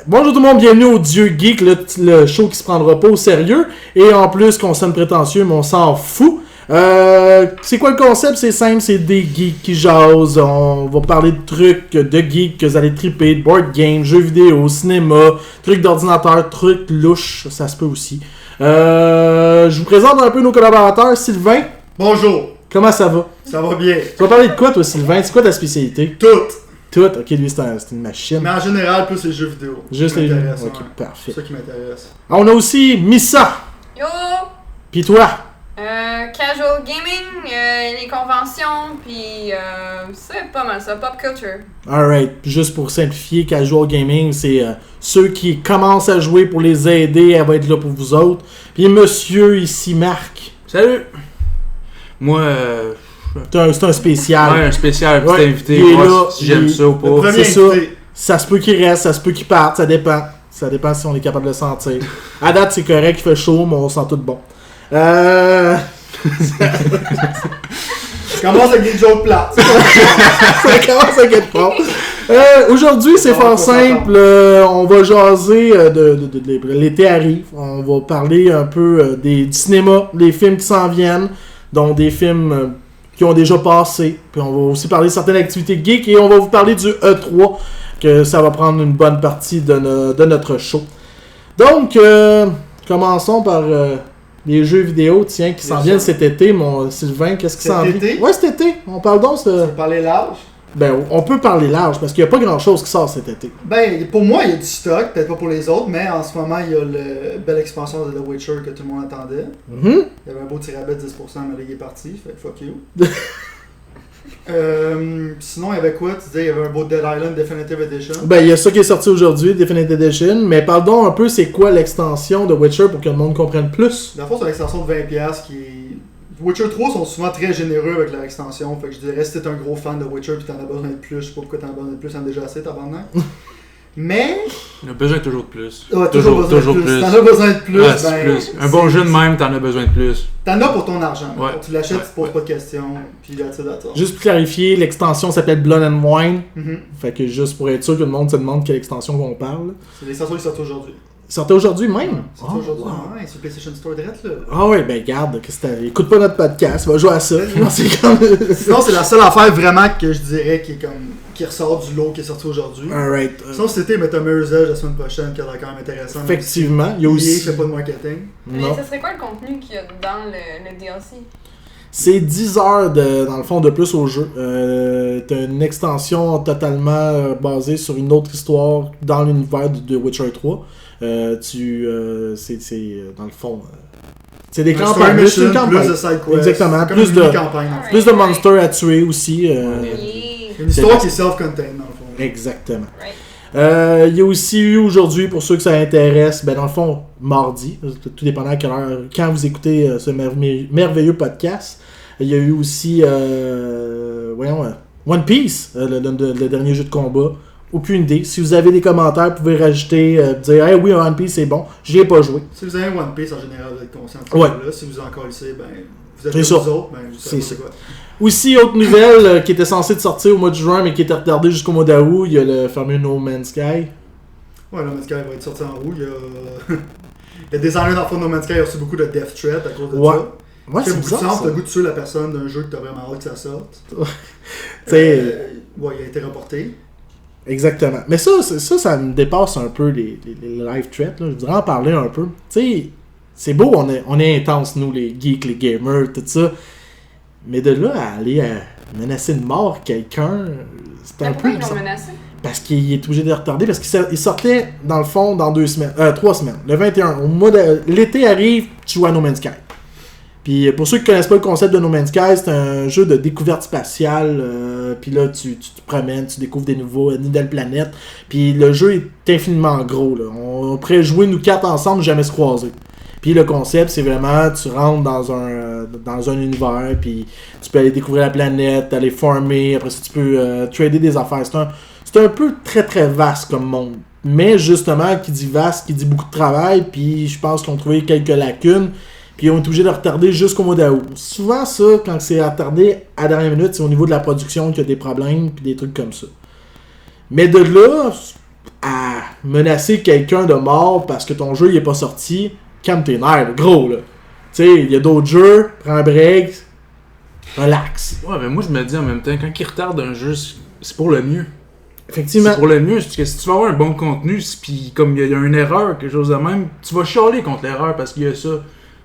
bonjour tout le monde, bienvenue au Dieu Geek, le show qui se prendra pas au sérieux. Et en plus qu'on sonne prétentieux, mais on s'en fout. C'est quoi le concept? C'est simple, c'est des geeks qui jasent. On va parler de trucs de geeks que vous allez triper, de board games, jeux vidéo, cinéma, trucs d'ordinateur, trucs louches, ça se peut aussi. Je vous présente un peu nos collaborateurs. Sylvain. Bonjour. Comment ça va? Ça va bien. Tu vas parler de quoi toi Sylvain? C'est quoi ta spécialité? Tout? Ok, lui c'est une machine. Mais en général, plus les jeux vidéo. Juste les jeux. Ok, ouais. parfait. C'est ça qui m'intéresse. On a aussi Missa. Yo! Pis toi? Casual gaming, les conventions, puis c'est pas mal ça, pop culture. Alright, juste pour simplifier, Casual Gaming, c'est ceux qui commencent à jouer pour les aider, elle va être là pour vous autres. Puis monsieur ici, Marc. Salut! Moi, C'est un spécial. ouais, un spécial, petit Ouais, invité, il est voir là, si j'aime il- ça ou Le pas. premier c'est ça. invité. Ça se peut qu'il reste, ça se peut qu'il parte, ça dépend. Ça dépend si on est capable de le sentir. À date, c'est correct, il fait chaud, mais on sent tout bon. Commence avec des jokes plates. Ça commence à quelque part. Aujourd'hui, c'est fort simple. On va jaser de l'été arrive. On va parler un peu du cinéma, des films qui s'en viennent, dont des films qui ont déjà passé. Puis on va aussi parler de certaines activités geek et on va vous parler du E3, que ça va prendre une bonne partie de notre show. Donc, commençons par les jeux vidéo, tiens, qui s'en Bien viennent sûr. cet été. Mon Sylvain, qu'est-ce qui Cet s'en vient? été? Ouais, cet été. On parle donc Tu veux parler large? Ben, on peut parler large parce qu'il n'y a pas grand chose qui sort cet été. Ben, pour moi, il y a du stock, peut-être pas pour les autres, mais en ce moment, il y a la belle expansion de The Witcher que tout le monde attendait. Mhm. Il y avait un beau tirabet de 10%, mais là, il est parti, fait que fuck you. Sinon, il y avait quoi? Tu disais, il y avait un beau Dead Island Definitive Edition. Ben, il y a ça qui est sorti aujourd'hui, Definitive Edition. Mais parle donc un peu, c'est quoi l'extension de Witcher pour que le monde comprenne plus? Dans le fond, c'est une extension de 20$ qui est... Witcher 3 sont souvent très généreux avec leur extension, fait que je dirais si t'es un gros fan de Witcher pis t'en as besoin de plus, je sais pas pourquoi t'en as besoin de plus, t'en as déjà assez, tabarnak. Mais... On a besoin toujours de plus. Ouais, toujours besoin de plus. T'en as besoin de plus, Ouais, c'est ben... plus. Un bon jeu de même, t'en as besoin de plus. T'en as pour ton argent. Ouais. Tu l'achètes, Ouais. tu te poses pas de questions, pis that's it. Juste pour clarifier, l'extension s'appelle Blood and Wine. Mhm. Fait que juste pour être sûr que le monde se demande quelle extension qu'on parle. C'est l'extension qui sort aujourd'hui. Sortait aujourd'hui même? Sort aujourd'hui, ouais, sur PlayStation Store direct là. Ah ouais, ben garde, qu'est-ce que t'as... Écoute pas notre podcast, va jouer à ça. C'est comme... Sinon, c'est la seule affaire vraiment que je dirais qui est comme... qui ressort du lot qui est sorti aujourd'hui. Alright. Sinon, c'était mettre un Mirror's Edge la semaine prochaine qui a l'air quand même intéressant. Effectivement, il y a Il aussi... fait pas de marketing. Mais Non. ça serait quoi le contenu qu'il y a dans le DLC? C'est 10 heures dans le fond de plus au jeu. T'as une extension totalement basée sur une autre histoire dans l'univers de Witcher 3. C'est dans le fond. C'est des Un story campagnes, mission, c'est une campagne. plus de side quests. Exactement, C'est comme plus une de- mini-campagne, en fait. Plus de monsters à tuer aussi. Yeah. Une histoire qui est self-contained dans le fond. Exactement. Right. Il y a aussi eu aujourd'hui, pour ceux que ça intéresse, ben dans le fond, mardi, tout dépendant à quelle heure, quand vous écoutez ce merveilleux podcast, il y a eu aussi, One Piece, le dernier jeu de combat. Aucune idée. Si vous avez des commentaires, vous pouvez rajouter, dire « Hey, oui, One Piece, c'est bon. J'y ai pas joué. » Si vous avez One Piece, en général, vous êtes conscient de Ouais. ça. Si vous en collez, ben, vous êtes C'est comme ça. vous autres, ben, vous savez C'est pas quoi. Aussi, autre nouvelle qui était censée sortir au mois de juin, mais qui était retardée jusqu'au mois d'août, il y a le fameux No Man's Sky. Ouais, No Man's Sky va être sorti en roue. Il y a... le designer dans le fond de No Man's Sky a reçu beaucoup de death threat à cause de Ouais. ça. Ouais, Ça fait c'est beaucoup de bizarre, sens, ça. t'as le goût de tuer la personne d'un jeu que t'as vraiment hâte que ça sorte. T'sais, Ouais, il a été reporté. Exactement. Mais ça me dépasse un peu les live threats. Là. Je voudrais en parler un peu. Tu sais, c'est beau, on est intense, nous, les geeks, les gamers, tout ça. Mais de là à aller menacer de mort quelqu'un, c'est un Pourquoi peu ils l'ont bizarre. menacé? Parce qu'il est obligé de retarder, parce qu'il sortait, dans le fond, dans 3 semaines. Le 21. L'été arrive, tu joues à No Man's Sky. Puis pour ceux qui connaissent pas le concept de No Man's Sky, c'est un jeu de découverte spatiale. Puis là, tu te promènes, tu découvres des nouvelles planètes. Puis le jeu est infiniment gros. Là. On pourrait jouer nous 4 ensemble, jamais se croiser. Puis le concept, c'est vraiment, tu rentres dans un univers, puis tu peux aller découvrir la planète, aller farmer, après ça tu peux trader des affaires. C'est un peu très très vaste comme monde. Mais justement, qui dit vaste, qui dit beaucoup de travail, puis je pense qu'ils ont trouvé quelques lacunes. Puis on est obligé de retarder jusqu'au mois d'août. Souvent, ça, quand c'est retardé à la dernière minute, c'est au niveau de la production qu'il y a des problèmes puis des trucs comme ça. Mais de là, à menacer quelqu'un de mort parce que ton jeu il est pas sorti, calme tes nerfs, gros là. Tu sais, il y a d'autres jeux, prends un break, relax. Ouais, mais moi je me dis en même temps, quand ils retardent un jeu, c'est pour le mieux. Effectivement. C'est pour le mieux, c'est que si tu vas avoir un bon contenu, puis comme il y a une erreur, quelque chose de même, tu vas chialer contre l'erreur parce qu'il y a ça.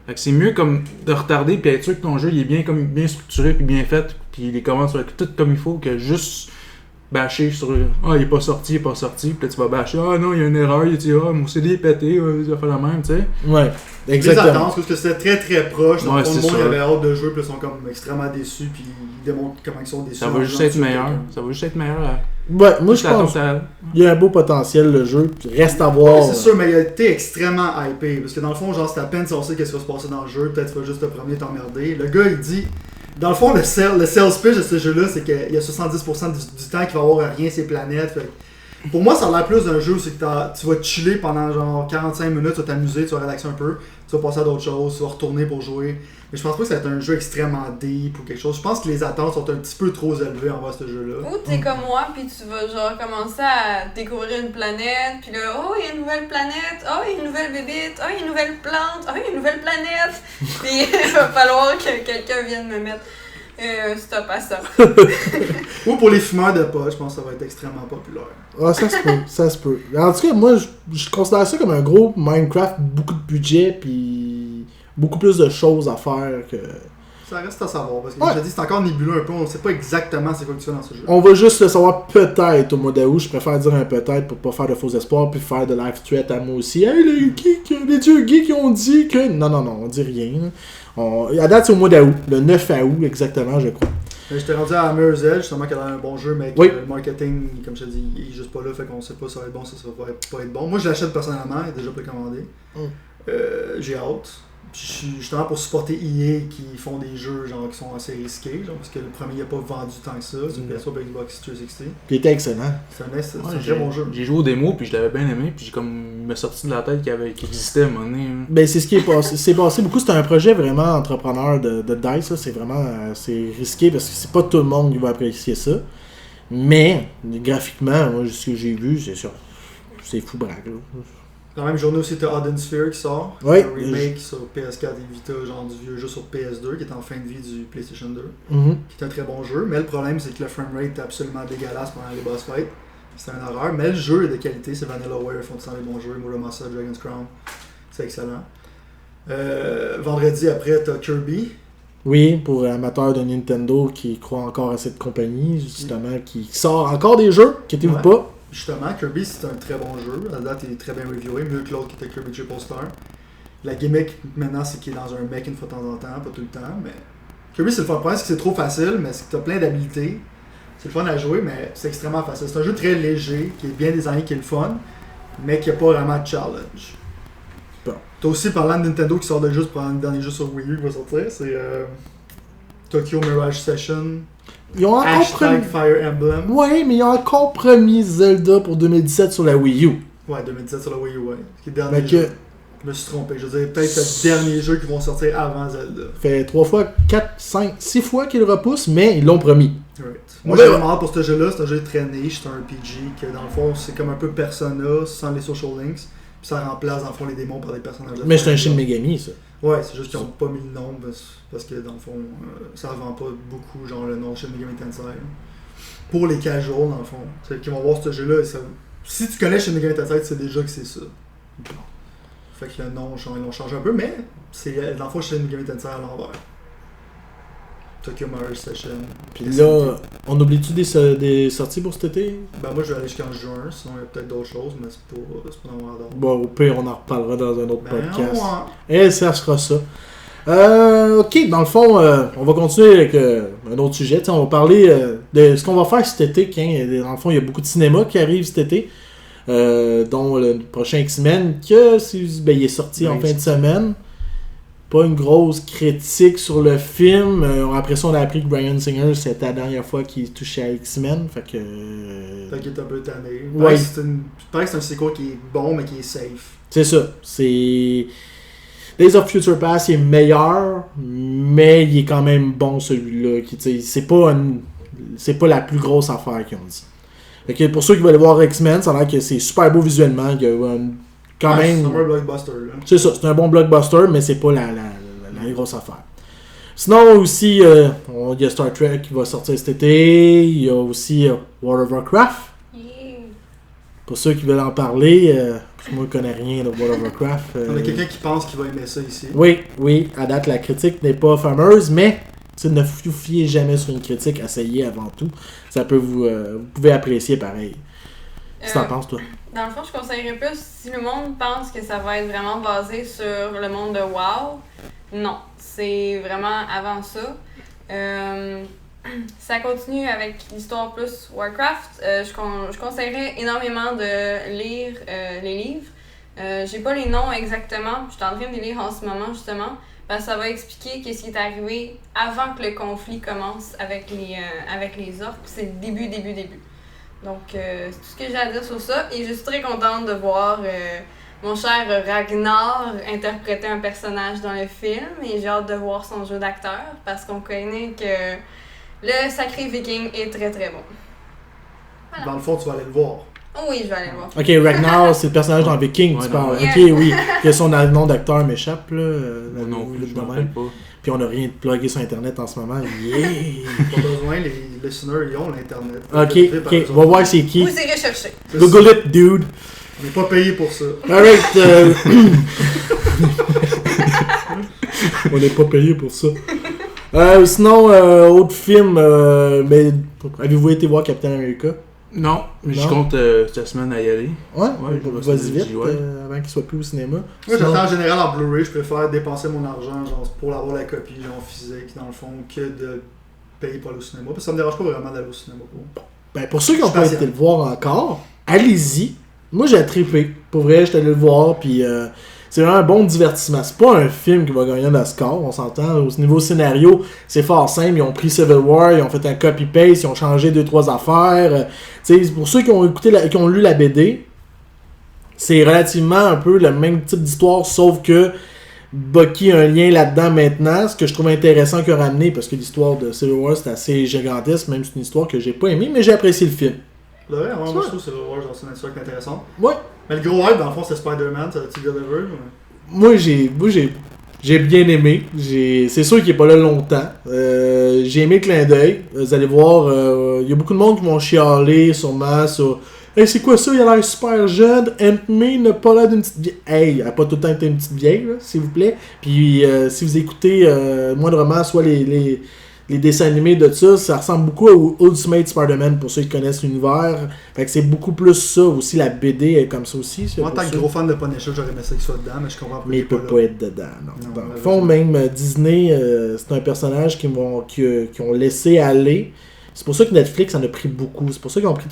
Fait que c'est mieux comme de retarder puis être sûr que ton jeu il est bien structuré puis bien fait, puis les commandes sont tout comme il faut, que juste bâcher sur il est pas sorti, puis là tu vas bâcher non, il y a une erreur, il dit mon CD est pété, ça fait la même, tu sais. Ouais, Les exactement. attentes, parce que c'était très très proche, donc Ouais, tout le c'est monde sûr. avait hâte de jouer, puis ils sont comme extrêmement déçus, puis ils démontrent comment ils sont déçus. Ça va juste être meilleur. Ça va juste être meilleur. Ouais, moi je pense qu'il y a un beau potentiel le jeu, puis reste à voir. Ouais, c'est sûr, mais il a été extrêmement hypé. Parce que dans le fond, genre, c'est à peine si on sait qu'est-ce qui va se passer dans le jeu. Peut-être tu vas juste te promener et t'emmerder. Le gars, il dit. Dans le fond, le sales pitch de ce jeu-là, c'est qu'il y a 70% du temps qu'il va avoir à rien ces planètes. Fait que pour moi, ça a l'air plus d'un jeu où c'est que tu vas chiller pendant genre 45 minutes, tu vas t'amuser, tu vas relaxer un peu, tu vas passer à d'autres choses, tu vas retourner pour jouer. Mais je pense pas que ça va être un jeu extrêmement deep ou quelque chose. Je pense que les attentes sont un petit peu trop élevées envers ce jeu-là. Ou t'es comme moi, puis tu vas genre commencer à découvrir une planète, puis là, il y a une nouvelle planète, il y a une nouvelle bébite, il y a une nouvelle plante, il y a une nouvelle planète. Puis il va falloir que quelqu'un vienne me mettre stop à ça. Ou pour les fumeurs de pot, je pense que ça va être extrêmement populaire. Ah, ça se peut. En tout cas, moi, je considère ça comme un gros Minecraft, beaucoup de budget, puis beaucoup plus de choses à faire que... Ça reste à savoir, parce que comme je te dis, c'est encore nébuleux un peu, on sait pas exactement c'est quoi que tu fais dans ce jeu. On va juste le savoir peut-être au mois d'août, je préfère dire un peut-être pour pas faire de faux espoirs, puis faire de live threat à moi aussi. Hey, les dieux geeks ont dit que... Non, on dit rien. À date, c'est au mois d'août, le 9 août exactement, je crois. J'étais rendu à Mirror's Edge, justement, qu'elle a un bon jeu, mais que le marketing, comme je te dis, il est juste pas là, fait qu'on sait pas si ça va être bon, si ça va pas être bon. Moi, je l'achète personnellement, il est déjà précommandé. J'ai hâte. Puis je suis justement pour supporter EA qui font des jeux genre qui sont assez risqués, genre, parce que le premier il a pas vendu tant que ça, c'est une PS3 Xbox 360. Puis il était excellent. C'est un très bon jeu. J'ai joué au démo puis je l'avais bien aimé, puis il m'a sorti de la tête qu'il existait à un moment donné. Ben c'est ce qui est passé. C'est passé beaucoup, c'est un projet vraiment entrepreneur de DICE, ça. C'est vraiment c'est risqué parce que c'est pas tout le monde qui va apprécier ça. Mais graphiquement, moi ce que j'ai vu, c'est sûr. C'est fou braque là. La même journée aussi, t'as Odin Sphere qui sort. Ouais. Un remake sur PS4 et Vita, genre du vieux jeu sur PS2, qui est en fin de vie du PlayStation 2. Qui est un très bon jeu, mais le problème c'est que le framerate est absolument dégueulasse pendant les boss fights. C'est un horreur, mais le jeu est de qualité, c'est Vanillaware, ils font tout le temps des bons jeux. Muramasa, Dragon's Crown, c'est excellent. Vendredi après, t'as Kirby. Oui, pour amateurs de Nintendo qui croient encore à cette compagnie, justement, qui sort encore des jeux, inquiétez-vous pas. Justement, Kirby c'est un très bon jeu. À la date, il est très bien reviewé, mieux que l'autre qui était Kirby Triple Star. La gimmick maintenant, c'est qu'il est dans un mech une fois de temps en temps, pas tout le temps. Mais Kirby, c'est le fun. Le problème, c'est que c'est trop facile, mais c'est que t'as plein d'habilités. C'est le fun à jouer, mais c'est extrêmement facile. C'est un jeu très léger, qui est bien designé, qui est le fun, mais qui n'a pas vraiment de challenge. Bon. T'as aussi, parlant de Nintendo qui sort de juste pour un dernier jeu sur Wii U qui va sortir, c'est Tokyo Mirage Session. Ils ont encore promis... Fire Emblem. Ouais, mais ils ont encore promis Zelda pour 2017 sur la Wii U. Ouais, 2017 sur la Wii U, ouais. Qui est le dernier jeu. Je me suis trompé. Je veux dire, peut-être le dernier jeu qui vont sortir avant Zelda. Fait 3 fois, 4, 5, 6 fois qu'ils le repoussent, mais ils l'ont promis. Right. Moi, j'ai vraiment hâte pour ce jeu-là. C'est un jeu très niche, c'est un RPG que dans le fond, c'est comme un peu Persona sans les social links. Puis ça remplace dans le fond les démons par des personnages. Mais c'est un Shin Megami, ça. Ouais, c'est juste qu'ils n'ont pas mis le nom parce que dans le fond, ça vend pas beaucoup, genre le nom Shin Megami Tensei. Pour les casuals, dans le fond. C'est qui vont voir ce jeu-là. Si tu connais Shin Megami Tensei, tu sais déjà que c'est ça. Fait que le nom, ils l'ont changé un peu, mais c'est dans le fond Shin Megami Tensei à l'envers. Tokyo Mirage Session. Puis là, on oublie-tu des sorties pour cet été? Ben moi je vais aller jusqu'en juin, sinon il y a peut-être d'autres choses, mais c'est pas dans mon radar. Bon, au pire, on en reparlera dans un autre podcast. Ouais. Et ça sera ça. Ok, dans le fond, on va continuer avec un autre sujet. T'sais, on va parler de ce qu'on va faire cet été. Dans le fond, il y a beaucoup de cinéma qui arrive cet été. Dont le prochain X-Men, il est sorti en fin de semaine. Pas une grosse critique sur le film. Après ça, on a appris que Bryan Singer, c'était la dernière fois qu'il touchait à X-Men. Fait que. Fait qu'il est un peu tanné. Ouais. C'est un sequel qui est bon, mais qui est safe. C'est ça. C'est. Days of Future Past, il est meilleur, mais il est quand même bon celui-là. C'est pas la plus grosse affaire qu'ils ont dit. Fait que pour ceux qui veulent aller voir X-Men, ça a l'air que c'est super beau visuellement. Il y a quand Ouais, même. C'est un blockbuster, là. C'est ça, c'est un bon blockbuster, mais c'est pas la grosse affaire. Sinon aussi, il y a Star Trek qui va sortir cet été. Il y a aussi World of Warcraft. Yeah. Pour ceux qui veulent en parler, parce que moi je connais rien de World of Warcraft. On a quelqu'un qui pense qu'il va aimer ça ici. Oui, à date la critique n'est pas fameuse, mais ne vous fiez jamais sur une critique, essayez avant tout. Ça peut vous pouvez apprécier pareil. Qu'est-ce que t'en penses toi? Dans le fond, je conseillerais plus si le monde pense que ça va être vraiment basé sur le monde de WoW. Non, c'est vraiment avant ça. Ça continue avec l'histoire plus Warcraft. Je conseillerais énormément de lire les livres. J'ai pas les noms exactement, je suis en train de les lire en ce moment justement, parce que ça va expliquer qu'est-ce qui est arrivé avant que le conflit commence avec les orques. C'est le début. Donc, c'est tout ce que j'ai à dire sur ça. Et je suis très contente de voir mon cher Ragnar interpréter un personnage dans le film. Et j'ai hâte de voir son jeu d'acteur parce qu'on connaît que le sacré viking est très très bon. Voilà. Dans le fond, tu vas aller le voir. Oh oui, je vais aller le voir. Ok, Ragnar, c'est le personnage dans Viking, Ouais, tu non, parles. ouais. Ok, oui. Que son nom d'acteur m'échappe, là. Non, le je de m'en même. rappelle pas. Puis on a rien de plugué sur Internet en ce moment. Yeah! Pas besoin, les listeners, ils ont l'Internet. Ok, on va voir c'est qui. Vous irez chercher. Google it, dude. On n'est pas payé pour ça. Alright. On n'est pas payé pour ça. Sinon, autre film, mais avez-vous été voir Captain America? Non, mais je Non. compte cette semaine à y aller. Ouais, je vais vas-y essayer vite, d'y aller. avant qu'il soit plus au cinéma. Moi, Sinon- j'attends en général en Blu-ray, je préfère dépenser mon argent genre, pour avoir la copie genre, physique, dans le fond, que de payer pour aller au cinéma. Parce que ça me dérange pas vraiment d'aller au cinéma. Ben, pour ceux qui n'ont Je suis pas patient. été le voir encore, allez-y. Moi, j'ai trippé. Pour vrai, j'étais allé le voir, puis c'est vraiment un bon divertissement. C'est pas un film qui va gagner un Oscar, on s'entend. Au niveau scénario, c'est fort simple. Ils ont pris Civil War, ils ont fait un copy-paste, ils ont changé 2-3 affaires. Tu sais, pour ceux qui ont qui ont lu la BD, c'est relativement un peu le même type d'histoire, sauf que Bucky a un lien là-dedans maintenant, ce que je trouve intéressant qu'il a ramené, parce que l'histoire de Civil War, c'est assez gigantesque, même si c'est une histoire que j'ai pas aimée, mais j'ai apprécié le film. Là, ouais, moi, Ouais. je trouve que c'est genre, c'est une histoire qui est intéressante. Ouais. Mais le gros hype, dans le fond, c'est Spider-Man, ça a-tu delivered? Moi, j'ai bien aimé. C'est sûr qu'il est pas là longtemps. J'ai aimé le clin d'œil. Vous allez voir, il y a beaucoup de monde qui vont chialer sûrement sur hey, c'est quoi ça? Il a l'air super jeune. Aunt May n'a pas l'air d'une petite vieille. Hey, elle a pas tout le temps été une petite vieille, là, s'il vous plaît. Puis si vous écoutez moindrement soit les dessins animés de ça ressemble beaucoup au Ultimate Spider-Man pour ceux qui connaissent l'univers. Fait que c'est beaucoup plus ça aussi. La BD est comme ça aussi. Moi, en pour tant que ça. gros fan de Punisher, j'aurais aimé ça qu'il soit dedans, mais je comprends pas. Mais il peut là. pas être dedans, non. Non, Dans le malheureusement. fond, même Disney, c'est un personnage qui ont laissé aller. C'est pour ça que Netflix en a pris beaucoup. C'est pour ça qu'ils ont pris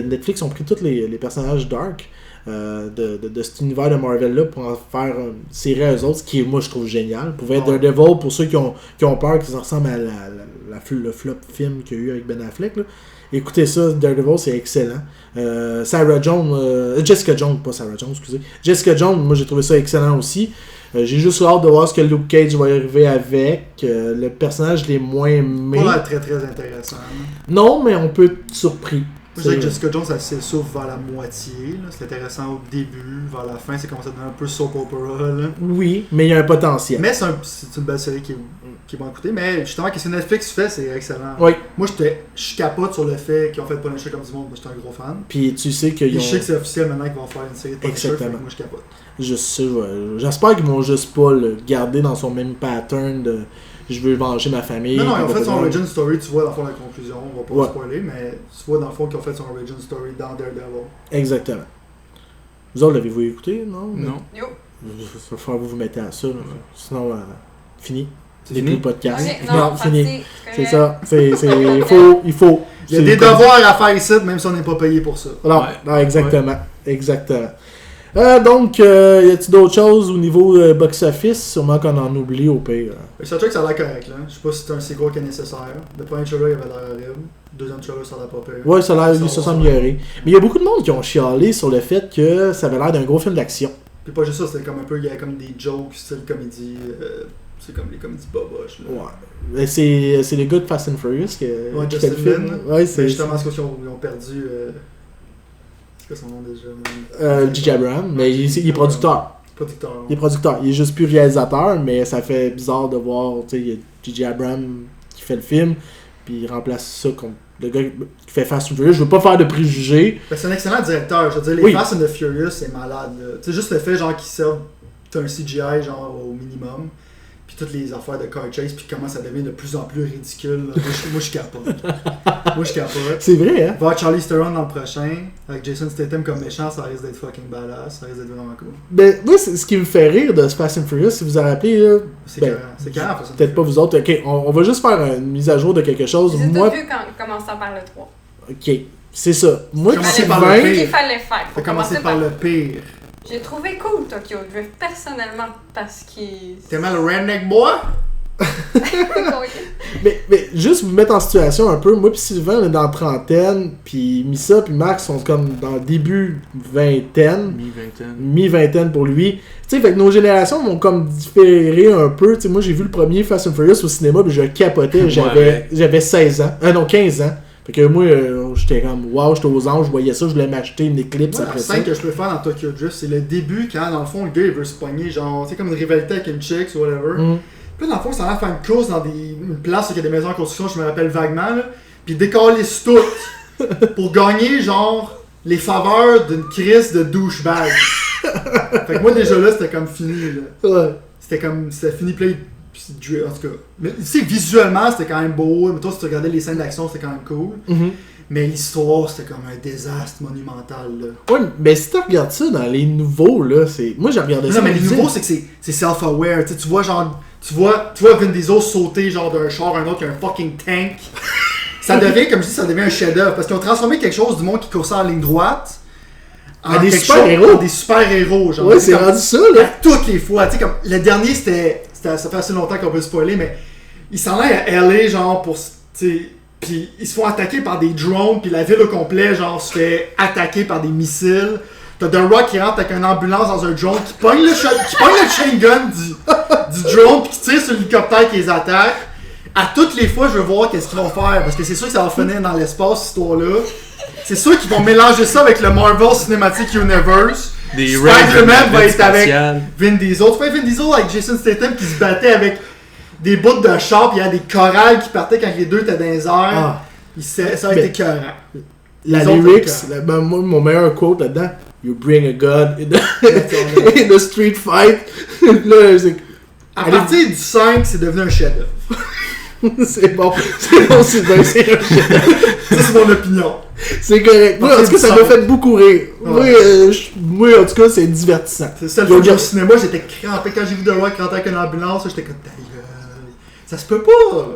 Netflix ont pris tous les personnages dark de cet univers de Marvel-là pour en faire une série à eux autres, ce qui, moi, je trouve génial. Pouvait être Ouais. Daredevil, pour ceux qui ont peur que ça ressemble à le flop film qu'il y a eu avec Ben Affleck, là. Écoutez ça, Daredevil, c'est excellent. Sarah Jones, Jessica Jones, pas Sarah Jones, excusez. Jessica Jones, moi j'ai trouvé ça excellent aussi. J'ai juste hâte de voir ce que Luke Cage va y arriver avec. Le personnage, je l'ai moins aimé. Pas l'air très très intéressant. Non, mais on peut être surpris. Moi, je dirais que Jessica Jones, elle s'essouffle vers la moitié. Là. C'est intéressant au début, vers la fin, c'est commencé à devenir un peu soap opera. Là. Oui, mais il y a un potentiel. Mais c'est une belle série qui est bon à écouter. Mais justement, qu'est-ce que Netflix fait, c'est excellent. Oui. Moi, je capote sur le fait qu'ils ont fait Punisher comme du monde. Moi, j'étais un gros fan. Puis tu sais qu'ils Puis ont... je sais que c'est officiel maintenant qu'ils vont faire une série de Punisher. Exactement. Fait que moi, je capote. Je sais, ouais. J'espère qu'ils vont juste pas le garder dans son même pattern de je veux venger ma famille. Non, ils ont puis fait son blablabla. origin story, tu vois dans le fond la conclusion, on va pas Ouais. spoiler, mais tu vois dans le fond qu'ils ont fait son origin story dans Daredevil. Exactement. Vous autres, l'avez-vous écouté, non? Non. Yo. Il va falloir que vous vous mettez à ça. Là. Sinon, fini. C'est Les fini? plus podcasts. Ok, non, fini. parti, C'est correct. ça. Il faut. Il y a C'est des comme- devoirs à faire ici, même si on n'est pas payé pour ça. Non, Ouais. non, exactement. Exactement. Donc, y a-t-il d'autres choses au niveau box-office? Sûrement qu'on en oublie au pire. Star Trek, ça a l'air correct, là. Je sais pas si c'est un sequel qui est nécessaire. Le premier trailer, il avait l'air horrible. Le deuxième trailer, ça a l'air pas pire. Ouais, ça a l'air, Ça ça va. s'est amélioré. Mais il y a beaucoup de monde qui ont chialé sur le fait que ça avait l'air d'un gros film d'action. Puis pas juste ça, c'était comme un peu, il y avait comme des jokes, style comédie. C'est comme les comédies boboches. Là. Ouais. Mais c'est les gars de Fast and Furious qui Ouais, qui fait Justin le film. Lin. Ouais, c'est Mais justement, c'est parce qu'ils ont perdu. C'est quoi son nom déjà J.J. Abrams, mais il est producteur. Producteur. Il est producteur. Il est juste plus réalisateur, mais ça fait bizarre de voir, tu sais, il y a J.J. Abrams qui fait le film, puis il remplace ça contre le gars qui fait Fast and Furious. Je veux pas faire de préjugés. Ben, c'est un excellent directeur. Je veux dire, les Oui. Fast and the Furious, c'est malade. Tu sais, juste le fait, genre, qu'ils servent un CGI, genre, au minimum. Puis toutes les affaires de car chase, puis comment ça devient de plus en plus ridicule. Là. Moi, je capote. Moi, je capote. C'est vrai, hein? Voir Charlie Theron dans le prochain, avec Jason Statham comme méchant, ça risque d'être fucking badass. Ça risque d'être vraiment cool. Ben, moi, ce qui me fait rire de Fast and Furious, si vous en rappelez, là, C'est ben, carré. C'est carré, Fast and peut-être pas Furious. vous autres. Ok, on va juste faire une mise à jour de quelque chose. J'ai Moi, tout vu commençant par le 3. ok, c'est ça. Moi, Commencez qui par le Sylvain, pire. Qu'il fallait faire. Faut commencer par le pire. J'ai trouvé cool Tokyo Drift personnellement parce qu'il. T'aimes le redneck boy? mais juste vous mettre en situation un peu, moi pis Sylvain on est dans la trentaine, puis Missa puis Max sont comme dans le début vingtaine, Mi-vingtaine. mi-vingtaine pour lui. Tu sais, fait que nos générations vont comme différer un peu. Tu sais, moi j'ai vu le premier Fast and Furious au cinéma, puis je capotais, j'avais 16 ans, non 15 ans. Fait que moi, j'étais comme, wow, j'étais aux anges, je voyais ça, je voulais m'acheter une Eclipse Moi, après la ça. scène que je préfère dans Tokyo Drift, c'est le début quand, dans le fond, le gars il veut se pogner, genre, c'est comme une rivalité avec une chick ou whatever. Mm. Puis là, dans le fond, ça va faire une course dans une place où il y a des maisons en construction, je me rappelle vaguement, là. Puis décalissent toutes pour gagner, genre, les faveurs d'une crise de douchebag. Fait que moi, déjà là, c'était comme fini, là. Ouais. C'était fini, puis là, en tout cas. Mais tu sais, visuellement, c'était quand même beau. Mais toi, si tu regardais les scènes d'action, c'était quand même cool. Mhm. Mais l'histoire, c'était comme un désastre monumental, là. Ouais, mais si tu regardes ça dans les nouveaux, là, c'est. Moi j'ai regardé ça. Non, mais je les me disais, nouveaux, c'est que c'est self-aware. Tu sais, tu vois, genre, tu vois Vin Diesel sauter, genre, d'un char à un autre qui a un fucking tank. Ça devient, comme je dis, ça devient un chef-d'œuvre. Parce qu'ils ont transformé quelque chose du monde qui coursait en ligne droite À des quelque super-héros. chose- en des super-héros, genre. Ouais, Tu sais, c'est comme- rendu ça, là. à toutes les fois. Tu sais, comme le dernier, ça fait assez longtemps qu'on peut spoiler, mais ils s'en allaient à LA, genre, pour. Tu sais, puis ils se font attaquer par des drones, puis la ville au complet, genre, se fait attaquer par des missiles. T'as The Rock qui rentre avec une ambulance dans un drone, qui pogne le chain gun du drone, puis qui tire sur l'hélicoptère qui les attaque. À toutes les fois, je veux voir qu'est-ce qu'ils vont faire, parce que c'est sûr que ça va finir dans l'espace, cette histoire-là. C'est sûr qu'ils vont mélanger ça avec le Marvel Cinematic Universe. Des Spider-Man va être avec spatiales. Vin Diesel. Tu fais Vin Diesel avec Jason Statham qui se battait avec des bouts de char, puis il y a des chorales qui partaient quand les deux étaient dans les airs. Ah. Ça a Mais- été écœurant. La Les autres, lyrics, donc, ben, moi, mon meilleur quote là-dedans, you bring a gun in a street fight. Là, À Allez. partir du 5, c'est devenu un chef-d'œuvre. c'est bon, Sylvain, c'est un chef. Ça, c'est mon opinion. C'est correct. Moi, en tout cas, ça m'a fait beaucoup rire. Moi, moi, en tout cas, c'est divertissant. C'est ça, le Je fois veux que j'étais au dire- cinéma, j'étais crampé. Quand j'ai vu The Rock rentrer avec une ambulance, j'étais comme ta gueule. Ça se peut pas.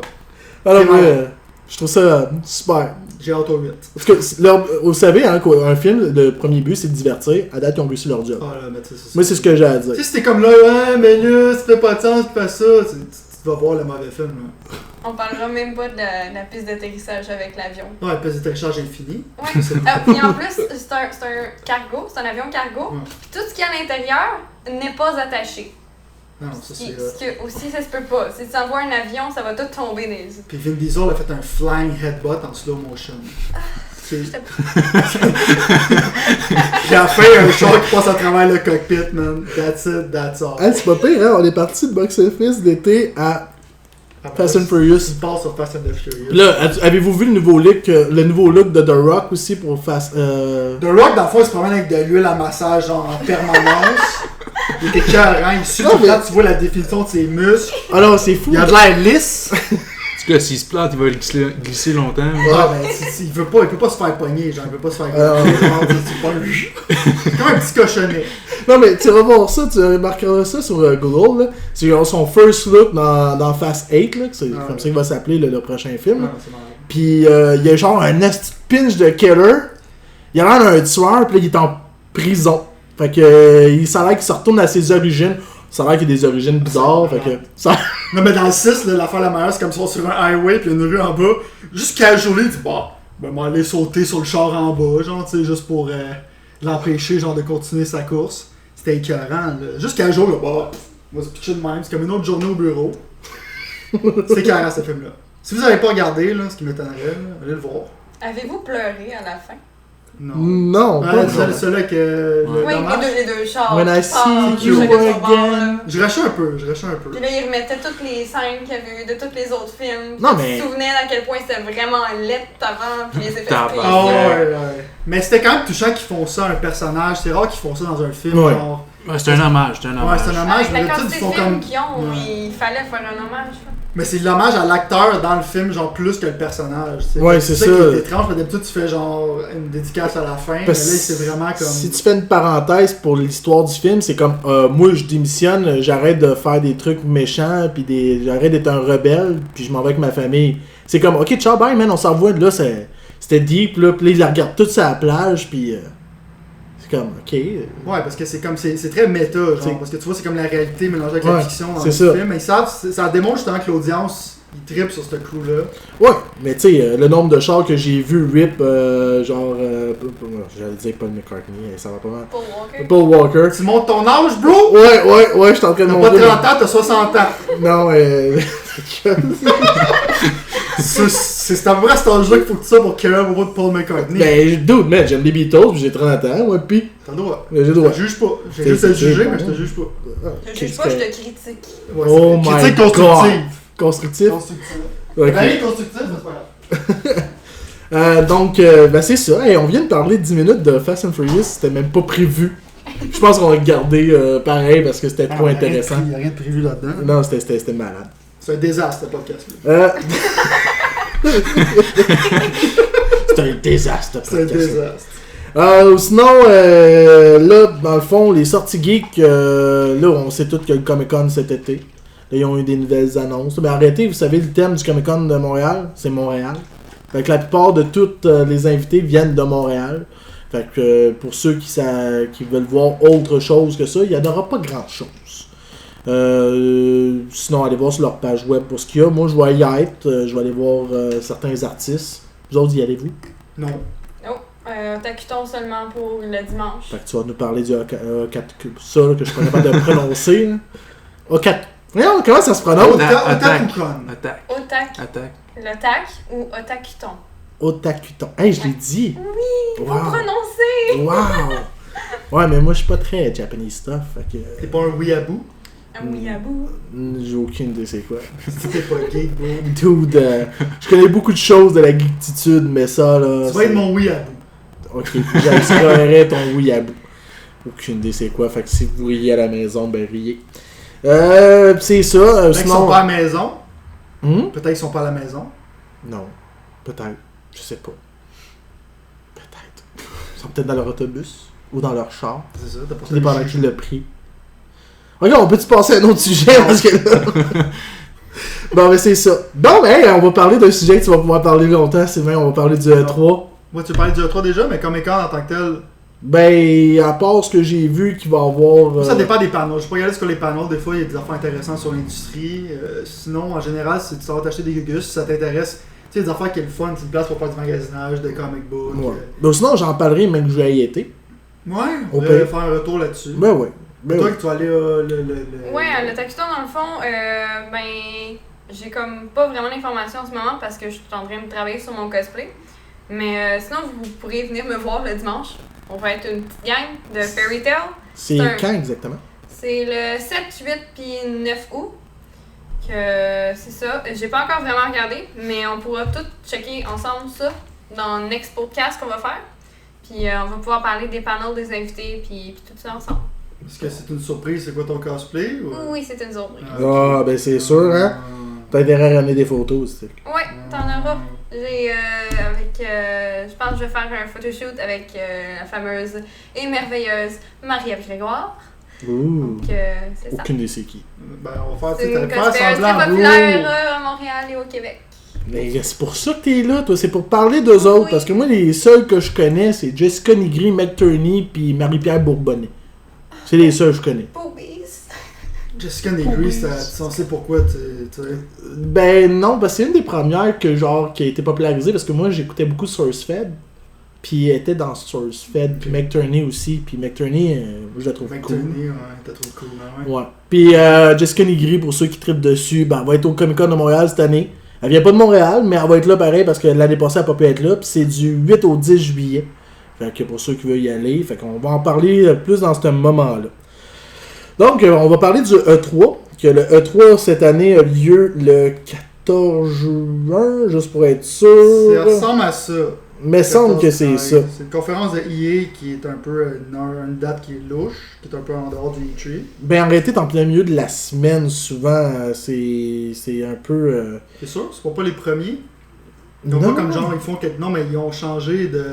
Alors, C'est moi, bon. je trouve ça super. J'ai hâte au 8. Parce que, vous savez, hein, qu'un film, le premier but, c'est de divertir. À date, ils ont réussi leur job. Ah là, mais tu sais, Moi, c'est ce que j'ai à dire. Tu sais, c'était comme là, ouais, mais là, ça fait pas de sens, tu fais ça. Tu vas voir le mauvais film, là. On parlera même pas de la piste d'atterrissage avec l'avion. Ouais, le piste d'atterrissage infini. Ouais. Puis en plus, c'est un cargo, c'est un avion cargo. Ouais. Puis tout ce qu'il y a à l'intérieur n'est pas attaché. Non, ça Ce qui, c'est. ce que aussi, ça se peut pas. Si tu envoies un avion, ça va tout tomber des. Puis Vin Diesel a fait un flying headbutt en slow motion. C'est- J'étais- Puis à la fin, il y a un char qui passe à travers le cockpit, man. That's it, that's all. Ah, c'est pas pire, hein? On est parti de box-office d'été à Fast and Furious. Il passe sur Fast and the Furious. Là, avez-vous vu le nouveau look de The Rock aussi pour Fast... The Rock, dans le fond, il se promène avec de l'huile à massage genre, en permanence. Il était écœurant, il suit Non, tout le mais- temps, tu vois la définition de ses muscles. Ah non, c'est fou. Il a de l'air lisse. En tout cas, s'il se plante, il va glisser longtemps. Ah, ben, il peut pas se faire pogner, genre, il peut pas se faire Ah. C'est comme un petit cochonnet. Non, mais tu vas voir ça, tu remarqueras ça sur Google, là. C'est son first look dans Fast 8, là. C'est Ah, comme ouais. ça qu'il va s'appeler le prochain film. là. Ah, c'est marrant. Puis il y a genre un esti pinch de killer. Il a l'air d'un tueur, puis là, il est en prison. Fait que ça a l'air qu'il se retourne à ses origines. Ça a l'air qu'il y a des origines bizarres. Fait que ça... Non, mais dans le 6, là, l'affaire la meilleure, c'est comme ça, sur un highway, puis il y a une rue en bas. Juste casually, il dit, bah, ben, m'en aller sauter sur le char en bas, genre, tu sais, juste pour l'empêcher, genre, de continuer sa course. C'était écœurant, là. Juste casual, là, bah, On va se pitcher de même, c'est comme une autre journée au bureau. C'est carré ce film-là. Si vous n'avez pas regardé, là, ce qui m'étonnerait, là, allez le voir. Avez-vous pleuré à la fin? Non. Non, pas Celui-là que. Oui, les deux chars. When I qui partent, see you chacun son bord, again. là. Je rachais un peu. Puis là, ils remettaient toutes les scènes qu'il y avait eu de tous les autres films. Non, Puis mais- ils se souvenaient à quel point c'était vraiment laid avant, puis les effets Tabarnak. spéciaux. Ah ouais. Mais c'était quand même touchant qu'ils font ça à un personnage. C'est rare qu'ils font ça dans un film. Ouais. Genre... Ouais, c'est un hommage, Ouais, c'est un hommage, Avec mais la d'habitude, quantité ils font de films comme. qu'ils ont, Ouais. il fallait faire un hommage. là. Mais c'est de l'hommage à l'acteur dans le film, genre plus que le personnage. T'sais. Ouais, c'est ça. qui est étrange, mais d'habitude, tu fais genre une dédicace à la fin. Parce mais là, c'est vraiment comme. Si tu fais une parenthèse pour l'histoire du film, c'est comme moi je démissionne, j'arrête de faire des trucs méchants, puis j'arrête d'être un rebelle, puis je m'en vais avec ma famille. C'est comme ok, ciao, bye, man, on s'en revoit. Là, c'était deep, là, puis là, ils la regardent tous sur la plage, puis c'est comme ok. Ouais, parce que c'est comme c'est très méta, genre, C'est- parce que tu vois, c'est comme la réalité mélangée avec Ouais, la fiction dans c'est le ça. film. Mais ils savent, ça démontre justement que l'audience, ils trippent sur ce crew-là. Ouais, mais tu sais, le nombre de chars que j'ai vu rip, genre, j'allais dire Paul McCartney, ça va pas mal. Paul Walker. Paul Walker. Tu montes ton âge, bro! Ouais, je suis en train de T'as pas monter. 30 ans, t'as 60 ans. Non, C'est à peu près à cet âge-là qu'il faut que tu sois pour care à propos de Paul McCartney. ben, dude, man, j'aime les Beatles, puis j'ai 30 ans, moi, pis T'as le droit. j'ai le Je droit. te juge pas. J'ai C'est- juste à te c'est juger, bon. mais je te juge pas. Je juge pas, je te critique. Ouais, Oh c'est my critique God. constructive. Constructif. Constructive. Ok. Ben, constructive, mais c'est pas grave. Donc, ben c'est ça. Hey, on vient de parler 10 minutes de Fast and Furious, c'était même pas prévu. Je pense qu'on va garder pareil parce que c'était trop Ah, intéressant. Il n'y a rien de prévu là-dedans. Non, c'était malade. C'est un désastre, ce podcast-là. C'est un désastre. C'est un désastre. Sinon, là, dans le fond, les sorties geeks, là, on sait tous que le Comic-Con cet été. Là, ils ont eu des nouvelles annonces. Mais arrêtez, vous savez, le thème du Comic-Con de Montréal, c'est Montréal. Fait que la plupart de tous les invités viennent de Montréal. Fait que pour ceux qui veulent voir autre chose que ça, il n'y en aura pas grand-chose. Sinon, allez voir sur leur page web pour ce qu'il y a. Moi, je vais y être. Je vais aller voir certains artistes. Vous autres, y allez-vous? Non. Tacuton seulement pour le dimanche. Fait que tu vas nous parler du ça là, que je suis pas capable de prononcer. Là. Voyons, comment ça se prononce? Attaque. Otakukon. Attaque. Otak. Le tac ou Otakuton. Otakuton. Hey, je l'ai dit! Oui, faut Wow. prononcer. Wow! Ouais, mais moi, je suis pas très Japanese stuff. Fait que. T'es pas un weeaboo? Un ouiabou. J'ai aucune idée c'est quoi. T'es pas geek, bro. Dude, je connais beaucoup de choses de la geektitude, mais ça là. Tu vas être mon weeaboo. Ok, j'explorerai ton weeaboo. Aucune idée c'est quoi. Fait que si vous riez à la maison, ben riez. C'est ça. Peut-être qu'ils Sinon. sont pas à la maison. Peut-être Peut-être qu'ils sont pas à la maison. Non. Peut-être. Je sais pas. Peut-être. Ils sont peut-être dans leur autobus ou dans leur char. C'est ça, t'as pas Ça dépend de qui l'a pris. Ok, on peut-tu passer à un autre sujet parce que là. Bon, ben c'est ça. Bon, ben, hey, on va parler d'un sujet que tu vas pouvoir parler longtemps, Sylvain. On va parler du E3. Moi, tu parlais du E3 déjà, mais Comic-Con en tant que tel, Ben, à part ce que j'ai vu qu'il va y avoir. ça dépend des panels. Je peux regarder sur les panels, des fois il y a des affaires intéressantes sur l'industrie. Sinon, en général, si tu vas t'acheter des gugus, si ça t'intéresse, tu sais, des affaires qui est le fun, c'est une place pour faire du magasinage, des comic books. Ouais. Donc, sinon, j'en parlerai même que j'y ai été. Ouais, On on peut- peut faire un retour là-dessus. Ben, ouais. Ben, Toi, ouais. que tu vas aller Ouais, le Tacuton, dans le fond, ben, j'ai comme pas vraiment d'informations en ce moment parce que je suis en train de travailler sur mon cosplay. Mais sinon, vous pourrez venir me voir le dimanche. On va être une petite gang de Fairy Tail. C'est c'est un- quand exactement? C'est le 7, 8 puis 9 août. Que c'est ça. J'ai pas encore vraiment regardé, mais on pourra tout checker ensemble ça dans le next podcast qu'on va faire. Puis on va pouvoir parler des panels des invités puis tout ça ensemble. Est-ce que c'est une surprise? C'est quoi ton cosplay? Ou... Oui, c'est une surprise. Ah, ben, c'est sûr, hein? T'as intérêt à ramener des photos, c'est. Ouais, t'en auras. J'ai je pense que je vais faire un photoshoot avec la fameuse et merveilleuse Marie-Ève Grégoire. Ouh. Donc c'est ça. Aucune idée c'est qui. Ben, on va faire, C'est tu une sais, faire cosplayeuse semblant. très populaire à Montréal et au Québec. Mais c'est pour ça que t'es là, toi. C'est pour parler d'eux autres. Oui. Parce que moi, les seuls que je connais, c'est Jessica Nigri, Meg Turney, puis Marie-Pierre Bourbonnais. C'est les seuls que je connais. Boobies. Jessica Negri, on sait pourquoi, tu sais. Ben non, parce que c'est une des premières qui a été popularisée. Parce que moi, j'écoutais beaucoup SourceFed. puis elle était dans SourceFed, puis McTurney aussi, puis McTurney, je la trouve cool. McTurney, ouais, t'as trop cool, ouais. Ouais. Puis Jessica Nigri, pour ceux qui trippent dessus, ben, elle va être au Comic-Con de Montréal cette année. Elle vient pas de Montréal, mais elle va être là pareil parce que l'année passée, elle n'a pas pu être là. Puis c'est du 8 au 10 juillet. Fait que pour ceux qui veulent y aller, fait qu'on va en parler plus dans ce moment-là. Donc, on va parler du E3. Que le E3 cette année a lieu le 14 juin, juste pour être sûr. Ça ressemble à ça. Mais semble que c'est ça. C'est une conférence de EA qui est un peu une date qui est louche, qui est un peu en dehors du E3. Ben en réalité, en plein milieu de la semaine, souvent, c'est un peu... C'est sûr, c'est pas les premiers. Ils ont pas comme genre, ils font quelque... Non, mais ils ont changé de...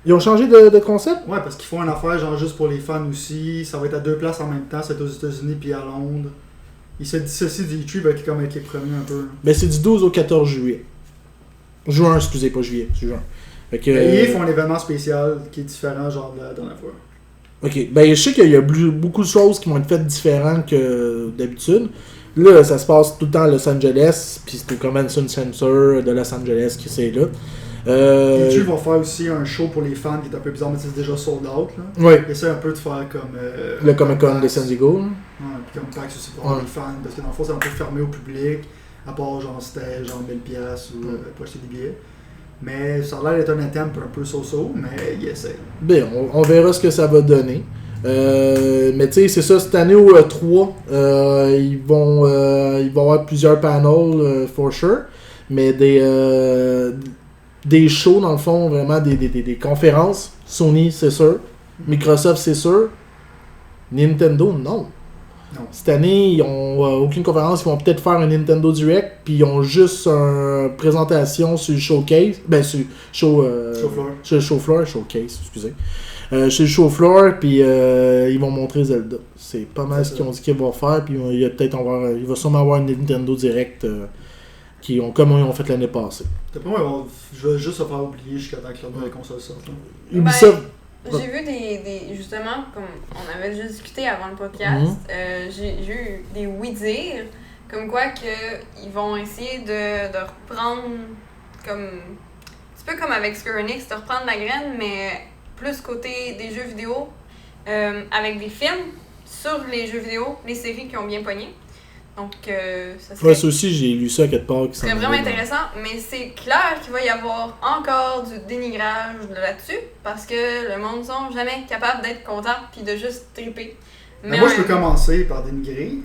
Ils ont changé de concept? Ouais, parce qu'ils font une affaire genre juste pour les fans aussi. Ça va être à 2 places en même temps, c'est aux États-Unis puis à Londres. Ils se dissocient du E3 comme avec les premiers un peu. Ben c'est du 12 au 14 juillet. Juin, excusez, pas juillet, c'est juin. Fait que, EA font un événement spécial qui est différent genre de la dernière fois. Ok, ben je sais qu'il y a beaucoup de choses qui vont être faites différentes que d'habitude. Là, ça se passe tout le temps à Los Angeles, puis c'est au Convention Center de Los Angeles qui c'est là. E3 vont faire aussi un show pour les fans qui est un peu bizarre, mais c'est déjà sold out. Là. Ouais. Ils essaient un peu de faire comme... Le Comic-Con de PAX. San Diego. Ouais, puis comme PAX aussi pour les fans, parce que dans le fond c'est un peu fermé au public, à part genre c'était genre 1000$ ou pour acheter des billets. Mais ça a l'air d'être un attempt un peu so-so, mais ils essaient. Ben, on verra ce que ça va donner. Mais tu sais, c'est ça, cette année au E3, ils vont avoir plusieurs panels, for sure. Mais des shows, dans le fond, vraiment des conférences. Sony, c'est sûr. Microsoft, c'est sûr. Nintendo, non. Cette année, ils n'ont aucune conférence. Ils vont peut-être faire un Nintendo Direct. Puis ils ont juste une présentation sur le showcase. Ben, sur le show floor. Showcase, excusez. Sur le show floor. Puis ils vont montrer Zelda. C'est pas mal ce qu'ils ont dit qu'ils vont faire. Puis il va sûrement avoir un Nintendo Direct comme ils ont fait l'année passée. Je vais juste se faire oublier jusqu'à temps que la nouvelle console sorte. Ubisoft. J'ai vu justement, comme on avait déjà discuté avant le podcast, j'ai eu des oui-dire, comme quoi qu'ils vont essayer de reprendre, comme, un petit peu comme avec Square Enix, de reprendre la graine, mais plus côté des jeux vidéo, avec des films sur les jeux vidéo, les séries qui ont bien pogné. Donc, ça serait... Ouais, ça aussi, j'ai lu ça à quelque part. C'est vraiment intéressant, mais c'est clair qu'il va y avoir encore du dénigrage là-dessus, parce que le monde ne sont jamais capables d'être content puis de juste triper. Mais moi, je peux commencer par dénigrer.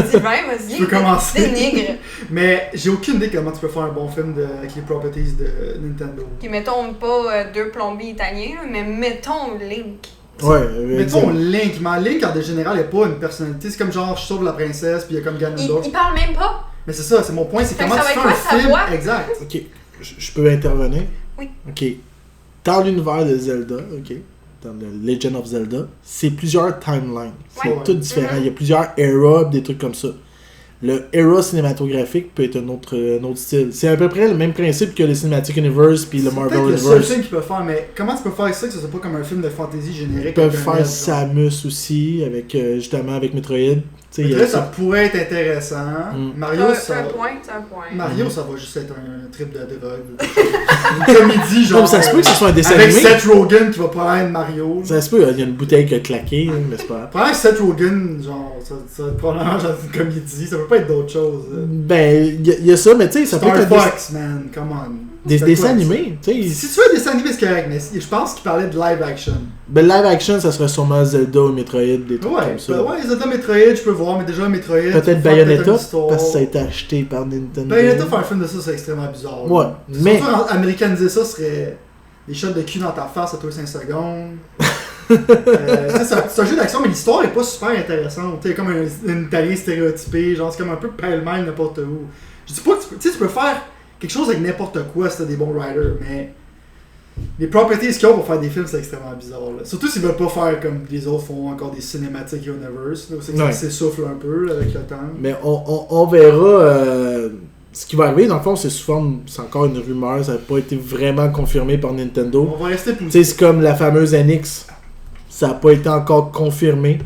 Sylvain, vas-y. Je peux commencer. Dénigre. Mais j'ai aucune idée comment tu peux faire un bon film avec les properties de Nintendo. Puis mettons pas deux plombiers italiens, mais mettons Link. Ouais, mettons Link, mais Link en général n'est pas une personnalité, c'est comme genre je sauve la princesse puis il y a comme Ganondorf. Il parle même pas. Mais c'est ça, c'est mon point, c'est comment tu fais un film exact. Ok, je peux intervenir? Oui. Ok, dans l'univers de Zelda, ok, dans le Legend of Zelda, c'est plusieurs timelines, c'est tout différent, il y a plusieurs eras, des trucs comme ça. Le era cinématographique peut être un autre style. C'est à peu près le même principe que le Cinematic Universe puis le Marvel Universe. C'est le seul film qu'ils peuvent faire, mais comment tu peux faire ça que ce soit pas comme un film de fantasy générique? Ils peuvent faire Samus aussi, avec justement avec Metroid. Metroid, ça pourrait être intéressant. Mario, c'est un point. Mario, ça va juste être un trip de drogue. Une comédie, genre. Non, ça se peut que ce soit un dessin avec animé. Seth Rogen qui va prendre Mario. Ça se peut, il y a une bouteille qui a claqué, mais c'est pas grave. Probablement que Seth Rogen, genre, ça va être probablement genre une comédie, ça peut pas être d'autre chose. Ben, il y a ça, mais tu sais, ça peut être Star Fox, man, come on. Des dessins animés, tu sais. Si tu veux des dessins animés, c'est correct, mais je pense qu'il parlait de live action. Ben, live action, ça serait sûrement Zelda ou Metroid, des trucs comme ça. Ouais, Zelda Metroid, je peux voir, mais déjà Metroid. Peut-être Bayonetta, parce que ça a été acheté par Nintendo. Bayonetta, faire un film de ça, c'est extrêmement bizarre. Ouais, mais. Surtout américaniser ça serait des shots de cul dans ta face à tous les 5 secondes. C'est un jeu d'action, mais l'histoire est pas super intéressante. T'es comme un Italien stéréotypé, genre c'est comme un peu pêle-mêle n'importe où. Je dis pas que tu peux faire quelque chose avec n'importe quoi si t'as des bons writers, mais les properties qu'ils ont pour faire des films, c'est extrêmement bizarre. Là. Surtout s'ils veulent pas faire comme les autres font encore des cinématiques universe. C'est que ça s'essouffle un peu là, avec le temps. Mais on verra. Ce qui va arriver, dans le fond, c'est sous forme, c'est encore une rumeur, ça n'a pas été vraiment confirmé par Nintendo. On va rester positif. C'est comme la fameuse NX, ça n'a pas été encore confirmé.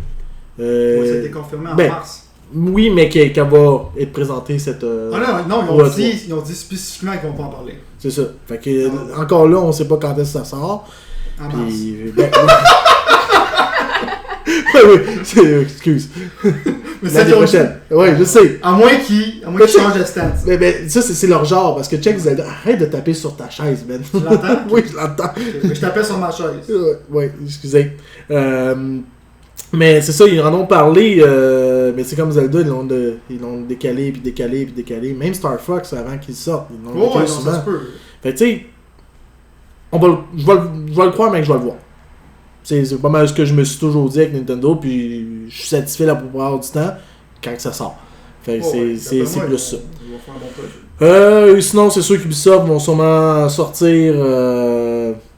Ça a été confirmé en mars. Oui, mais qu'elle va être présentée cette. Ah non, Ouais, ils ont dit spécifiquement qu'ils vont pas en parler. C'est ça. Fait que, encore là, on sait pas quand est-ce que ça sort. En mars. Puis. Oui, excuse. Mais L'année prochaine. Ouais, je sais. À moins qu'ils changent de stance. Mais ça, c'est leur genre. Parce que check Zelda, arrête de taper sur ta chaise, man. Tu l'entends? Oui, je l'entends. Mais je tapais sur ma chaise. Ouais, excusez. Mais c'est ça, ils en ont parlé. Mais c'est comme Zelda, ils l'ont décalé, puis décalé, puis décalé. Même Star Fox, avant qu'il sorte, ils l'ont décalé Ouais, non, souvent. ça se peut. Fait que tu sais, je vais le croire, mais je vais le voir. C'est pas mal ce que je me suis toujours dit avec Nintendo, puis je suis satisfait la plupart du temps quand ça sort. Fait que c'est plus ça. Ils vont faire un bon projet. Sinon, c'est sûr qu'Ubisoft vont sûrement sortir.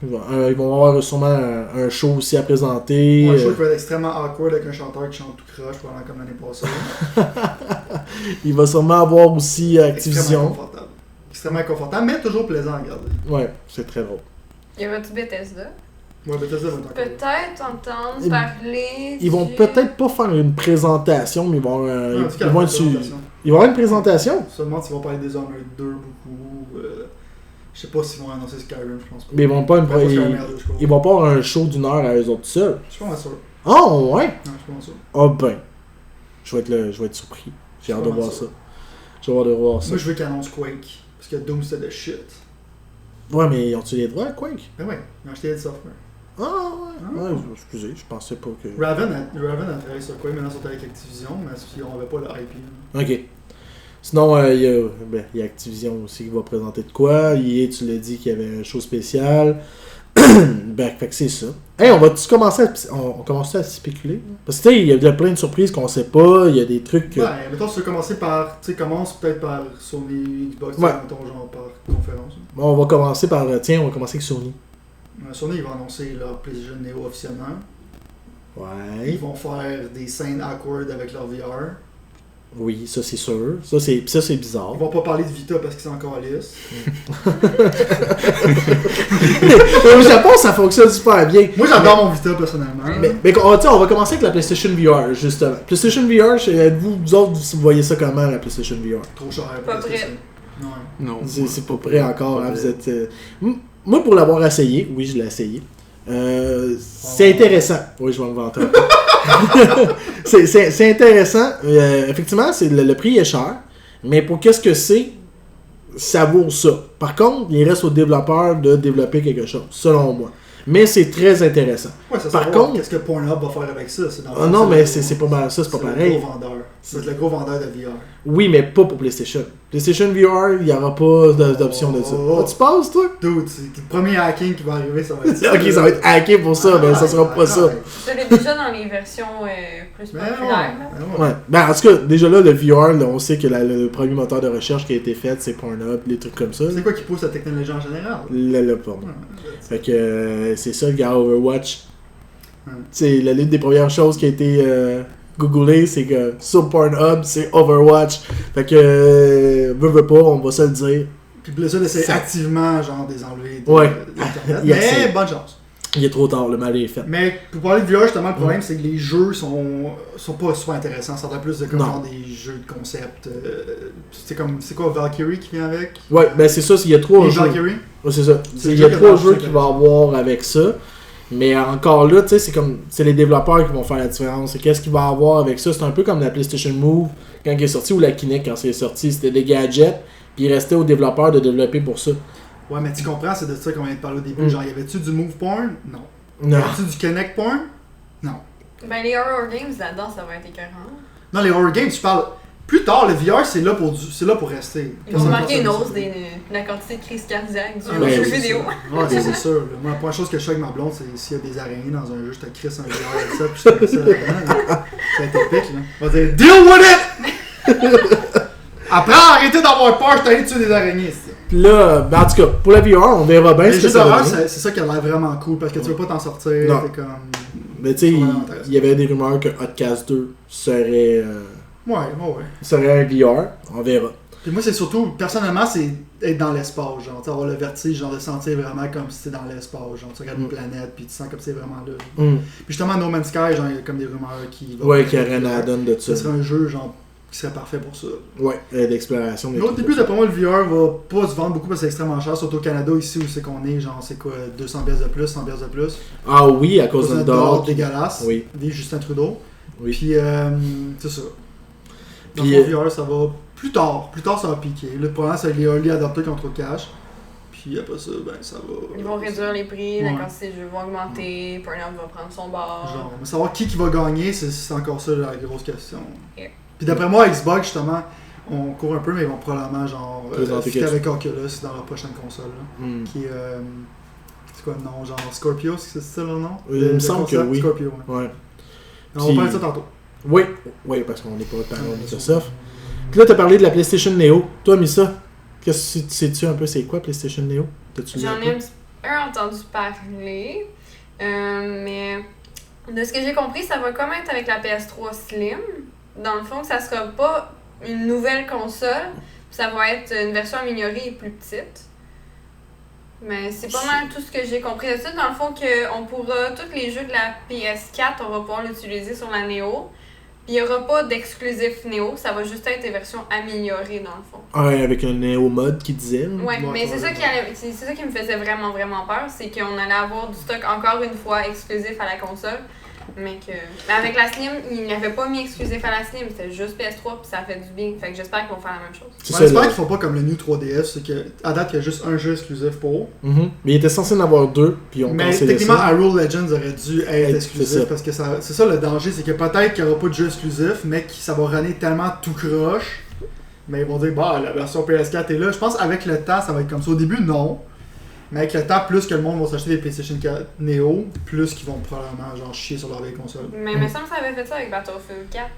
Ils vont avoir sûrement un show aussi à présenter. Un show qui va être extrêmement awkward avec un chanteur qui chante tout croche pendant comme l'année passée. Il va sûrement avoir aussi Activision. Extrêmement confortable, mais toujours plaisant à regarder. Ouais, c'est très drôle. Il y avait-tu Bethesda? Ouais, Bethesda va être encore là. Peut-être entendre parler. Ils vont peut-être pas faire une présentation, mais ils vont avoir une présentation. Seulement s'ils vont parler des Dishonored 2 beaucoup. Je sais pas s'ils vont annoncer Skyrim, je pense pas. Mais ils vont pas ils vont pas avoir un show d'une heure à eux autres seuls. Je suis pas sûr. Oh ouais? Non, je suis pas sûr. Ah ben. Je vais être surpris. J'ai hâte de voir ça. J'ai hâte de voir ça. Moi je veux qu'ils annoncent Quake. Parce que Doom c'est de shit. Ouais, mais ont-tu les droits à Quake? Ben ouais, ils ont acheté des software. Ah ouais. Ouais, excusez, je pensais pas que. Raven a travaillé sur Quake, maintenant ils sont avec Activision, mais ils n'avaient pas le IP. Ok. Sinon, il y a Activision aussi qui va présenter de quoi. EA, tu l'as dit qu'il y avait un show spécial. Fait que c'est ça. Hey, on commence à spéculer? Parce que tu sais, il y a plein de surprises qu'on sait pas. Il y a des trucs. Ouais, mettons, si tu veux commencer par. Tu sais, commence peut-être par Sony, Xbox, ouais. mettons, genre par conférence. Bon, on va commencer avec Sony. Sony, ils vont annoncer leur PlayStation Neo officiellement. Ouais. Ils vont faire des scènes awkward avec leur VR. Oui, ça c'est sûr. Ça c'est bizarre. Ils vont pas parler de Vita parce qu'ils sont encore à lisse. Au Japon, ça fonctionne super bien. Moi, j'adore mon Vita personnellement. Mais on va commencer avec la PlayStation VR, justement. PlayStation VR, vous autres, vous voyez ça comment, la PlayStation VR? Trop cher. Pas prêt. Ouais. Non. C'est pas prêt encore. Hein, vous êtes, moi, pour l'avoir essayé, oui, je l'ai essayé. C'est intéressant. Oui, je vais me vanter. c'est intéressant. Effectivement, le prix est cher. Mais pour qu'est-ce que c'est, ça vaut ça. Par contre, il reste aux développeurs de développer quelque chose, selon moi. Mais c'est très intéressant. Ouais, ça Par contre, qu'est-ce que Pornhub va faire avec ça? Non, mais c'est pas mal. Ça, c'est pas pareil. Le gros vendeur. C'est le gros vendeur de VR. Oui, mais pas pour PlayStation. PlayStation VR, il n'y aura pas d'option de ça. Tu penses, toi? Dude, c'est le premier hacking qui va arriver, ça va être ça. Ok, ça va être hacké pour ça, mais ça sera pas ça. Ça l'est déjà dans les versions plus populaires. Ouais. Ben, en tout cas, déjà là, le VR, là, on sait que le premier moteur de recherche qui a été fait, c'est Pornhub, des trucs comme ça. C'est quoi qui pousse la technologie en général? Le porno. Fait que c'est ça, le gars Overwatch. C'est l'une des premières choses qui a été googlée, c'est que sur Pornhub, c'est Overwatch. Fait que, veut pas, on va se le dire. Puis Blizzard essaie activement, genre, de les enlever d'Internet. Mais bonne chance. Il est trop tard, le mal est fait. Mais pour parler de VR, justement, le problème, c'est que les jeux sont pas super intéressants. Ça a plus de comme genre des jeux de concept. C'est quoi, Valkyrie qui vient avec? Ouais, ben c'est ça, il y a 3 jeux. Valkyrie? Ouais, c'est ça. Il y a 3 jeux qu'il va avoir avec ça. Mais encore là, tu sais, c'est les développeurs qui vont faire la différence. Qu'est-ce qu'il va avoir avec ça? C'est un peu comme la PlayStation Move quand elle est sortie ou la Kinect quand c'est sorti. C'était des gadgets, puis il restait aux développeurs de développer pour ça. Ouais, mais tu comprends, c'est de ça qu'on vient de parler au début. Genre, y avait-tu du Move Porn? Non. Non. Y avait-tu du Kinect Porn? Non. Ben, les horror games là-dedans, ça va être écœurant. Non, les horror games, je parle. Plus tard, le VR, c'est là pour rester. Ils vont marquer une hausse de la quantité de crise cardiaque du jeu vidéo. Ouais, c'est sûr. Moi, la première chose que je fais avec ma blonde, c'est s'il y a des araignées dans un jeu, je te crisse un VR avec ça, puis je te mets ça là-dedans. Ça a été épique, là. On va dire, deal with it! Après, arrêtez d'avoir peur, je t'allais tuer des araignées. Puis là, ben en tout cas, pour la VR, on verra bien ce que ça va donner. C'est ça qui a l'air vraiment cool, parce que tu veux pas t'en sortir. Non. T'es comme... Mais tu sais, il y avait des rumeurs que Hotcast 2 serait. Ouais. Serait un VR, on verra. Puis moi, c'est surtout, personnellement, c'est être dans l'espace, genre, avoir le vertige, genre, de sentir vraiment comme si t'es dans l'espace, genre, tu regardes une planète, puis tu sens comme c'est vraiment là. Puis justement, No Man's Sky, genre, il y a comme des rumeurs qui... Ouais, qui a rien à donner de ça. Ce serait un jeu, genre, qui serait parfait pour ça. Ouais, d'exploration. Mais au début, d'après moi, le VR va pas se vendre beaucoup parce que c'est extrêmement cher, surtout au Canada, ici où c'est qu'on est, genre, c'est quoi, 200$ de plus, 100$ de plus. Ah oui, à cause d'un dollar dégueulasse. Oui. Vive Justin Trudeau. Oui. Puis, c'est ça. Dans Puis, le VR, ça va plus tard, ça va piquer. Là, pour l'instant, c'est les early adopters qui ont trop de cash. Puis après ça, ben ça va. Ils vont réduire les prix, la quantité de jeux va augmenter, Burnout va prendre son bord. Genre, mais savoir qui va gagner, c'est encore ça la grosse question. Yeah. Puis d'après moi, Xbox, justement, on court un peu, mais ils vont probablement genre présenter fitter avec Oculus dans leur prochaine console. Là, qui est. C'est quoi le nom? Genre Scorpio, c'est ça le nom? Il me semble que oui. Scorpio, ouais. On va parler de ça tantôt. Oui, parce qu'on n'est pas par Microsoft. Puis là, t'as parlé de la PlayStation Neo. Toi, Missa, sais-tu un peu c'est quoi PlayStation Neo? J'en ai un petit peu entendu parler, mais de ce que j'ai compris, ça va comme être avec la PS3 Slim. Dans le fond, ça sera pas une nouvelle console, ça va être une version améliorée et plus petite. Mais c'est pas mal tout ce que j'ai compris de ça. Dans le fond, qu'on pourra, tous les jeux de la PS4, on va pouvoir l'utiliser sur la Neo. Il n'y aura pas d'exclusif Neo, ça va juste être des versions améliorées dans le fond. Ah, avec un Neo mode qui disait. Ouais, mais c'est ça qui me faisait vraiment vraiment peur, c'est qu'on allait avoir du stock encore une fois exclusif à la console. Mais avec la Slim, ils n'avaient pas mis exclusif à la Slim, c'était juste PS3 puis ça fait du bien. Fait que j'espère qu'ils vont faire la même chose. J'espère qu'ils font pas comme le New 3DS, c'est qu'à date, il y a juste un jeu exclusif pour. Mais il était censé en avoir deux, puis on mais techniquement, Hyrule Legends aurait dû être exclusif parce que c'est ça le danger, c'est que peut-être qu'il n'y aura pas de jeu exclusif, mais que ça va runner tellement tout croche. Mais ils vont dire, bah, la version PS4 est là. Je pense qu'avec le temps, ça va être comme ça. Au début, non. Mais avec le temps, plus que le monde va s'acheter des PlayStation 4 Neo, plus qu'ils vont probablement genre chier sur leur vieille console. Mais il me semble que ça avait fait ça avec Battlefield 4.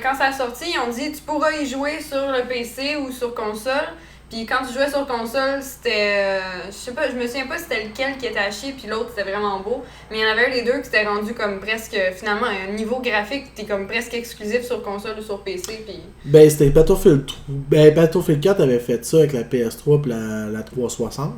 Quand ça a sorti, ils ont dit tu pourras y jouer sur le PC ou sur console. Puis quand tu jouais sur console, c'était. Je sais pas, je me souviens pas c'était lequel qui était à chier, puis l'autre c'était vraiment beau. Mais il y en avait un des deux qui s'était rendu comme presque. Finalement, un niveau graphique qui était comme presque exclusif sur console ou sur PC. Puis... Ben, c'était Battlefield 3. Ben, Battlefield 4 avait fait ça avec la PS3 et la 360.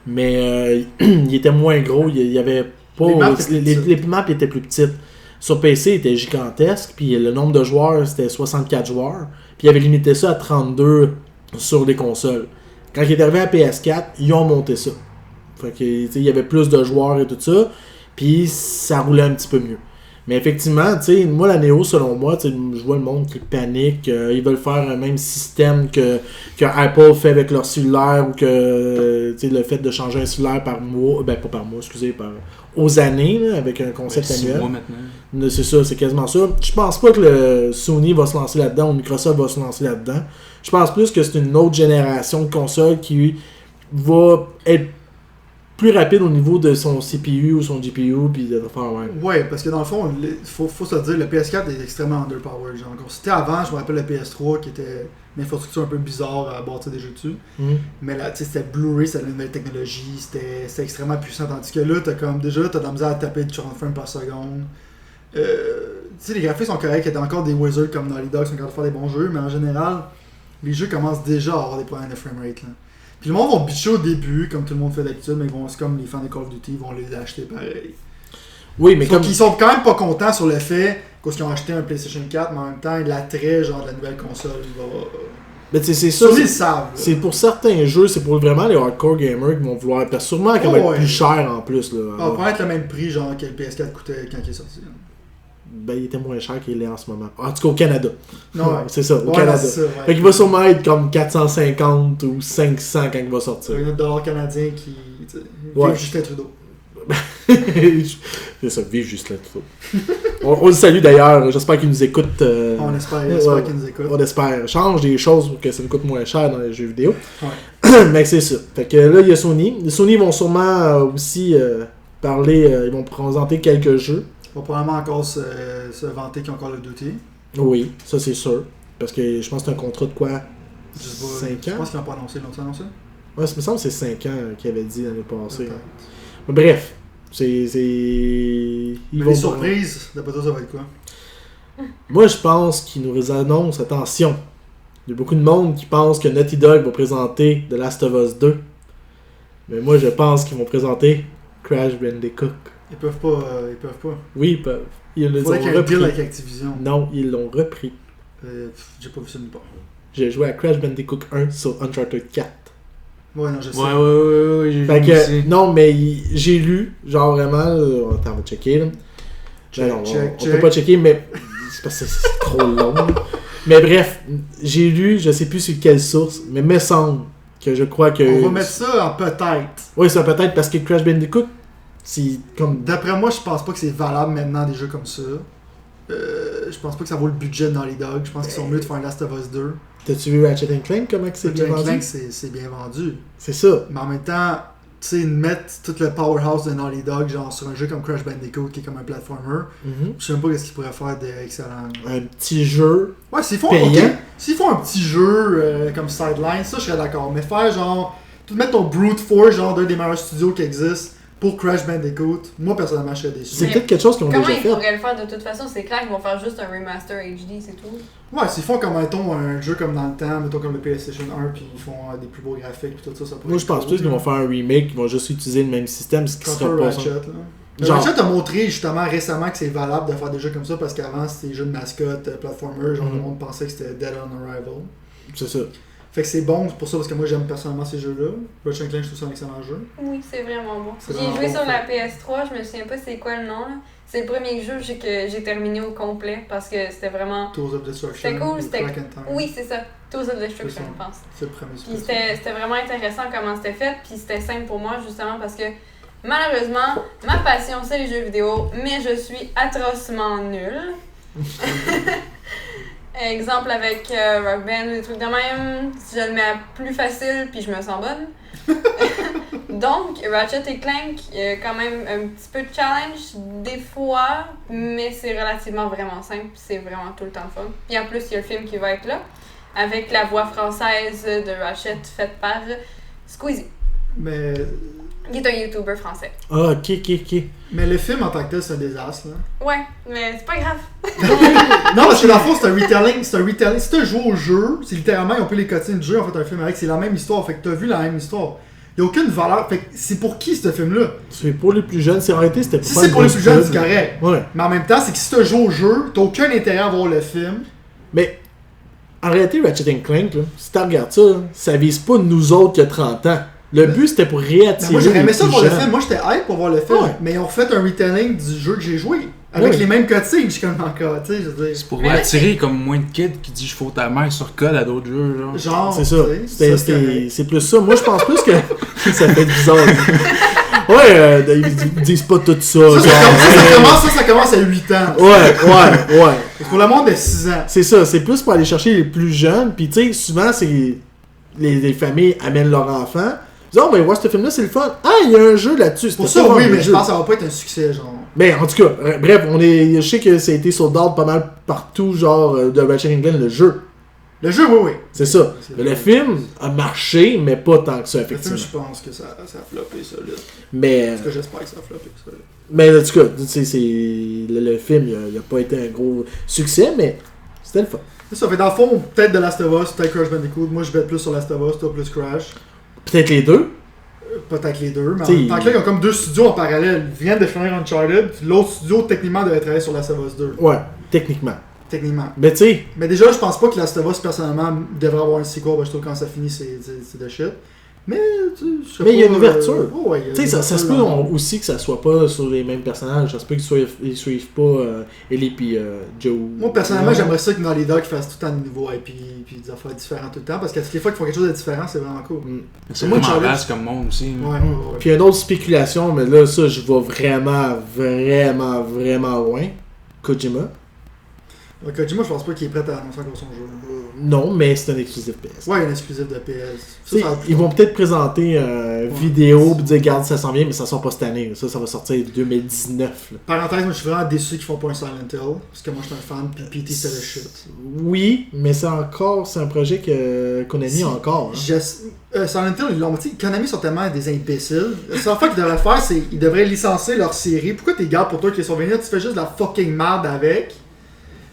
Mais il était moins gros, il y avait pas. Les maps étaient plus petites. Sur PC, il était gigantesque, puis le nombre de joueurs, c'était 64 joueurs. Puis il avait limité ça à 32 sur les consoles. Quand il est arrivé à PS4, ils ont monté ça. Fait que, il y avait plus de joueurs et tout ça, puis ça roulait un petit peu mieux. Mais effectivement, moi, la Neo, selon moi, je vois le monde qui panique. Ils veulent faire le même système que Apple fait avec leur cellulaire ou que le fait de changer un cellulaire par mois, ben pas par mois, excusez, aux années, là, avec un concept annuel. 6 mois maintenant. C'est ça, c'est quasiment ça. Je pense pas que le Sony va se lancer là-dedans ou Microsoft va se lancer là-dedans. Je pense plus que c'est une autre génération de consoles qui va être plus rapide au niveau de son CPU ou son GPU puis de faire ouais, parce que dans le fond, faut se le dire, le PS4 est extrêmement underpowered. Genre, c'était avant, je me rappelle le PS3 qui était une infrastructure un peu bizarre à bâtir des jeux dessus. Mais là, tu sais, c'était Blu-ray, c'était une nouvelle technologie, c'était extrêmement puissant. Tandis que là, t'as de la misère à taper de 30 frames par seconde. Tu sais, les graphiques sont corrects, il y a encore des wizards comme Naughty Dog qui sont capables de faire des bons jeux, mais en général, les jeux commencent déjà à avoir des problèmes de framerate. Là. Puis le monde va bitcher au début, comme tout le monde fait d'habitude, mais c'est comme les fans de Call of Duty, ils vont les acheter pareil. Oui, mais ils sont quand même pas contents sur le fait qu'ils ont acheté un PlayStation 4, mais en même temps, l'attrait genre de la nouvelle console va... Mais c'est ça. Ils savent. C'est pour certains jeux, c'est pour vraiment les hardcore gamers qui vont vouloir. Parce que sûrement qu'elle va être plus cher en plus. Là. Ça va pas être le même prix genre que le PS4 coûtait quand il est sorti. Ben, il était moins cher qu'il est en ce moment. En tout cas, au Canada. Non, c'est ça, au Canada. Ça, ouais. Fait qu'il va sûrement être comme 450 ou 500 quand il va sortir. Il y a $1 canadien qui. Vive Justin Trudeau. C'est ça, vive Justin Trudeau. on le salue d'ailleurs, j'espère qu'il nous écoute. On espère qu'il nous écoute. On espère. Change des choses pour que ça nous coûte moins cher dans les jeux vidéo. Ouais. Mais c'est ça. Fait que là, il y a Sony. Les Sony vont sûrement aussi parler, ils vont présenter quelques jeux. On va probablement encore se vanter qu'ils ont encore le Duty. Oui, ça c'est sûr. Parce que je pense que c'est un contrat de quoi 5 ans? Je pense qu'ils n'ont pas annoncé. L'ont-ils annoncé? Ouais, ça me semble que c'est 5 ans qu'ils avaient dit l'année passée. Okay. Mais bref, les surprises, d'après toi, ça va être quoi? Moi, je pense qu'ils nous annoncent, attention, Il y a beaucoup de monde qui pense que Naughty Dog va présenter The Last of Us 2. Mais moi, je pense qu'ils vont présenter Crash Bandicoot. Ils peuvent pas. Oui, ils peuvent. Ils Il les faudrait ont qu'il y ait un deal avec repris. Activision. Non, ils l'ont repris. J'ai pas vu ça nulle part. J'ai joué à Crash Bandicoot 1 sur Uncharted 4. Ouais, non, je sais. Ouais, j'ai Fait vu que, aussi. non, mais j'ai lu, genre vraiment, attends, on va checker là. Non, on peut pas checker, mais c'est parce que c'est trop long. Là. Mais bref, j'ai lu, je sais plus sur quelle source, mais me semble que je crois que. On va mettre ça en peut-être. Oui, ça peut-être parce que Crash Bandicoot, c'est comme. D'après moi, je pense pas que c'est valable maintenant des jeux comme ça. Je pense pas que ça vaut le budget de Naughty Dog. Je pense qu'ils sont mieux de faire un Last of Us 2. T'as-tu vu Ratchet Clank, comment que c'est bien Ratchet vendu? Clank, c'est bien vendu. C'est ça. Mais en même temps, tu sais, mettre tout le powerhouse de Naughty Dog genre sur un jeu comme Crash Bandicoot qui est comme un platformer, Mhm. je sais même pas ce qu'ils pourraient faire d'excellent. Un petit jeu. Ouais, s'ils font, Payant. ok, s'ils font un petit jeu comme sideline, ça je serais d'accord. Mais faire genre, tout mettre ton brute force genre d'un des meilleurs studios qui existent pour Crash Bandicoot, moi personnellement je serais déçu. C'est peut-être quelque chose qu'ils ont Comment déjà ils fait. pourraient le faire de toute façon? C'est clair qu'ils vont faire juste un remaster HD, c'est tout. Ouais, s'ils font comme mettons un jeu comme dans le temps, mettons comme le PlayStation 1, puis ils font des plus beaux graphiques, puis tout ça, ça pourrait Moi, je être pense cool, plus qu'ils là. vont faire un remake, qu'ils vont juste utiliser le même système, ce qui Comme sera un pas Ratchet, ça. là. Le Genre- Ratchet a montré justement récemment que c'est valable de faire des jeux comme ça parce qu'avant c'était des jeux de mascotte, platformer, genre Mhm. le monde pensait que c'était Dead on Arrival. C'est ça. Fait que c'est bon pour ça parce que moi j'aime personnellement ces jeux-là. Ratchet Clank je trouve ça un excellent jeu. Oui, c'est vraiment bon. C'est J'ai vraiment joué bon, sur la ça. PS3, je me souviens pas c'est quoi le nom. Là. C'est le premier jeu que j'ai terminé au complet parce que c'était vraiment. Tools of Destruction. C'était cool, ou c'était- Crack and Time. Oui, c'est ça. Tools of Destruction, C'est ça. je pense. C'est le premier Puis Super c'était vraiment intéressant comment c'était fait, puis c'était simple pour moi justement parce que malheureusement, ma passion c'est les jeux vidéo, mais je suis atrocement nulle. Exemple avec Rock Band ou des trucs de même, si je le mets à plus facile puis je me sens bonne. Donc, Ratchet et Clank, il y a quand même un petit peu de challenge des fois, mais c'est relativement vraiment simple, c'est vraiment tout le temps le fun. Puis en plus, il y a le film qui va être là, avec la voix française de Ratchet faite par Squeezie, Mais, qui est un YouTuber français. Ah, ok. mais le film en tant que tel c'est un désastre. Là. Ouais, mais c'est pas grave. Non, parce que dans le fond c'est un retelling. Si tu joues au jeu, c'est littéralement ils ont pris les cutscenes du jeu, en fait un film avec, c'est la même histoire. Fait que t'as vu la même histoire. Il n'y a aucune valeur. Fait que c'est pour qui ce film-là? C'est pour les plus jeunes. C'est en réalité, c'était pour Si faire c'est une pour les grosse plus jeunes, pub. c'est correct. Ouais. Mais en même temps, c'est que si tu joues au jeu, t'as aucun intérêt à voir le film. Mais en réalité, Ratchet Clank, là, si tu regardes ça, là, ça vise pas nous autres qui a 30 ans. Le but, c'était pour Ben, réattirer moi, j'aurais aimé les ça plus voir le jeunes. film. Moi, j'étais hype pour voir le film. Ouais. Mais ils ont refait un retelling du jeu que j'ai joué. Avec Ouais. les mêmes cutscenes. Je suis comme encore, tu sais, je veux dire. C'est pour Mais là, attirer comme moins de kids qui disent je fous ta mère sur code à d'autres jeux, genre. Genre, C'est ça. tu sais, c'est correct. C'est plus ça. Moi, je pense plus que ça fait bizarre. Ouais, ils disent pas tout ça. Ça, genre, ça commence à 8 ans. ouais. C'est pour le monde de 6 ans. C'est ça. C'est plus pour aller chercher les plus jeunes. Puis, tu sais, souvent, c'est les familles amènent leurs enfants. Ils disent, oh, ben, voir ce film-là, c'est le fun. Ah, il y a un jeu là-dessus. Pour C'était ça, pas oui, un mais je jeu. pense que ça va pas être un succès, genre. Mais en tout cas, bref, je sais que ça a été sold out pas mal partout, genre, de Ratchet Clank, le jeu. Le jeu, oui. C'est ça. C'est Mais vrai. le film a marché, mais pas tant que ça, Le film, effectivement. je pense que ça a floppé, ça, là. Mais, Parce que j'espère que ça a floppé, ça, là. mais en tout cas, tu sais, le film, il a pas été un gros succès, mais c'était le fun. C'est ça, fait dans le fond, peut-être de Last of Us, peut-être Crash Bandicoot. Moi, je bête plus sur Last of Us, toi plus Crash. Peut-être les deux. Peut-être les deux, mais en T'sais, même temps que là, ils ont comme deux studios en parallèle. Ils viennent de finir Uncharted, puis l'autre studio, techniquement, devait travailler sur Last of Us 2. Ouais, techniquement. Techniquement. Mais tu sais, Mais déjà, je pense pas que Last of Us, personnellement, devrait avoir un sequel, parce que je trouve que quand ça finit, c'est de shit. Mais, tu sais, je sais Mais il y a pas, une ouverture. ouais, il y a tu sais, une ça se peut ouverture dans- aussi que ça soit pas sur les mêmes personnages. Ça se peut qu'ils suivent pas Ellie puis Joe. Moi, personnellement, Non. j'aimerais ça que Naughty Dog fasse tout le temps des nouveaux IP puis des affaires différentes tout le temps, parce que toutes les fois qu'ils font quelque chose de différent, c'est vraiment cool. Mm. C'est Moi, vraiment Charlotte- vaste comme monde aussi. Ouais, là. ouais, ouais. Puis il y a une autre spéculation, mais là, ça, je vais vraiment loin. Kojima. Ouais, Kojima, je pense pas qu'il est prêt à annoncer encore son jeu. Non, mais c'est un exclusif PS. Ouais, il y a un exclusif de PS. Tu sais, Ça, ils vont peut-être présenter une vidéo et dire, regarde, ça s'en vient, mais ça sort pas cette année. Ça va sortir 2019. là. Parenthèse, moi je suis vraiment déçu qu'ils font pas un Silent Hill, parce que moi je suis un fan, puis PT c'est le shit. Oui, mais c'est un projet que Konami Si. a encore. hein. Silent Hill, ils l'ont dit, Konami sont tellement des imbéciles. La seule fois qu'ils devraient faire, c'est qu'ils devraient licencier leur série. Pourquoi t'es gardes pour toi qui les sont venus, tu fais juste de la fucking merde avec.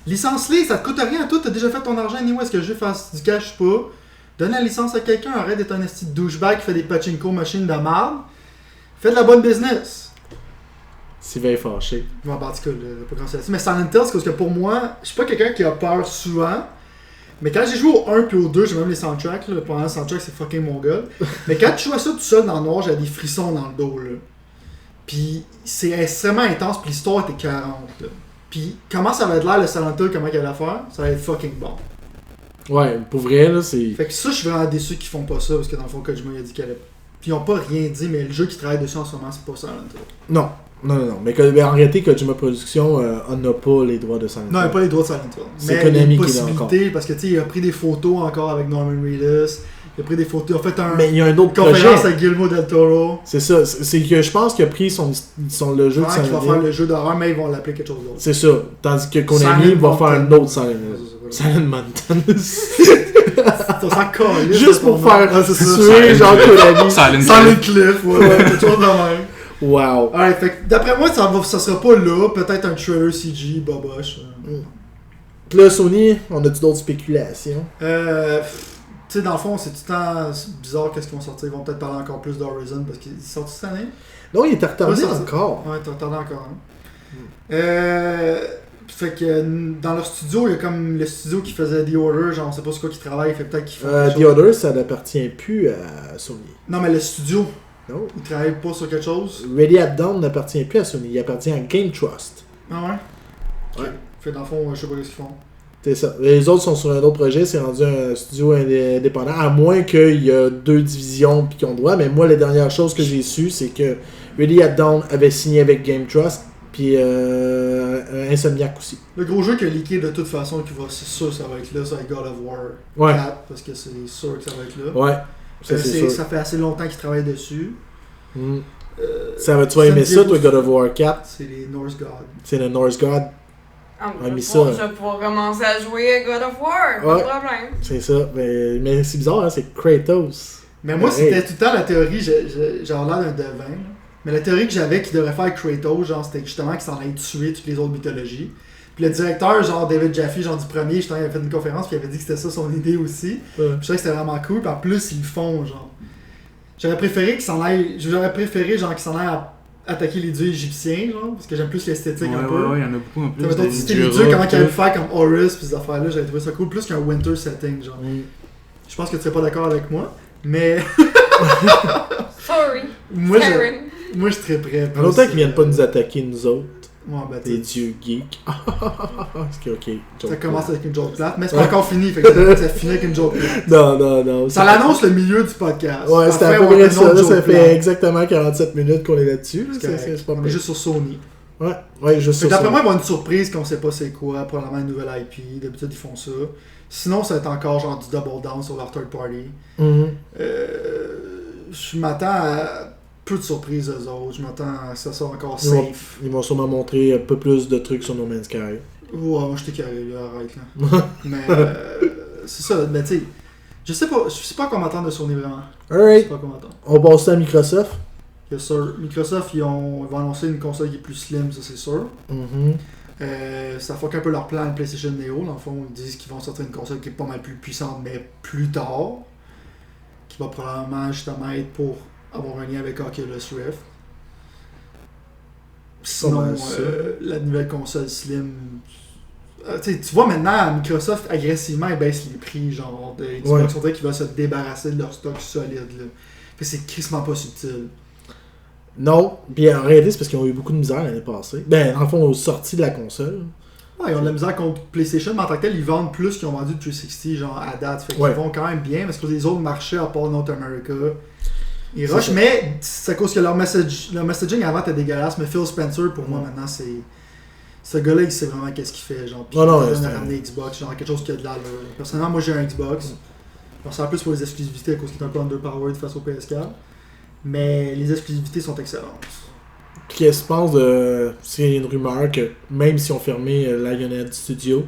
Licence-les, ça te coûte rien à tout, t'as déjà fait ton argent anyway, est-ce que je fasse du cash pas? Donne la licence à quelqu'un, arrête d'être un esti de douchebag qui fait des pachinko machines de merde. Fais de la bonne business. C'est bien fâché. Bon, en tout cas, pas grand chose. Mais Silent Hill, c'est parce que pour moi, je suis pas quelqu'un qui a peur souvent. Mais quand j'ai joué au 1 puis au 2, j'ai même les soundtracks. Là. Pendant le soundtrack, c'est fucking mon gars. Mais quand tu joues à ça tout seul dans le noir, j'avais des frissons dans le dos. Là. Puis c'est extrêmement intense, puis l'histoire était 40. Là. Puis comment ça va être l'air le Silent Hill, comment il allait faire, ça va être fucking bon. Ouais, pour vrai, là, c'est. Fait que ça, je suis vraiment déçu qu'ils font pas ça, parce que dans le fond, Kojima il a dit qu'elle allait. Puis ils ont pas rien dit, mais le jeu qui travaille dessus en ce moment, c'est pas Silent Hill. Non. Non. Mais en réalité, Kojima Productions, on n'a pas les droits de Silent Hill. Non, il n'y a pas les droits de Silent Hill. C'est mais il y a Konami une qui l'a encore. possibilité, parce que tu sais, il a pris des photos encore avec Norman Reedus. Il a pris des photos, il a fait Mais il y a un autre une conférence projet. avec Guillermo del Toro. C'est ça. C'est que je pense qu'il a pris le jeu de Ouais, qui Silent va faire Hill. le jeu d'horreur, mais ils vont l'appeler quelque chose d'autre. C'est ça. Tandis que Konami Silent va faire un Mountain. autre Silent Hill. Silent Mountain. Ça sent calé. Juste pour faire Ah, c'est ça. tuer Jean Konami. Silent Silent Hill. Cliff, ouais, quelque chose de même. Wow. Ouais, fait que d'après moi, ça sera pas là. Peut-être un trailer CG, boboche. Puis là, Sony, on a-tu d'autres spéculations? Tu sais, dans le fond, c'est tout le temps bizarre qu'est-ce qu'ils vont sortir. Ils vont peut-être parler encore plus d'Horizon parce qu'ils sortent cette année. Non, il est retardé Ouais, ça- encore. Ouais, t'as retardé encore. Hein. Fait que dans leur studio, il y a comme le studio qui faisait The Order, genre on sait pas sur quoi qu'ils travaillent, fait peut-être qu'ils font quelque The chose. Order, ça n'appartient plus à Sony. Non, mais le studio, Non. ils travaillent pas sur quelque chose. Ready at Dawn n'appartient plus à Sony. Il appartient à Game Trust. Ah ouais? Ouais. Fait dans le fond, je sais pas ce qu'ils font. C'est ça. Les autres sont sur un autre projet, c'est rendu un studio indépendant, à moins qu'il y a 2 divisions puis qu'ils ont droit. Mais moi, les dernières choses que j'ai su, c'est que Ready at Dawn avait signé avec Game Trust, puis Insomniac aussi. Le gros jeu qui a leaké de toute façon, c'est sûr ça va être là, ça va être God of War Ouais. 4, parce que c'est sûr que ça va être là. Ouais. Ça, c'est sûr. Ça fait assez longtemps qu'ils travaillent dessus. Mm. Tu vas aimer ça, toi, God of War 4? C'est les Norse Gods. C'est le Norse God. Ah, Ouais, mais je ça- vais pouvoir commencer à jouer à God of War, pas Ouais. de problème. C'est ça. Mais c'est bizarre, hein? C'est Kratos. Mais moi, Pareil. c'était tout le temps la théorie, j'avais l'air d'un devin. Là. Mais la théorie que j'avais qui devrait faire Kratos, genre, c'était justement qu'il s'en allait tuer toutes les autres mythologies. Puis le directeur, genre David Jaffe, genre du premier, justement, il avait fait une conférence, puis il avait dit que c'était ça son idée aussi. Ouais. Puis je trouvais que c'était vraiment cool, puis en plus, ils le font, genre. J'aurais préféré qu'ils s'en aillent à attaquer les dieux égyptiens, genre, parce que j'aime plus l'esthétique un peu. Ouais, il y en a beaucoup en plus. T'as mettons, c'était les dieux, comment ils allaient le faire comme Horus, puis ces affaires-là, j'avais trouvé ça cool, plus qu'un winter setting, genre. Mm. Je pense que tu serais pas d'accord avec moi, mais Sorry. moi, Karen. moi, je suis très prêt. En autant qu'ils viennent pas nous attaquer, nous autres, Ouais, ben, les t'sais, dieux geeks. C'est ok. ça commence avec une joke plate, mais c'est pas encore fini, fait que ça finit avec une joke plate. Non. Ça l'annonce le milieu du podcast. Ouais, c'était à Après, peu on près a une ça. autre Là, joke ça fait plate. exactement 47 minutes qu'on est là-dessus. là. C'est correct. C'est pas On est pire. juste sur Sony. Ouais, juste Fait que sur d'après ça. moi, il va y avoir une surprise qu'on sait pas c'est quoi, probablement une nouvelle IP. D'habitude, ils font ça. Sinon, ça va être encore genre du double down sur leur third party. Mhm. Je m'attends à peu de surprises eux autres. Je m'attends à que ça soit encore Ils vont- safe. Ils vont sûrement montrer un peu plus de trucs sur No Man's Sky. Ouais, moi je t'ai carré, là, arrête là. Mais c'est ça, mais tu sais, je sais pas comment m'attendre de Sony vraiment. Je sais Alright, pas comment m'attendre. on passe à Microsoft. Yes, sir. Microsoft, ils vont annoncer une console qui est plus slim, ça c'est sûr. Mhm. Ça fuck un peu leur plan de PlayStation Neo. Dans le fond, ils disent qu'ils vont sortir une console qui est pas mal plus puissante, mais plus tard. Qui va probablement justement être pour avoir un lien avec Oculus Rift. Sinon, mal ça. la nouvelle console Slim. Tu vois maintenant, Microsoft agressivement ils baissent les prix. Genre, de Xbox, Ouais. on dirait qu'ils veulent se débarrasser de leur stock solide. Là. Fait que c'est crissement pas subtil. Non, puis en réalité, c'est parce qu'ils ont eu beaucoup de misère l'année passée. Ben, en fond, aux sorties de la console. Ouais, ils ont de la misère contre PlayStation, mais en tant que tel, ils vendent plus qu'ils ont vendu de 360 genre à date. Fait qu'ils Ouais. vont quand même bien, parce que les autres marchés, à part North America, ils C'est rushent. ça. Mais c'est à cause que leur messaging avant était dégueulasse. Mais Phil Spencer, pour moi, maintenant, c'est. Ce gars-là, il sait vraiment qu'est-ce qu'il fait. Genre, puis Non, non, il c'est a un- ramené Xbox, genre quelque chose qui a de l'allure. Personnellement, moi j'ai un Xbox. On sert plus pour les exclusivités à cause qu'il est un peu underpowered face au PS4. Mais les exclusivités sont excellentes. Puis qu'est-ce que tu penses de. C'est une rumeur que même si on fermait Lionhead Studio,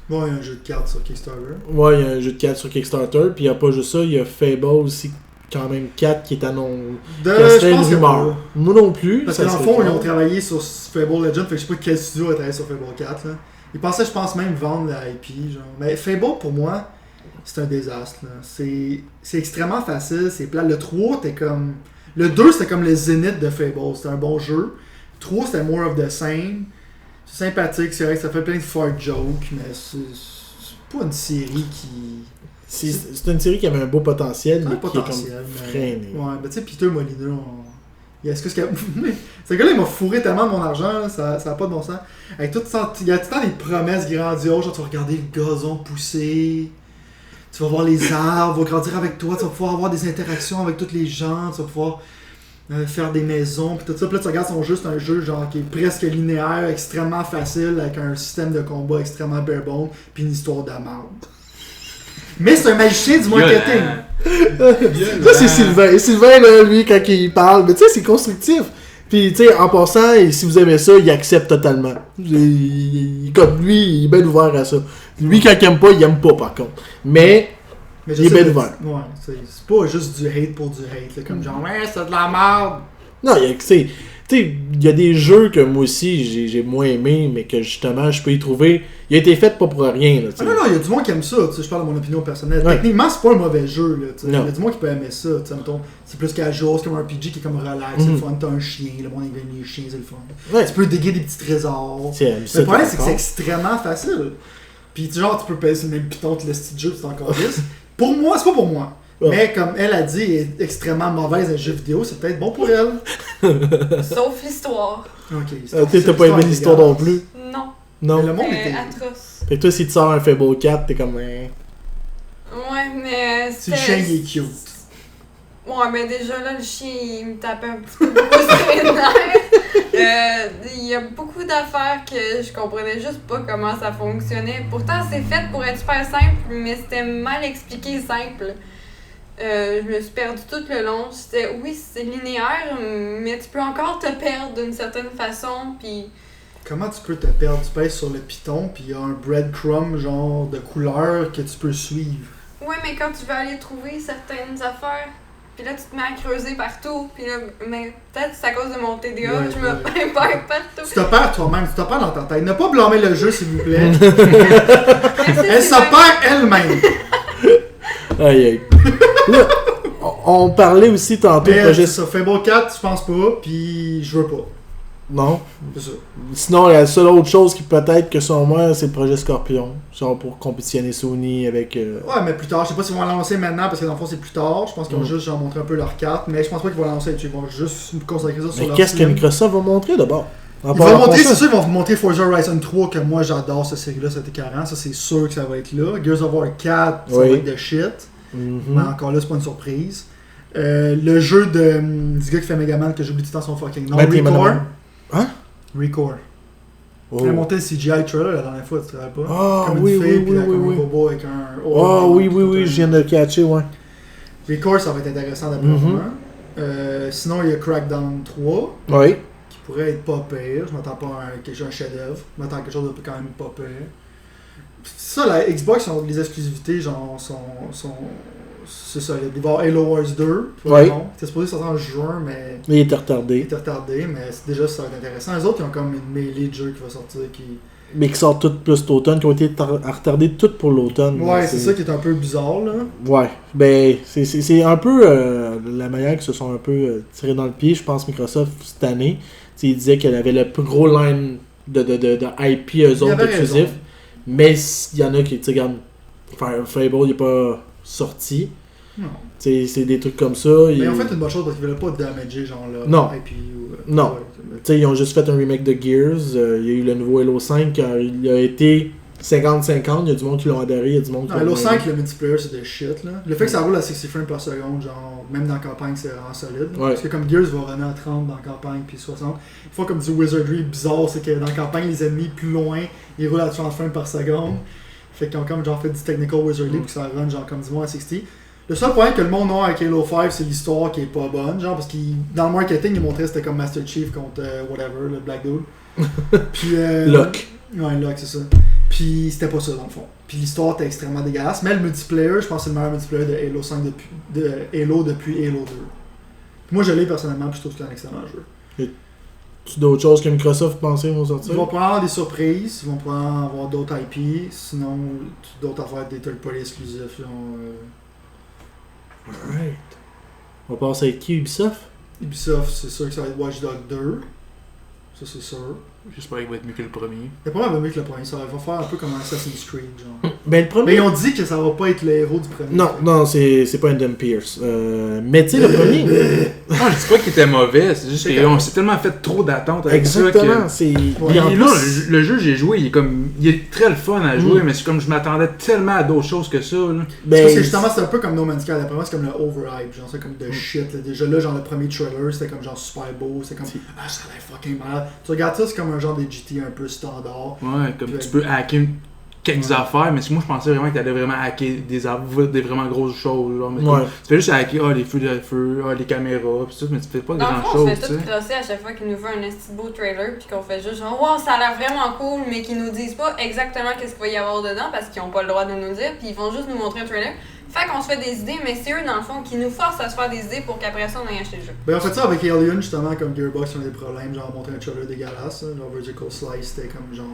Bon, il y a un jeu de cartes sur Kickstarter. ouais, il y a un jeu de 4 sur Kickstarter, puis il n'y a pas juste ça, il y a Fable aussi, quand même 4 qui est annoncé. Je serait une pense que rumeur. Moi non plus. Parce ça que dans le serait fond, ils clair. ont travaillé sur Fable Legend, fait que je sais pas quel studio a travaillé sur Fable 4. Là. Ils pensaient, je pense, même vendre la IP. Genre. Mais Fable, pour moi, c'est un désastre. Là. C'est extrêmement facile, c'est plat. Le 3, t'es comme... Le 2, c'était comme le zénith de Fable. C'était un bon jeu. Le 3, c'était more of the same. C'est sympathique, c'est vrai que ça fait plein de fart jokes, mais c'est pas une série qui... C'est une série qui avait un beau potentiel, mais qui est comme freiné. Ouais, ben tu sais, Peter Molyneux, est-ce que ce gars-là, il m'a fourré tellement de mon argent, là, ça a pas de bon sens. Avec tout ça, il y a tout le temps des promesses grandioses, genre tu vas regarder le gazon pousser, tu vas voir les arbres, vont grandir avec toi, tu vas pouvoir avoir des interactions avec tous les gens, tu vas pouvoir faire des maisons, pis tout ça. Puis là, tu regardes son jeu, c'est un jeu genre qui est presque linéaire, extrêmement facile, avec un système de combat extrêmement bare bone, puis une histoire de merde. Mais c'est un magicien du marketing. Ça, c'est Sylvain. Et Sylvain, là, lui, quand il parle, mais tu sais, c'est constructif. Puis, tu sais, en passant, si vous aimez ça, il accepte totalement. Comme lui, il est bien ouvert à ça. Lui, quand il aime pas, il aime pas, par contre. Mais il est bien ouvert. Ouais, c'est pas juste du hate pour du hate, là, comme genre, ouais, c'est de la merde. Non, il y a des jeux que moi aussi j'ai moins aimé, mais que justement je peux y trouver. Il a été fait pas pour rien. Là, non, il y a du monde qui aime ça. Je parle de mon opinion personnelle. Ouais. Techniquement, c'est pas un mauvais jeu. Il y a du monde qui peut aimer ça. Mettons, c'est plus casual, c'est comme un RPG qui est comme relax. C'est le fun. T'as un chien, le monde il vient les chiens, c'est le fun. Ouais. Tu peux déguer des petits trésors. Le problème, c'est que c'est extrêmement facile. Puis genre, tu peux payer sur le même piton, tu laisses petit jeu, c'est encore 10. Pour moi, c'est pas pour moi. Ouais. Mais comme elle a dit, elle est extrêmement mauvaise à jeux vidéo, c'est peut-être bon pour elle. Sauf l'histoire. Ok. T'as pas aimé l'histoire non plus? Non. Non. Mais le monde était atroce. Fait que toi, si tu sors un Fable 4, t'es comme... Ouais, mais si le chien, il est cute. Ouais, mais déjà là, le chien, il me tapait un petit peu beaucoup sur les nerfs. Il y a beaucoup d'affaires que je comprenais juste pas comment ça fonctionnait. Pourtant, c'est fait pour être super simple, mais c'était mal expliqué simple. Je me suis perdue tout le long. Oui, c'est linéaire, mais tu peux encore te perdre d'une certaine façon. Puis... Comment tu peux te perdre? Tu pèses sur le piton, puis il y a un breadcrumb genre de couleur que tu peux suivre. Ouais, mais quand tu vas aller trouver certaines affaires, puis là tu te mets à creuser partout, puis là, mais peut-être c'est à cause de mon TDA, je me perds partout. Tu te perds toi-même, tu te perds dans ta tête. Ne pas blâmer le jeu, s'il vous plaît. Elle se perd elle-même. Aïe aïe. Là, on parlait aussi tantôt de projet. C'est ça, Fable 4, je pense pas, puis je veux pas. Non. C'est ça. Sinon, la seule autre chose qui peut-être que selon moi, c'est le projet Scorpion. Genre pour compétitionner Sony avec... Ouais, mais plus tard. Je sais pas s'ils vont l'annoncer maintenant, parce que dans le fond, c'est plus tard. Je pense qu'ils vont juste genre montrer un peu leur carte, mais je pense pas qu'ils vont l'annoncer. Ils vont juste consacrer ça sur leur... Mais qu'est-ce que Microsoft va montrer d'abord? Ils vont montrer, c'est sûr, ils vont vous montrer Forza Horizon 3, que moi j'adore cette série-là, c'était 40. Ça, c'est sûr que ça va être là. Gears of War 4, ça va être de shit. Mais encore là, c'est pas une surprise. Le jeu du gars qui fait Megaman, que j'oublie tout le temps son fucking nom. Recore. Hein? Recore. Il a monté le CGI trailer la dernière fois, tu te rappelles pas? Ah, comme oui, une fille, oui, puis oui, comme oui. un robot avec un... Ah, oui, je viens de le catcher, ouais. Recore, ça va être intéressant d'après moi. Sinon, il y a Crackdown 3. Oui. Qui pourrait être pas pire. Je m'attends pas à un chef-d'œuvre. Je m'attends à quelque chose de quand même pas pire. Ça, la Xbox, les exclusivités, genre, sont c'est ça. Il va y avoir Halo Wars 2. Oui. C'était supposé sortir en juin, mais... Il était retardé. Mais déjà, ça va être intéressant. Les autres, ils ont comme une mêlée de jeux qui va sortir qui... Mais qui sortent toutes plus l'automne, qui ont été retardés toutes pour l'automne. Ouais, c'est ça qui est un peu bizarre, là. Ouais. Ben, c'est un peu la manière qu'ils se sont un peu tirés dans le pied, je pense, Microsoft, cette année. T'sais, ils disaient qu'elle avait le plus gros line de IP eux autres exclusifs. Mais il y en a qui, tu sais, regarde, Fable, il n'est pas sorti. Non. C'est des trucs comme ça. Mais ils ont fait une bonne chose parce qu'ils ne voulaient pas damager genre là. Non. IP ou, non. Ils ont juste fait un remake de Gears. Il y a eu le nouveau Halo 5. Il a été 50-50. Il y a du monde qui l'ont adoré. Il y a du monde qui l'ont Halo 5, le multiplayer, c'est de shit. Là. Le fait que ça roule à 60 frames par seconde, genre, même dans la campagne, c'est vraiment solide. Ouais. Parce que comme Gears va runner à 30 dans la campagne, puis 60. Une fois comme du wizardry bizarre, c'est que dans la campagne, les ennemis plus loin, ils roulent à 30 frames par seconde. Fait qu'ils ont comme genre fait du technical wizardry pour que ça run genre comme du moins à 60. Le seul point que le monde a avec Halo 5, c'est l'histoire qui est pas bonne, genre, parce que dans le marketing, ils montraient que c'était comme Master Chief contre whatever, le Black Dude. Puis Locke. Ouais, Locke, c'est ça. Puis c'était pas ça dans le fond. Puis l'histoire était extrêmement dégueulasse. Mais le multiplayer, je pense que c'est le meilleur multiplayer de Halo 5 depuis Halo 2. Puis moi je l'ai personnellement, puis je trouve que c'est un excellent jeu. d'autres choses que Microsoft pensait vont sortir? Ils vont probablement avoir des surprises, ils vont probablement avoir d'autres IP, sinon d'autres affaires, des third-party exclusifs. Genre, Alright. On va passer avec qui, Ubisoft? Ubisoft, c'est sûr que ça va être Watch Dogs 2. Ça, c'est sûr. J'espère qu'il va être mieux que le premier. Il y a pas mal mieux que le premier. Ça va faire un peu comme Assassin's Creed, genre. Ben, le premier... Mais ils ont dit que ça va pas être le héros du premier. Non, c'est pas Endem Pierce. Mais tu sais, le premier... Non, je dis pas qu'il était mauvais, c'est juste qu'on s'est tellement fait trop d'attentes avec Exactement, ça c'est... que... Puis en Et là, plus- le jeu j'ai joué, il est très le fun à jouer, mais c'est comme je m'attendais tellement à d'autres choses que ça. Là. Ben, Parce que justement, c'est un peu comme No Man's Sky. D'après moi, c'est comme le overhype. Genre, c'est comme de shit. Là. Déjà là, genre, le premier trailer, c'était comme genre super beau. C'est comme, ah, ça a l'air fucking malade. Tu regardes ça, c'est comme un genre de GTA un peu standard. Ouais, comme Puis, tu peux hacker quelques affaires, mais moi je pensais vraiment que t'allais vraiment hacker des vraiment grosses choses. Genre, mais Ouais. tu fais juste hacker les feux de feu, les caméras, pis ça, mais tu fais pas Dans le grand fond, on chose. se fait tout crosser à chaque fois qu'ils nous font un esti beau trailer, puis qu'on fait juste genre, wow, ça a l'air vraiment cool, mais qu'ils nous disent pas exactement qu'est-ce qu'il va y avoir dedans parce qu'ils ont pas le droit de nous dire, puis ils vont juste nous montrer un trailer. Fait qu'on se fait des idées, mais c'est eux, dans le fond, qui nous forcent à se faire des idées pour qu'après ça, on aille acheter le jeu. Ben, on fait ça avec Alien, justement, comme Gearbox ont des problèmes. Genre, montrer un trailer dégueulasse. Hein. Genre, Vertical Slice, c'était comme genre.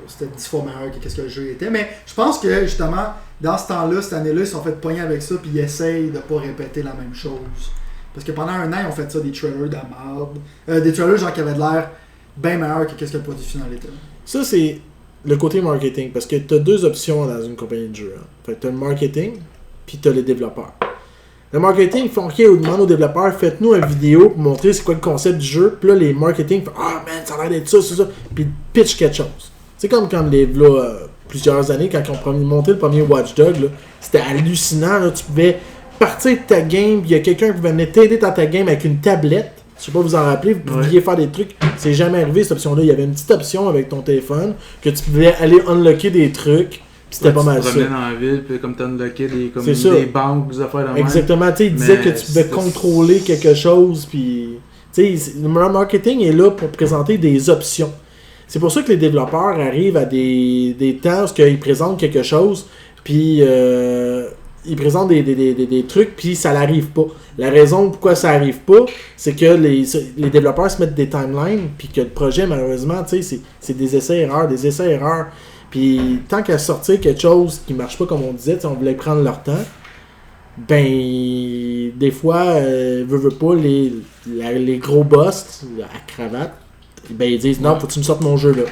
C'était 10 fois meilleur que ce que le jeu était. Mais je pense que, justement, dans ce temps-là, cette année-là, ils se sont fait pogner avec ça, puis ils essayent de pas répéter la même chose. Parce que pendant un an, ils ont fait ça, des trailers de merde. Des trailers, genre, qui avaient de l'air bien meilleurs que ce que le produit final était. Ça, c'est le côté marketing. Parce que tu as deux options dans une compagnie de jeux. Hein. Fait que tu as le marketing, puis tu as les développeurs. Le marketing, ils font OK, on demande aux développeurs, faites-nous une vidéo pour montrer c'est quoi le concept du jeu. Puis là, les marketing font ah man, ça a l'air d'être ça, c'est ça. Puis ils pitch quelque chose. C'est comme quand plusieurs années, quand on a monté le premier Watch Dogs, là, c'était hallucinant. Là, tu pouvais partir de ta game, puis il y a quelqu'un qui venait t'aider dans ta game avec une tablette. Je sais pas vous en rappeler, vous pouviez faire des trucs. C'est jamais arrivé cette option-là. Il y avait une petite option avec ton téléphone que tu pouvais aller unlocker des trucs. C'était pas mal ça. Tu te promenais dans la ville, puis comme t'as unlocké C'est ça. des banques, des affaires de même. Exactement, tu sais, il disait Mais que tu pouvais c'est- contrôler quelque chose, puis tu sais, le marketing est là pour présenter des options. C'est pour ça que les développeurs arrivent à des temps où ils présentent quelque chose, puis ils présentent des trucs, puis ça n'arrive pas. La raison pourquoi ça n'arrive pas, c'est que les développeurs se mettent des timelines, puis que le projet, malheureusement, tu sais, c'est des essais-erreurs. Puis tant qu'à sortir quelque chose qui marche pas comme on disait, on voulait prendre leur temps, ben des fois, veut pas, les gros boss à cravate, ben ils disent non, faut que tu me sortes mon jeu là.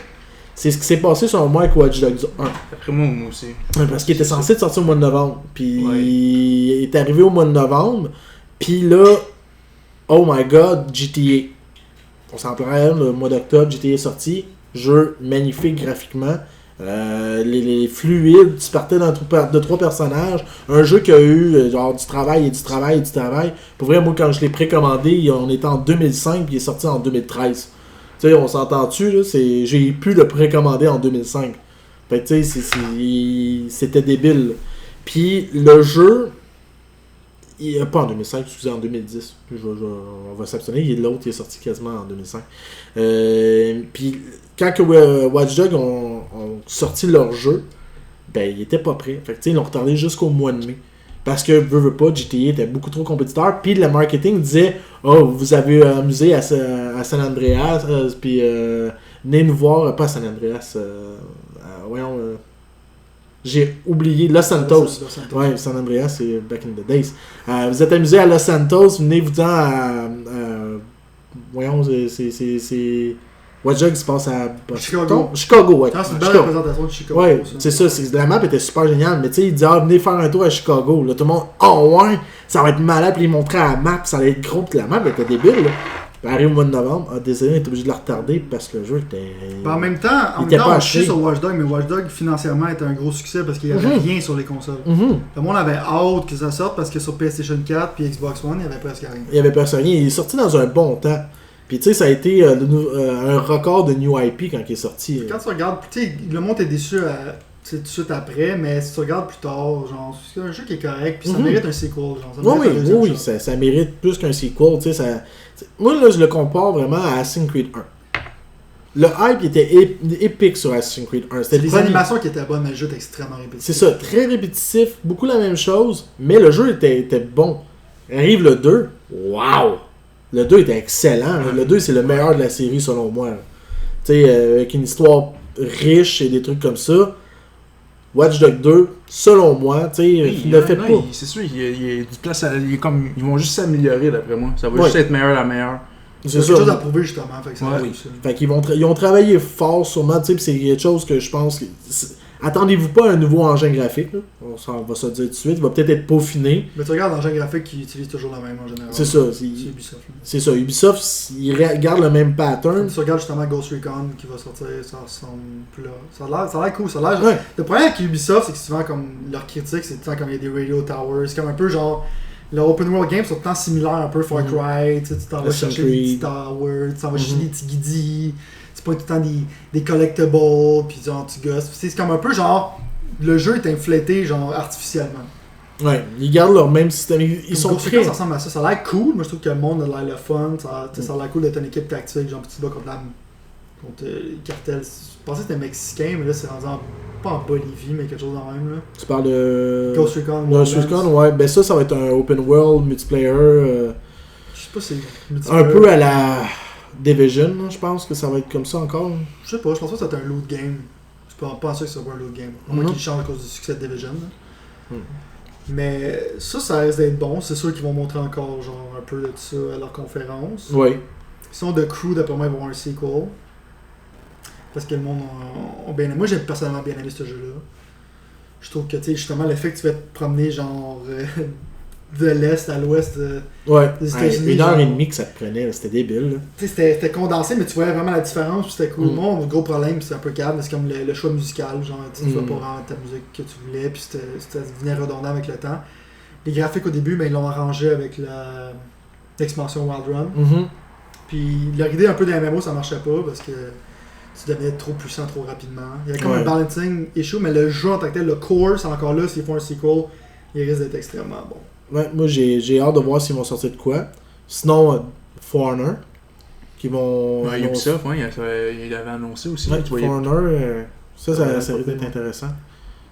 C'est ce qui s'est passé sur moi avec Watch Dogs 1. Après moi aussi. Parce qu'il était censé de sortir au mois de novembre. Puis Ouais. il est arrivé au mois de novembre. Puis là, oh my god, GTA. On s'en plairait, le mois d'octobre, GTA est sorti. Jeu magnifique graphiquement. Les fluides, tu partais dans de trois personnages. Un jeu qui a eu genre du travail. Pour vrai, moi, quand je l'ai précommandé, on était en 2005 puis il est sorti en 2013. Tu sais, on s'entend-tu, là? J'ai pu le précommander en 2005. Fait que tu sais, c'était débile. Là. Puis le jeu, pas en 2005, excusez, en 2010. On va s'abstenir. L'autre, il est sorti quasiment en 2005. Puis quand que Watch Dogs ont sorti leur jeu, ben, ils étaient pas prêts. Fait que tu sais, ils l'ont retardé jusqu'au mois de mai. Parce que, veut pas, GTA était beaucoup trop compétiteur. Puis le marketing disait oh, vous avez amusé à San Andreas, puis venez nous voir, pas à San Andreas, j'ai oublié Los Santos. Ouais, San Andreas, c'est back in the days. Vous êtes amusé à Los Santos, venez-vous-en à. C'est. Watch Dogs se passe à Chicago. Chicago, ouais. C'est une belle Chicago. représentation de Chicago. Ouais, ça. c'est ça. La map était super géniale. Mais tu sais, il dit venez faire un tour à Chicago. Là, tout le monde, oh ouais, ça va être malade. Puis il montrait la map, ça allait être gros. Puis la map était débile. Là. Puis arrive au mois de novembre. Désolé, on est obligé de la retarder parce que le jeu était. Ben, en même temps, était pas on acheté. chie sur Watch Dogs, mais Watch Dogs financièrement était un gros succès parce qu'il n'y avait rien sur les consoles. Le monde avait hâte que ça sorte parce que sur PlayStation 4 puis Xbox One, il n'y avait presque rien. Il y avait personne. Il est sorti dans un bon temps. Puis tu sais, ça a été un record de New IP quand il est sorti. Quand tu regardes, tu sais, le monde est déçu tout de suite après, mais si tu regardes plus tard, genre, c'est un jeu qui est correct, puis ça mérite un sequel. Genre, ça mérite un deuxième shot. ça mérite plus qu'un sequel. Tu sais, moi, là, je le compare vraiment à Assassin's Creed 1. Le hype était épique sur Assassin's Creed 1. C'était Les animations qui étaient bonnes, mais le jeu était extrêmement répétitif. C'est ça, très répétitif, beaucoup la même chose, mais le jeu était bon. Arrive le 2, waouh! Le 2 était excellent. Là. Le 2, c'est le meilleur de la série, selon moi. Tu sais, avec une histoire riche et des trucs comme ça. Watch Dogs 2, selon moi, tu sais, ne fait pas. C'est sûr, il y a du place ils vont juste s'améliorer, d'après moi. Ça va juste être meilleur la meilleure. C'est quelque chose à prouver, justement. Fait que ça Fait qu'ils ils ont travaillé fort, sûrement. Tu sais, c'est quelque chose que je pense... Attendez-vous pas à un nouveau engin graphique. Là. On va se dire tout de suite. Il va peut-être être peaufiné. Mais tu regardes l'engin graphique qui utilise toujours la même en général. C'est ça. C'est Ubisoft. C'est ça. Ubisoft, ils regardent le même pattern. Tu regardes justement Ghost Recon qui va sortir, ça ressemble plus là. Ça a l'air cool. Le problème avec Ubisoft, c'est que souvent, comme leur critique, c'est tout le temps comme il y a des radio towers. C'est comme un peu genre. Le open world game, c'est tout le temps similaire un peu Far Cry. Tu t'en vas chercher des petits towers, tu t'en vas chercher des petits guidis. C'est pas tout le temps des collectibles, puis genre tu gosses. C'est comme un peu genre, le jeu est inflété genre artificiellement. Ouais, ils gardent leur même système. Ils sont très... Ça ressemble à ça. Ça a l'air cool. Moi je trouve que le monde a l'air le fun. Ça a l'air cool d'être une équipe tactique. Genre petit bas contre les cartels. Je pensais que c'était mexicain, mais là c'est rendu pas en Bolivie, mais quelque chose de même. Là. Tu parles de... Ghost Recon. Ghost Recon, ouais. Ben ça va être un open world multiplayer. Je sais pas si c'est multiplayer. Un peu à la... Division, je pense que ça va être comme ça encore. Je sais pas, je pense pas que c'est un loot game. Je suis pas sûr que ça va être un loot game. Au moins qu'ils changent à cause du succès de Division. Mais ça risque d'être bon. C'est sûr qu'ils vont montrer encore genre un peu de ça à leur conférence. Oui. Sinon, The Crew, d'après moi, ils vont avoir un sequel. Parce que le monde a bien aimé. Moi, j'ai personnellement bien aimé ce jeu-là. Je trouve que, tu sais, justement, le fait que tu vas te promener genre de l'est à l'ouest des États-Unis. 1h30 que ça te prenait, c'était débile. C'était condensé, mais tu voyais vraiment la différence, puis c'était cool. Moi, mon gros problème, c'est un peu calme, c'est comme le choix musical. Genre, tu vas pas rendre ta musique que tu voulais, puis ça devenait redondant avec le temps. Les graphiques au début, ils l'ont arrangé avec l'expansion Wild Run. Puis leur idée un peu d'un MMO, ça marchait pas parce que tu devenais trop puissant trop rapidement. Il y a comme un balancing issue, mais le jeu en tant que tel, le core, c'est encore là. S'ils font un sequel, il risque d'être extrêmement bon. Ouais, moi j'ai hâte de voir s'ils vont sortir de quoi. Sinon, Foreigner, qui vont... Ubisoft, il avait annoncé aussi. Ouais, Foreigner, ça risque d'être intéressant.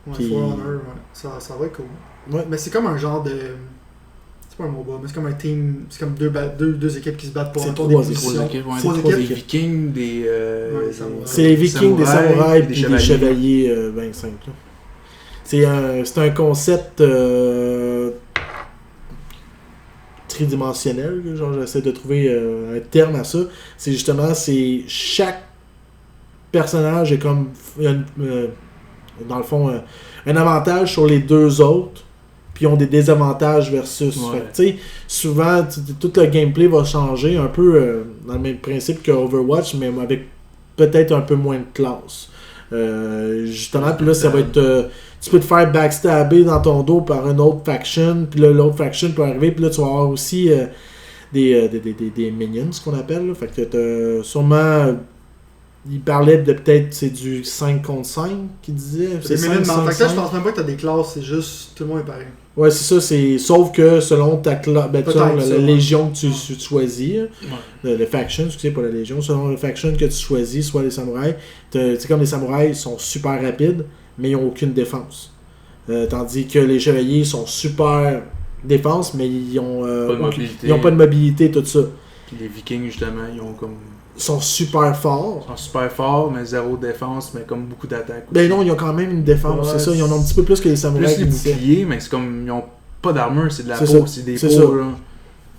Ouais, Puis... Foreigner, ça va être cool. Ouais. Mais c'est comme un genre de... C'est pas un MOBA, mais c'est comme un team, c'est comme deux équipes qui se battent pour un tour des positions. Trois équipes, des Vikings, des c'est les Vikings, des samouraïs, puis des chevaliers 25. Là. C'est un concept tridimensionnel, genre j'essaie de trouver un terme à ça. C'est justement, chaque personnage est comme, dans le fond, un avantage sur les deux autres, puis ils ont des désavantages versus. Fait, souvent, tout le gameplay va changer un peu dans le même principe que Overwatch, mais avec peut-être un peu moins de classe. Justement, puis là, ça va être... tu peux te faire backstabber dans ton dos par une autre faction, puis là, l'autre faction peut arriver, puis là, tu vas avoir aussi des minions, ce qu'on appelle. Là. Fait que t'as sûrement... Il parlait de peut-être, c'est du 5 contre 5 qu'il disait. C'est 5, mais en tant que tel, je pense même pas que t'as des classes, c'est juste tout le monde est pareil. Ouais, c'est ça, sauf que selon ta classe, la légion que tu choisis, le faction, excusez, pas la légion, selon le faction que tu choisis, soit les samouraïs, tu sais, comme les samouraïs sont super rapides, mais ils n'ont aucune défense. Tandis que les chevaliers sont super défense, mais ils ont pas de mobilité, tout ça. Puis les Vikings, justement, ils sont super forts. Ils sont super forts, mais zéro défense, mais comme beaucoup d'attaques. Ben non, ils ont quand même une défense, c'est ça. Ils en ont un petit peu plus que les samouraïs. Plus les boucliers, mais c'est comme, ils ont pas d'armure, c'est de la peau, c'est des peaux, là.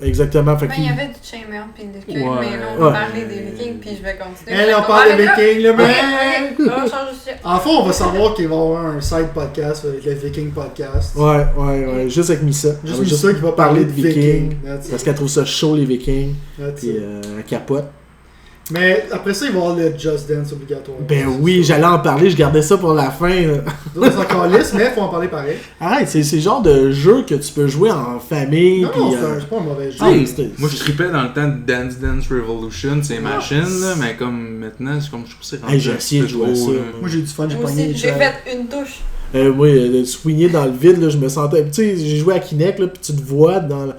Exactement. Il y avait du chainmail puis de queue, mais là on va parler des Vikings puis je vais continuer. On parle des Vikings, le mec! On change de sujet. En fait, on va savoir qu'il va y avoir un side podcast avec le Viking podcast. Ouais. Juste avec Missa. Juste Missa qui va parler de Vikings. Parce qu'elle trouve ça chaud, les Vikings. Puis elle capote. Mais après ça, il va y avoir le Just Dance obligatoire. Ben oui, j'allais en parler, je gardais ça pour la fin. C'est encore lisse, mais il faut en parler pareil. Arrête, c'est le genre de jeu que tu peux jouer en famille. Non, c'est pas un mauvais jeu. Moi, je tripais dans le temps de Dance Revolution, c'est machine, là, mais comme maintenant, je trouve que c'est rendu j'ai essayé de jouer à ça. Moi, j'ai eu du fun, j'ai pogné. J'ai fait une touche. Oui, de swinguer dans le vide, là, je me sentais... Tu sais, j'ai joué à Kinect, là, puis tu te vois dans...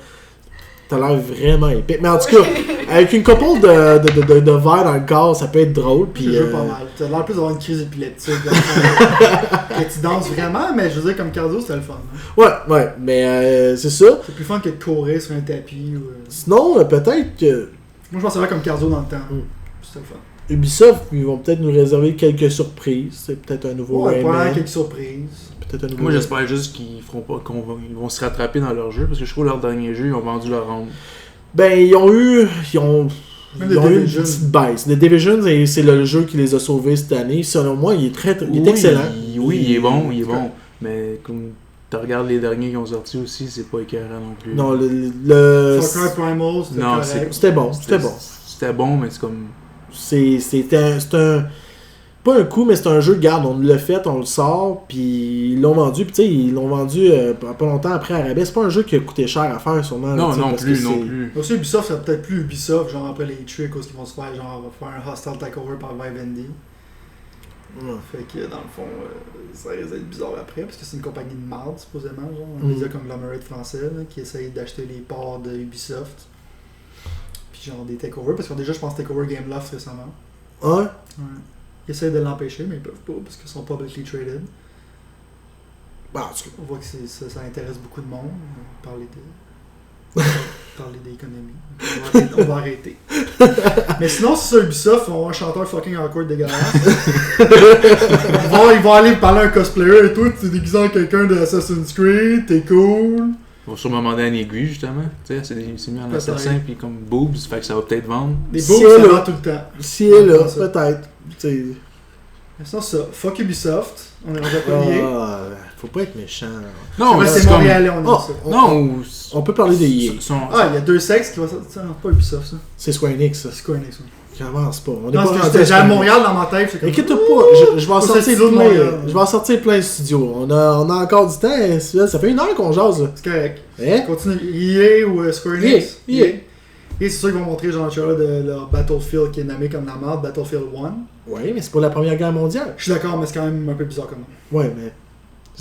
t'as l'air vraiment épais. Mais en tout cas, avec une couple de verres dans le corps, ça peut être drôle. Puis, Je joue pas mal. T'as l'air plus d'avoir une crise épileptique. Que tu danses vraiment, mais je veux dire, comme cardio, c'était le fun. Hein. Ouais, mais c'est ça. C'est plus fun que de courir sur un tapis. Ou, Sinon, peut-être que Moi, je pense que ça va comme cardio dans le temps. C'était le fun. Ubisoft, ils vont peut-être nous réserver quelques surprises. C'est peut-être un nouveau Ouais, pas Rayman. quelques surprises. Peut-être un nouveau Moi, j'espère juste qu'ils feront pas, ils vont se rattraper dans leur jeu, parce que je trouve que leur dernier jeu, ils ont vendu leur ronde. Ben, ils ont eu une Division. petite baisse. The Division, c'est le jeu qui les a sauvés cette année. Selon moi, il est excellent. Oui, il est bon. Mais comme tu regardes les derniers qui ont sorti aussi, c'est pas écœurant non plus. Non, le Far Cry Primal, c'était Non, correct. c'était bon. C'était bon, mais c'est comme... C'est un... Pas un coup, mais c'est un jeu, garde, on l'a fait, on le sort, puis ils l'ont vendu, puis tu sais, ils l'ont vendu pas longtemps après à rabais. C'est pas un jeu qui a coûté cher à faire, sûrement. Non, là, non parce plus, que non c'est- plus. Aussi, Ubisoft, c'est peut-être plus Ubisoft, genre après les tricks, où ils vont se faire, genre, on va faire un hostile takeover par Vivendi. Ouais. Fait que dans le fond, ça risque d'être bizarre après, parce que c'est une compagnie de marde, supposément, genre, un Mm. média conglomerate français, là, qui essaye d'acheter les parts de Ubisoft. Puis genre des takeovers, parce qu'ils ont déjà, je pense, takeover Gameloft récemment. Ouais. Ouais. Ils essayent de l'empêcher, mais ils peuvent pas, parce qu'ils sont publicly traded. Bah, en tout cas, On voit que ça intéresse beaucoup de monde, parler d'économie. On va arrêter. Mais sinon, c'est ça, Ubisoft, on a un chanteur fucking awkward dégueulasse. Ils vont aller parler à un cosplayer et tout, tu es déguisé en quelqu'un de Assassin's Creed, t'es cool. Ils vont sûrement demander un aiguille, justement. Tu sais, c'est mis en Peut-être. assassin, puis comme boobs, fait que ça va peut-être vendre. Les Si beaux, elle ça a- va tout le temps. si et là, Ouais, ça. peut-être. Tu sais. Mais sinon, ça, fuck Ubisoft, on est rendu à pas lié. Faut pas être méchant. Non, C'est comme... Montréalais, on Oh, a ça. Non, ou... On peut parler de EA. Ah, il y a deux sexes qui vont sortir. Non, pas Ubisoft, ça. C'est Square Enix, ça. C'est quoi, Enix, ça? Commence pas. On est Non, pas parce que rendu à j'avais Square Enix. Montréal dans ma tête, c'est comme. Inquiète-toi pas, je vais en Pour sortir cette saison de plein. Montréal. Je vais en sortir plein de studios. On a encore du temps. Ça fait 1 heure qu'on jase. Là. C'est correct. Hein? Continue. EA ou Square Enix? EA. Et c'est sûr qu'ils vont montrer genre le trailer de leur Battlefield qui est nommé comme la merde, Battlefield 1. Ouais, mais c'est pas la Première Guerre mondiale. Je suis d'accord, mais c'est quand même un peu bizarre comme nom. Ouais, mais.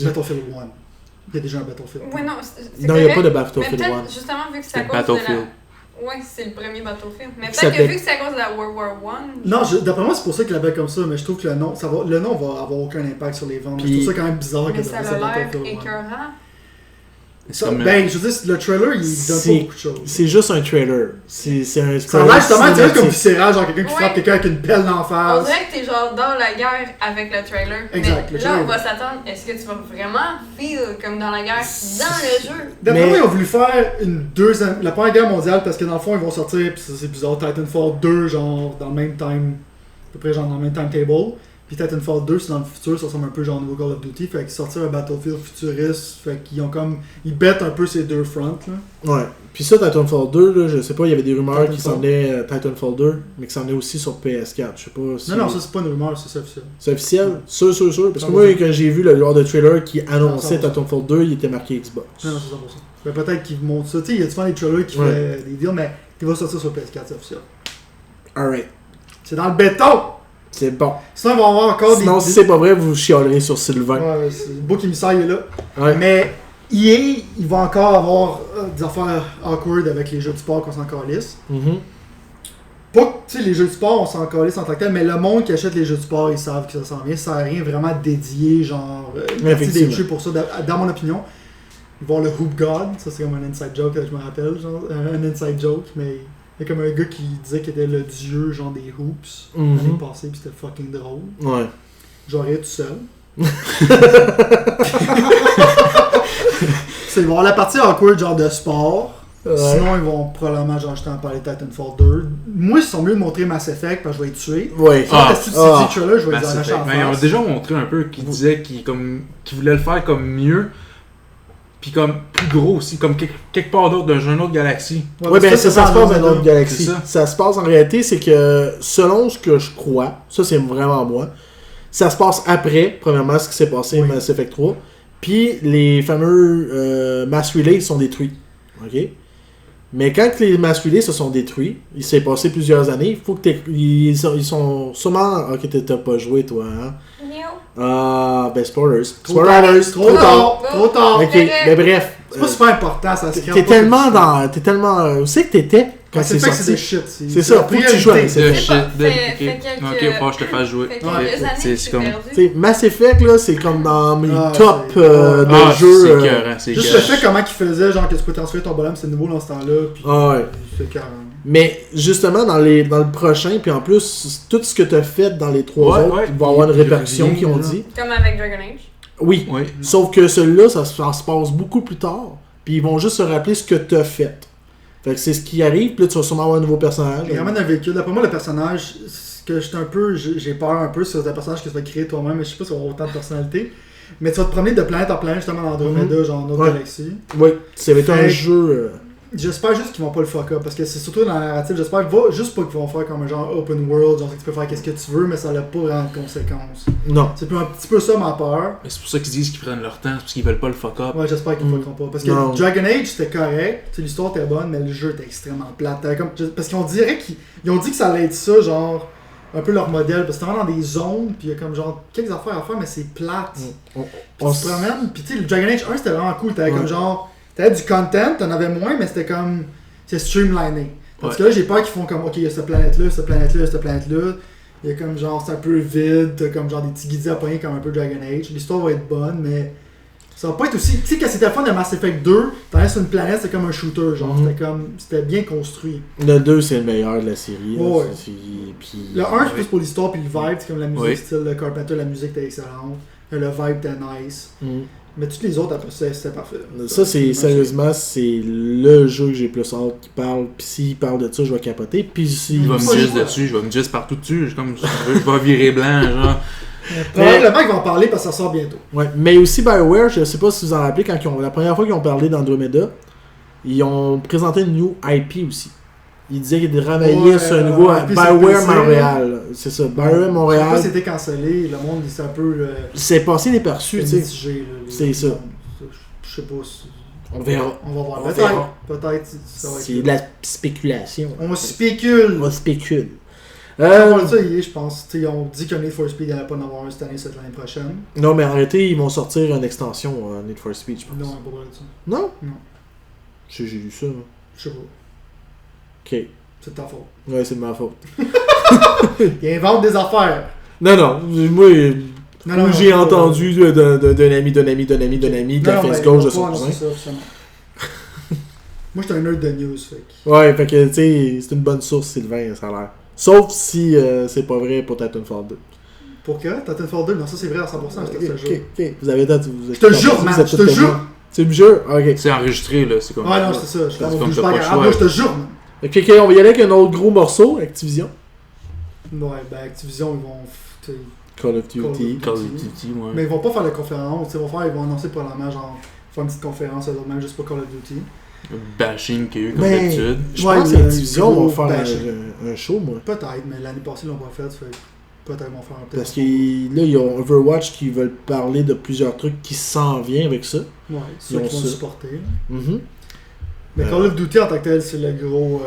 Battlefield 1. Il y a déjà un Battlefield. Ouais, non, c'est Non, il n'y a pas de Mais Battlefield 1. peut-être, justement, vu que c'est à C'est cause de Battlefield. la... Ouais, c'est le premier Battlefield. Mais Qui peut-être que s'appelle- vu que c'est à cause de la World War I... Non, d'après moi, c'est pour ça qu'ils l'appellent comme ça, mais je trouve que le nom va avoir aucun impact sur les ventes. Puis- Je trouve ça quand même bizarre que Mais ça a ça l'air Battlefield 1. écœurant. C'est comme... Ben, je veux dire, le trailer, il donne C'est- pas beaucoup de choses. C'est juste un trailer. C'est un. Ça a l'air justement, tu sais, comme cinématique. viscéral, genre quelqu'un qui Ouais. frappe quelqu'un avec une pelle d'en On face. dirait que t'es genre dans la guerre avec le trailer. Exact, le Mais là, trailer. on va s'attendre. Est-ce que tu vas vraiment feel comme dans la guerre dans le jeu? D'après Mais- moi, ils ont voulu faire la Première Guerre mondiale parce que dans le fond, ils vont sortir, pis ça, c'est bizarre, Titanfall 2, genre dans le même time, à peu près genre dans le même timetable. Puis Titanfall 2, c'est dans le futur, ça ressemble un peu genre au nouveau Call of Duty. Fait qu'ils sortir un Battlefield futuriste, fait qu'ils ont comme. Ils bêtent un peu ces deux fronts, là. Ouais. Puis ça, Titanfall 2, là, je sais pas, il y avait des rumeurs qui Titanfall. s'en venaient Titanfall 2, mais qui s'en venaient aussi sur PS4. Je sais pas si. Non, c'est pas une rumeur, c'est ça officiel. C'est officiel? Sûr. Parce que Non, moi, c'est- quand j'ai vu le genre de trailer qui annonçait 100%. Titanfall 2, il était marqué Xbox. Non, c'est 100%. Mais peut-être qu'ils montrent ça. Tu sais, il y a souvent des trailers qui Ouais. font des deals, mais il va sortir sur PS4, c'est officiel. Alright. C'est dans le béton! C'est bon. Sinon, ils vont avoir encore Sinon, si c'est pas vrai, vous chialerez sur Sylvain. Ouais, c'est le beau émissaire, il est là. Ouais. Mais EA, il va encore avoir des affaires awkward avec les jeux de sport qu'on s'en calisse. Mhm. Pas que, tu sais, les jeux de sport, on s'en calisse en tant que tel, mais le monde qui achète les jeux de sport, ils savent que ça s'en vient. Ça n'a rien vraiment dédié, genre, une partie des Effectivement. jeux pour ça, dans mon opinion. Ils vont avoir le Hoop God, ça c'est comme un inside joke, je me rappelle, genre, un inside joke, mais il y a comme un gars qui disait qu'il était le dieu, genre, des hoops, Mhm. l'année passée, pis c'était fucking drôle. Ouais. J'aurais tout seul. Ils vont avoir la partie awkward genre de sport. Ouais. Sinon, ils vont probablement genre justement parler de Titanfall 2. Moi, ils sont mieux de montrer Mass Effect parce que je vais être tué. Ouais. Ah, Si tu ah. dis que là, je vais Ben, les c'est arracher fait. en Mais ils ont face. déjà montré un peu qu'ils disaient qu'ils voulaient le faire comme mieux, puis comme plus gros aussi, comme quelque part d'autre, dans une autre galaxie. Ouais, ben ça se passe dans une autre gars. galaxie. C'est ça. Ça se passe en réalité, c'est que selon ce que je crois, ça c'est vraiment moi, ça se passe après, premièrement, ce qui s'est passé Oui. Mass Effect 3, puis les fameux Mass Relays sont détruits. Ok? Mais quand que les Mass Relays se sont détruits, il s'est passé plusieurs années, il faut que ils sont sûrement. Ok, t'as pas joué toi, hein? Yo. Ah, ben spoilers. Trop Spoilers, tard. Trop tard. Oh, Trop tard. Ok, Correct. mais bref, C'est pas super important, ça se crée T'es pas tellement comme ça. dans. T'es tellement. Où c'est que t'étais quand C'est c'est fait que c'est de sorti? shit. C'est ça, la faut que tu priorité. joues avec ça. De C'est shit. pas- de- fait Ok, quelques- faut que je te fasse jouer. Fait Ouais, quelques années c'est que je suis comme- perdu. T'sais, Mass Effect, là, c'est comme dans mes Ah, top c'est- de Ah, jeux. c'est écœurant, c'est Juste le écœurant. fait comment qu'il faisait, genre que tu peux transférer ton bonhomme, c'est nouveau dans ce temps-là. Puis Ah ouais. c'est carré. Mais justement, dans le prochain, puis en plus, tout ce que t'as fait dans les trois Ouais, autres, ouais, il va y avoir une il répercussion revient, qui ont là. dit. Comme avec Dragon Age. Oui. Oui. Sauf que celui-là, ça se passe beaucoup plus tard. Puis ils vont juste se rappeler ce que t'as fait. Fait que c'est ce qui arrive, puis là, tu vas sûrement avoir un nouveau personnage. Il ramène un véhicule. D'après moi, le personnage, ce que j'étais un peu. J'ai peur un peu sur un personnage que tu vas créer toi-même, mais je sais pas si on va avoir autant de personnalité. Mais tu vas te promener de planète en planète, justement, dans Andromeda, genre dans notre Ouais. galaxie. Oui, ça va être un Fait- jeu. J'espère juste qu'ils vont pas le fuck up, parce que c'est surtout dans la narrative, j'espère va juste pas qu'ils vont faire comme un genre open world, genre que tu peux faire qu'est-ce que tu veux, mais ça n'a pas vraiment de conséquences. Non. C'est un petit peu ça ma peur. Mais c'est pour ça qu'ils disent qu'ils prennent leur temps, c'est parce qu'ils veulent pas le fuck up. Ouais, j'espère qu'ils Mm. fuckeront pas. Parce que Non. Dragon Age c'était correct, tu sais, l'histoire était bonne, mais le jeu était extrêmement plate. Parce qu'on dirait qu'ils ont dit que ça allait être ça, genre un peu leur modèle, parce que t'es vraiment dans des zones, puis il y a comme genre quelques affaires à faire, mais c'est plate. On Puis tu te promènes, puis tu sais, le Dragon Age 1 c'était vraiment cool, t'avais Ouais. comme genre, t'avais du content, t'en avais moins, mais c'était comme, c'est streamliné. Parce Ouais. que là, j'ai peur qu'ils font comme, ok, il y a cette planète-là, cette planète-là, cette planète-là. Il y a comme genre, c'est un peu vide, t'as comme genre des petits guidis à poigner comme un peu Dragon Age. L'histoire va être bonne, mais ça va pas être aussi. Tu sais, quand c'était le fun de Mass Effect 2, t'allais sur une planète, c'était comme un shooter, genre, Mhm. c'était bien construit. Le 2, c'est le meilleur de la série. là. Ouais. Puis... Le 1, c'est plus pour l'histoire, puis le vibe, c'est comme la musique, Oui. style le Carpenter, la musique était excellente. Le vibe était nice. Mm. Mais toutes les autres, après ça, c'était parfait. Ça, c'est sérieusement, c'est le jeu que j'ai plus hâte qui parle. Puis s'il parle de ça, je vais capoter. Puis si. Il va Pas me le dire choix. dessus, je vais me dire partout dessus, comme je vais virer blanc, genre. Probablement qu'ils vont en parler parce que ça sort bientôt. Ouais, mais aussi BioWare, je sais pas si vous en rappelez, quand la première fois qu'ils ont parlé d'Andromeda, ils ont présenté une new IP aussi. Ils disaient qu'ils travaillaient Ouais, sur un nouveau IP, c'est BioWare PC, Montréal. C'est ça, BioWare Je sais pas Montréal. si c'était cancellé, le monde, c'est un peu. C'est passé déperçu, tu sais. mitigé, là, C'est ça. Je sais pas si. On verra. On va voir. On Peut-être. verra. Peut-être ça va être. C'est de la spéculation. On spécule. On spécule. On va ça hier, je pense. T'sais, on dit qu'un Need for Speed, il n'y allait pas en avoir un cette année, cette l'année prochaine. Non, mais en réalité, ils vont sortir une extension Need for Speed, je pense. Non, on va pas parler de ça. Non? Non. J'ai lu ça. moi. Je sais pas. Ok. C'est de ta faute. Ouais, c'est de ma faute. Il invente des affaires. Non, non. Moi, Non, j'ai pas- entendu d'un ami de la Non, face mais gauche on de va son pas annoncer cousin. ça, officiellement. Moi, j'étais un nerd de news, fait que. Ouais, fait que, tu sais, c'est une bonne source, Sylvain, ça a l'air. Sauf si c'est pas vrai pour Titanfall 2. Pour que Titanfall 2, non, ça c'est vrai à 100%, je te jure. Ok. Vous avez Je te jure, man, je te jure. Tu me jures? Ok. C'est enregistré, là, c'est comme. Ouais, non, c'est ça. Je C'est comme je t'as pas le pas choix. moi, je te jure, man. Ok, on va y aller avec un autre gros morceau, Activision. Ouais, ben Activision, ils vont. T'sais, Call of Duty. Call of Duty, ouais. Mais ils vont pas faire la conférence, ils vont annoncer probablement, genre, faire une petite conférence, eux-mêmes, juste pour Call of Duty. Bashing qu'il y a eu comme Mais d'habitude. je Ouais, pense le qu'Activision gros va faire bash. un show, moi. Peut-être, mais l'année passée, ils l'ont pas fait, fait que peut-être ils vont faire un peu. Parce que là, ils ont Overwatch qui veulent parler de plusieurs trucs qui s'en viennent avec ça. Ouais, c'est Ils ça ont qu'ils vont ça. supporter. Mhm. Mais Call of Duty en tant que tel, c'est le gros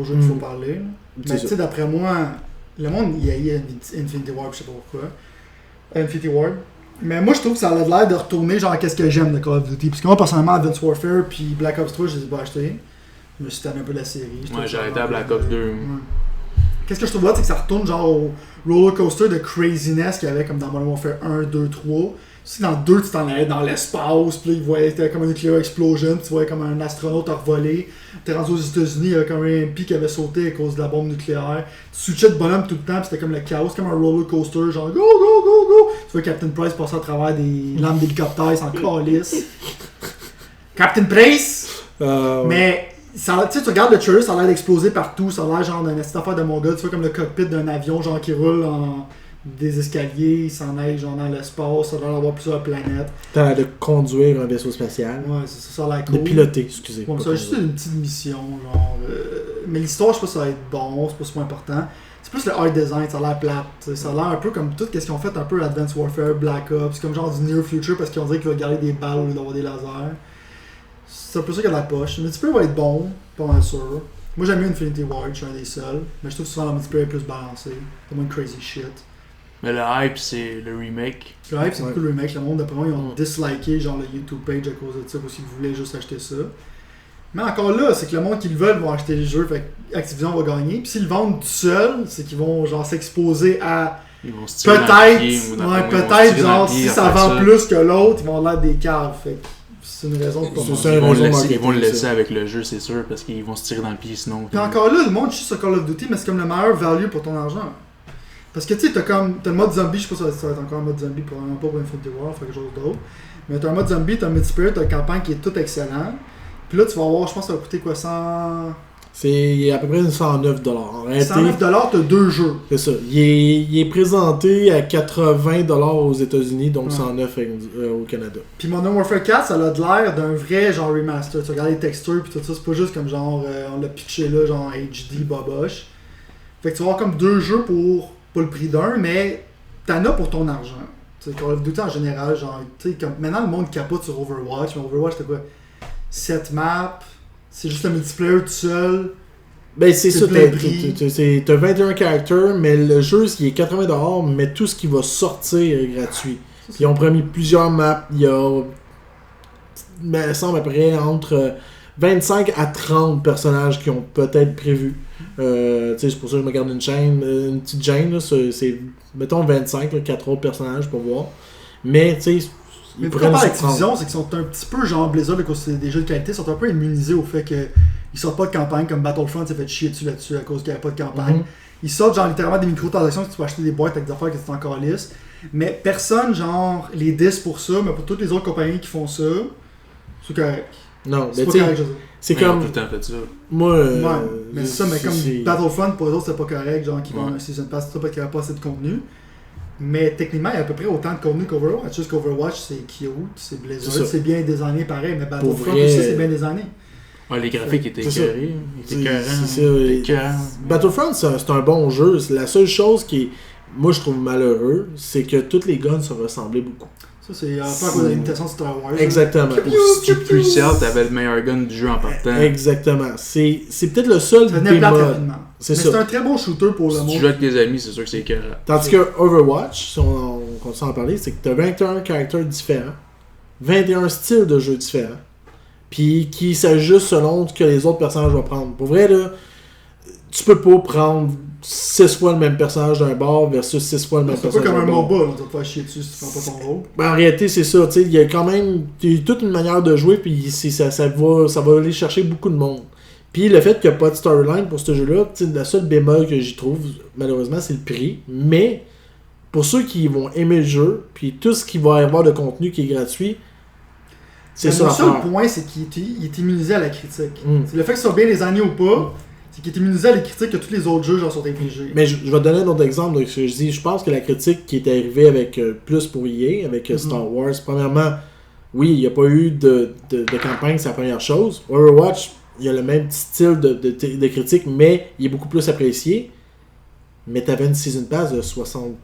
jeu qu'il faut Mm. parler. là. C'est Mais ça. tu sais, d'après moi, le monde, il y a Infinity Ward, je sais pas pourquoi. Infinity Ward. Mais moi, je trouve que ça a l'air de retourner, genre, qu'est-ce que j'aime de Call of Duty. Parce que moi, personnellement, Advanced Warfare puis Black Ops 3, je les ai pas achetés. Je me suis tanné un peu de la série. Je trouve Ouais, j'ai ça arrêté à vraiment Black Ops 2. Ouais. Qu'est-ce que je trouve là, c'est que ça retourne genre au roller coaster de craziness qu'il y avait comme dans Modern Warfare 1, 2, 3. Si dans le 2, tu t'en allais dans l'espace, puis là, ils voyaient, c'était comme un nuclear explosion, puis tu voyais comme un astronaute revolé. T'es rendu aux États-Unis, il y avait comme un MP qui avait sauté à cause de la bombe nucléaire. Tu switchais de bonhomme tout le temps, puis c'était comme le chaos, comme un roller coaster, genre go, go, go, go. Tu vois Captain Price passer à travers des lames d'hélicoptère sans calice. Captain Price! Ouais. Mais ça, tu sais, tu regardes le trailer, ça a l'air d'exploser partout, ça a l'air genre d'une petite affaire de mon gars, tu vois comme le cockpit d'un avion genre qui roule en des escaliers, il s'en aille genre dans l'espace, ça a l'air d'avoir plusieurs planètes. T'as l'air de conduire un vaisseau spatial. Ouais, ça a l'air cool. De piloter, excusez. Bon, pas ça a juste conduire. une petite mission, genre. Mais l'histoire, je sais pas si ça va être bon, c'est pas super important. C'est plus le art design, ça a l'air plate. T'sais, ça a l'air un peu comme tout ce qu'ils ont fait un peu Advanced Warfare, Black Ops, c'est comme genre du Near Future parce qu'ils ont dit qu'ils vont garder des balles au lieu d'avoir des lasers. C'est un peu ça qu'il y a de la poche. Le multiplayer va être bon, pas mal sûr. Moi j'aime mieux Infinity Ward, je suis un des seuls. Mais je trouve souvent le multiplayer est plus balancé. C'est moins crazy shit. Mais le hype, c'est le remake. Le hype, c'est beaucoup le remake. Le monde, d'après moi, ils ont Ouais. disliké genre le YouTube page à cause de ça parce qu'ils voulaient juste acheter ça. Mais encore là, c'est que le monde qui le veulent vont acheter les jeux, fait que Activision va gagner. Puis s'ils le vendent tout seul, c'est qu'ils vont genre s'exposer à Ils vont se tirer dans le pied, ou peut-être, dans- ouais, ils vont se peut-être tirer dans genre le pied si à ça faire vend ça. plus que l'autre, ils vont avoir l'air des caves. Fait que c'est une raison de pas C'est vendre. ça. Ils vont, raison le laisser, marketing, ils vont le laisser ça. avec le jeu, c'est sûr, parce qu'ils vont se tirer dans le pied sinon. Puis encore là, le monde chie sur Call of Duty, mais c'est comme le meilleur value pour ton argent. Parce que tu sais, t'as le mode zombie, je sais pas si ça va être encore un mode zombie, probablement pas pour Infinity War, faut quelque chose d'autre. Mais t'as un mode zombie, t'as un multiplayer, t'as une campagne qui est tout excellent. Puis là, tu vas avoir, je pense que ça va coûter quoi, 100... C'est à peu près 109$. En réalité, 109$, t'as 2 jeux. c'est ça. Il est présenté à 80$ aux États-Unis, donc Ouais. 109$ au Canada. Puis Modern Warfare 4, ça a de l'air d'un vrai genre remaster. Tu regardes les textures pis tout ça, c'est pas juste comme genre on l'a pitché là, genre HD boboche. Fait que tu vas avoir comme 2 jeux pour pas le prix d'un, mais t'en as pour ton argent. Tu sais, Call of Duty en général, genre, tu sais, comme maintenant le monde capote sur Overwatch, mais Overwatch c'était quoi 7 maps, c'est juste un multiplayer tout seul. Ben c'est C'est ça, plein prix. t'as 21 caractères, mais le jeu il est 80$, mais tout ce qui va sortir est gratuit. Ils ont promis plusieurs maps, il y a, il me semble à peu près entre 25 à 30 personnages qui ont peut-être prévu. C'est pour ça que je me garde une petite chaîne, là, c'est mettons 25, là, 4 autres personnages pour voir. Mais tu sais, Mais ils pourquoi pourraient pas nous surprendre. Activision, c'est qu'ils sont un petit peu genre Blizzard, à cause que c'est des jeux de qualité, ils sont un peu immunisés au fait qu'ils sortent pas de campagne comme Battlefront s'est fait chier dessus là-dessus à cause qu'il n'y avait pas de campagne. Mhm. Ils sortent genre littéralement des microtransactions que tu peux acheter des boîtes avec des affaires que c'est encore lisse. Mais personne genre les 10 pour ça, mais pour toutes les autres compagnies qui font ça, c'est correct. Non, C'est mais pas tu sais, correct, je veux dire. c'est Mais ils ont comme tout le temps fait ça. moi. Ouais, mais c'est ça, mais comme c'est- Battlefront pour eux autres c'est pas correct, genre qui vendent Ouais. un season pass, tout ça parce qu'il n'y a pas assez de contenu. Mais techniquement, il y a à peu près autant de contenu qu'Overwatch. Juste qu'Overwatch, c'est cute, c'est Blizzard, C'est ça. c'est bien designé pareil, mais Battlefront vrai, aussi, c'est bien designé. Ouais, les graphiques étaient C'est ça. écœurés. Ils étaient écœurants. C'est ça, Ils étaient et- écœurants. Battlefront, c'est un bon jeu. C'est la seule chose qui, moi, je trouve malheureux, c'est que toutes les guns se ressemblaient beaucoup. Ça, c'est à faire de l'imitation de Star Wars. Exactement. Si tu puissais, t'avais le meilleur gun du jeu en partant. Exactement. C'est peut-être le seul Ça venait plate bémol. rapidement. C'est Mais ça. c'est un très bon shooter pour le Si tu monde. joues avec tes amis, c'est sûr que c'est écœurant. Tandis que Overwatch, si on continue à en parler, c'est que tu as 21 caractères différents, 21 styles de jeu différents, puis qui s'ajustent selon ce que les autres personnages vont prendre. Pour vrai, là, tu peux pas prendre 6 fois le même personnage d'un bord versus 6 fois le même C'est pas personnage comme un d'un bord. MOBA, là, tu vas te faire chier dessus si tu prends pas ton rôle. Ben, en réalité, c'est ça. Tu sais, il y a quand même toute une manière de jouer, puis ça va aller chercher beaucoup de monde. Puis le fait qu'il n'y a pas de storyline pour ce jeu-là, tu sais, la seule bémol que j'y trouve, malheureusement, c'est le prix. Mais pour ceux qui vont aimer le jeu, puis tout ce qu'il va y avoir de contenu qui est gratuit, c'est Mais ça mon seul l'affaire. point, c'est qu'il est immunisé à la critique. Mm. C'est le fait que ce soit bien les années ou pas, c'est qu'il est immunisé à la critique que tous les autres jeux genre, sont infligés. Mais je vais te donner un autre exemple. Donc, je pense que la critique qui est arrivée avec plus pour EA, avec Star Wars, premièrement, oui, il n'y a pas eu de campagne, c'est la première chose. Overwatch, il y a le même petit style de critique, mais il est beaucoup plus apprécié. Mais t'avais une season pass de 70$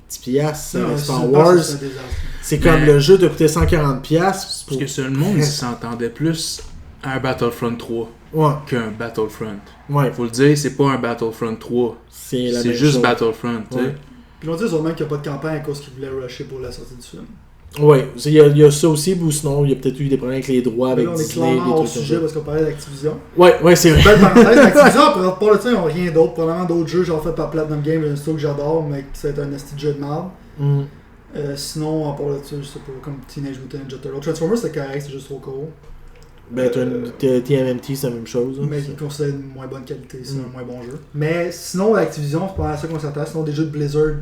Non, avec c'est Star une Wars. passe, c'est un désastre. C'est comme Mais- le jeu te coûtait 140$. Parce Pour... que ce monde, il s'entendait plus à un Battlefront 3 Ouais, qu'un Battlefront. ouais. Faut le dire, c'est pas un Battlefront 3. C'est la C'est même juste chose. Battlefront, tu sais. Ouais. Puis l'on dit sûrement qu'il n'y a pas de campagne à cause qu'ils voulaient rusher pour la sortie du film. Ouais, il y a ça aussi, ou sinon il y a peut-être eu des problèmes avec les droits, Mais avec là, on est Disney, des clairement hors trucs comme sujet ça. parce qu'on parlait d'Activision. Ouais, c'est vrai. Belle parenthèse, Activision, pour le temps, ils n'ont rien d'autre. Probablement d'autres jeux, genre fait par Platinum Games, un studio que j'adore, mais qui ça va être un esti de jeu de merde. Mm. Sinon, à part là-dessus, je sais pas, comme Teenage Mutant Ninja Turtles. Transformers, c'est correct, c'est juste trop court. Ben, TMNT, c'est la même chose. hein. Mais qui considère une moins bonne qualité, c'est Mm. un moins bon jeu. Mais sinon, Activision, c'est pas à ça qu'on s'attend. Sinon, des jeux de Blizzard,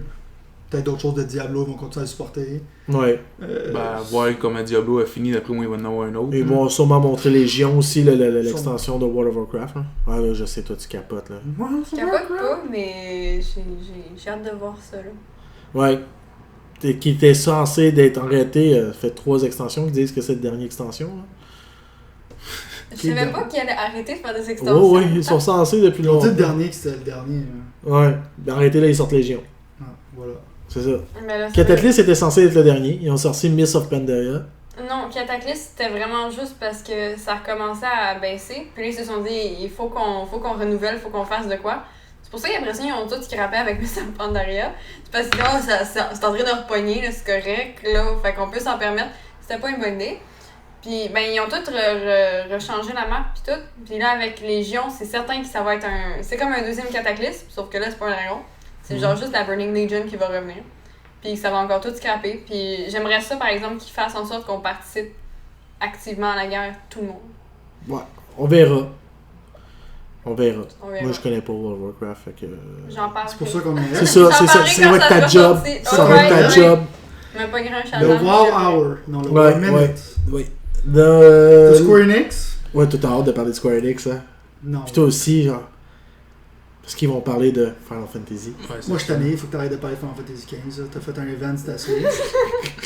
peut-être d'autres choses de Diablo, ils vont continuer à le supporter. Ouais. Ben, voir comment Diablo a fini, d'après moi, il va en avoir un autre. Ils vont sûrement montrer Légion aussi, l'extension de World of Warcraft. Hein. Ah là, je sais, toi, tu capotes, là. Je capote pas, mais j'ai hâte de voir ça, là. Ouais. Qui était censé d'être en réalité, fait 3 extensions qui disent que c'est la dernière extension. Là. Je Qui est savais le pas qu'ils allaient arrêter de faire des extensions. Oh, ouais, ils sont censés depuis Ils ont dit longtemps. le dernier que c'était le dernier. Ouais. Ben, en réalité, là, ils sortent Légion. Ah, voilà. C'est ça. Mais là, ça Cataclysm était censé être le dernier. Ils ont sorti Mists of Pandaria. Non, Cataclysm, c'était vraiment juste parce que ça recommençait à baisser. Puis là, ils se sont dit, il faut qu'on renouvelle, faut qu'on fasse de quoi. C'est pour ça qu'après ça, ils ont tous scrappé avec Mr. Pandaria. C'est parce que là, c'est en train de repogner, là, c'est correct, là, fait qu'on peut s'en permettre. C'était pas une bonne idée. Puis, ben, ils ont tous rechangé la map, puis tout. Puis là, avec Légion, c'est certain que ça va être c'est comme un deuxième cataclysme, sauf que là, c'est pas un dragon. C'est genre juste la Burning Legion qui va revenir. Puis ça va encore tout scraper. Puis j'aimerais ça, par exemple, qu'ils fassent en sorte qu'on participe activement à la guerre, tout le monde. Ouais, on verra. On verra. On verra. Moi, je connais pas World of Warcraft, fait que... J'en parle. C'est pour ça qu'on est C'est ça, c'est ça. Ça va être ta job. Ça va être ta job. Mais pas grand Le challenge. Wow Hour. Non, le Ouais, Wow Minute. Oui. De Square Enix? Ouais, toi, t'as hâte de parler de Square Enix, hein? Non. Puis toi aussi, genre... Parce qu'ils vont parler de Final Fantasy. Ouais, Moi, je suis tanné, il faut que t'arrêtes de parler de Final Fantasy XV. T'as fait un event, c'était assez.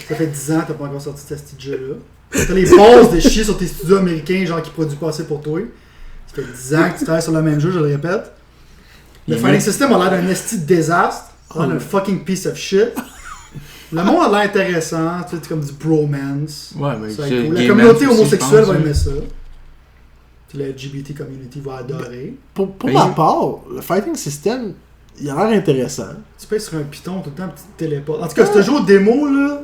Ça fait 10 ans que t'as pas encore sorti ce petit jeu-là. T'as les bases de chier sur tes studios américains, genre qui produisent pas assez pour toi. Ça fait 10 ans que tu travailles sur le même jeu, je le répète. Le Fighting System a l'air d'un esti de désastre. Ça a l'air d'un fucking piece of shit. Le monde a l'air intéressant, tu sais, comme du bromance. Ouais, mais Ça va c'est être cool. La Game communauté Ends aussi, homosexuelle je pense, va hein. aimer ça. Puis la LGBT community va adorer. Pour Mais ma il- part, le Fighting System, il a l'air intéressant. Tu pèses sur un piton tout le temps, petite téléporte. En tout cas, ce jeu démo là,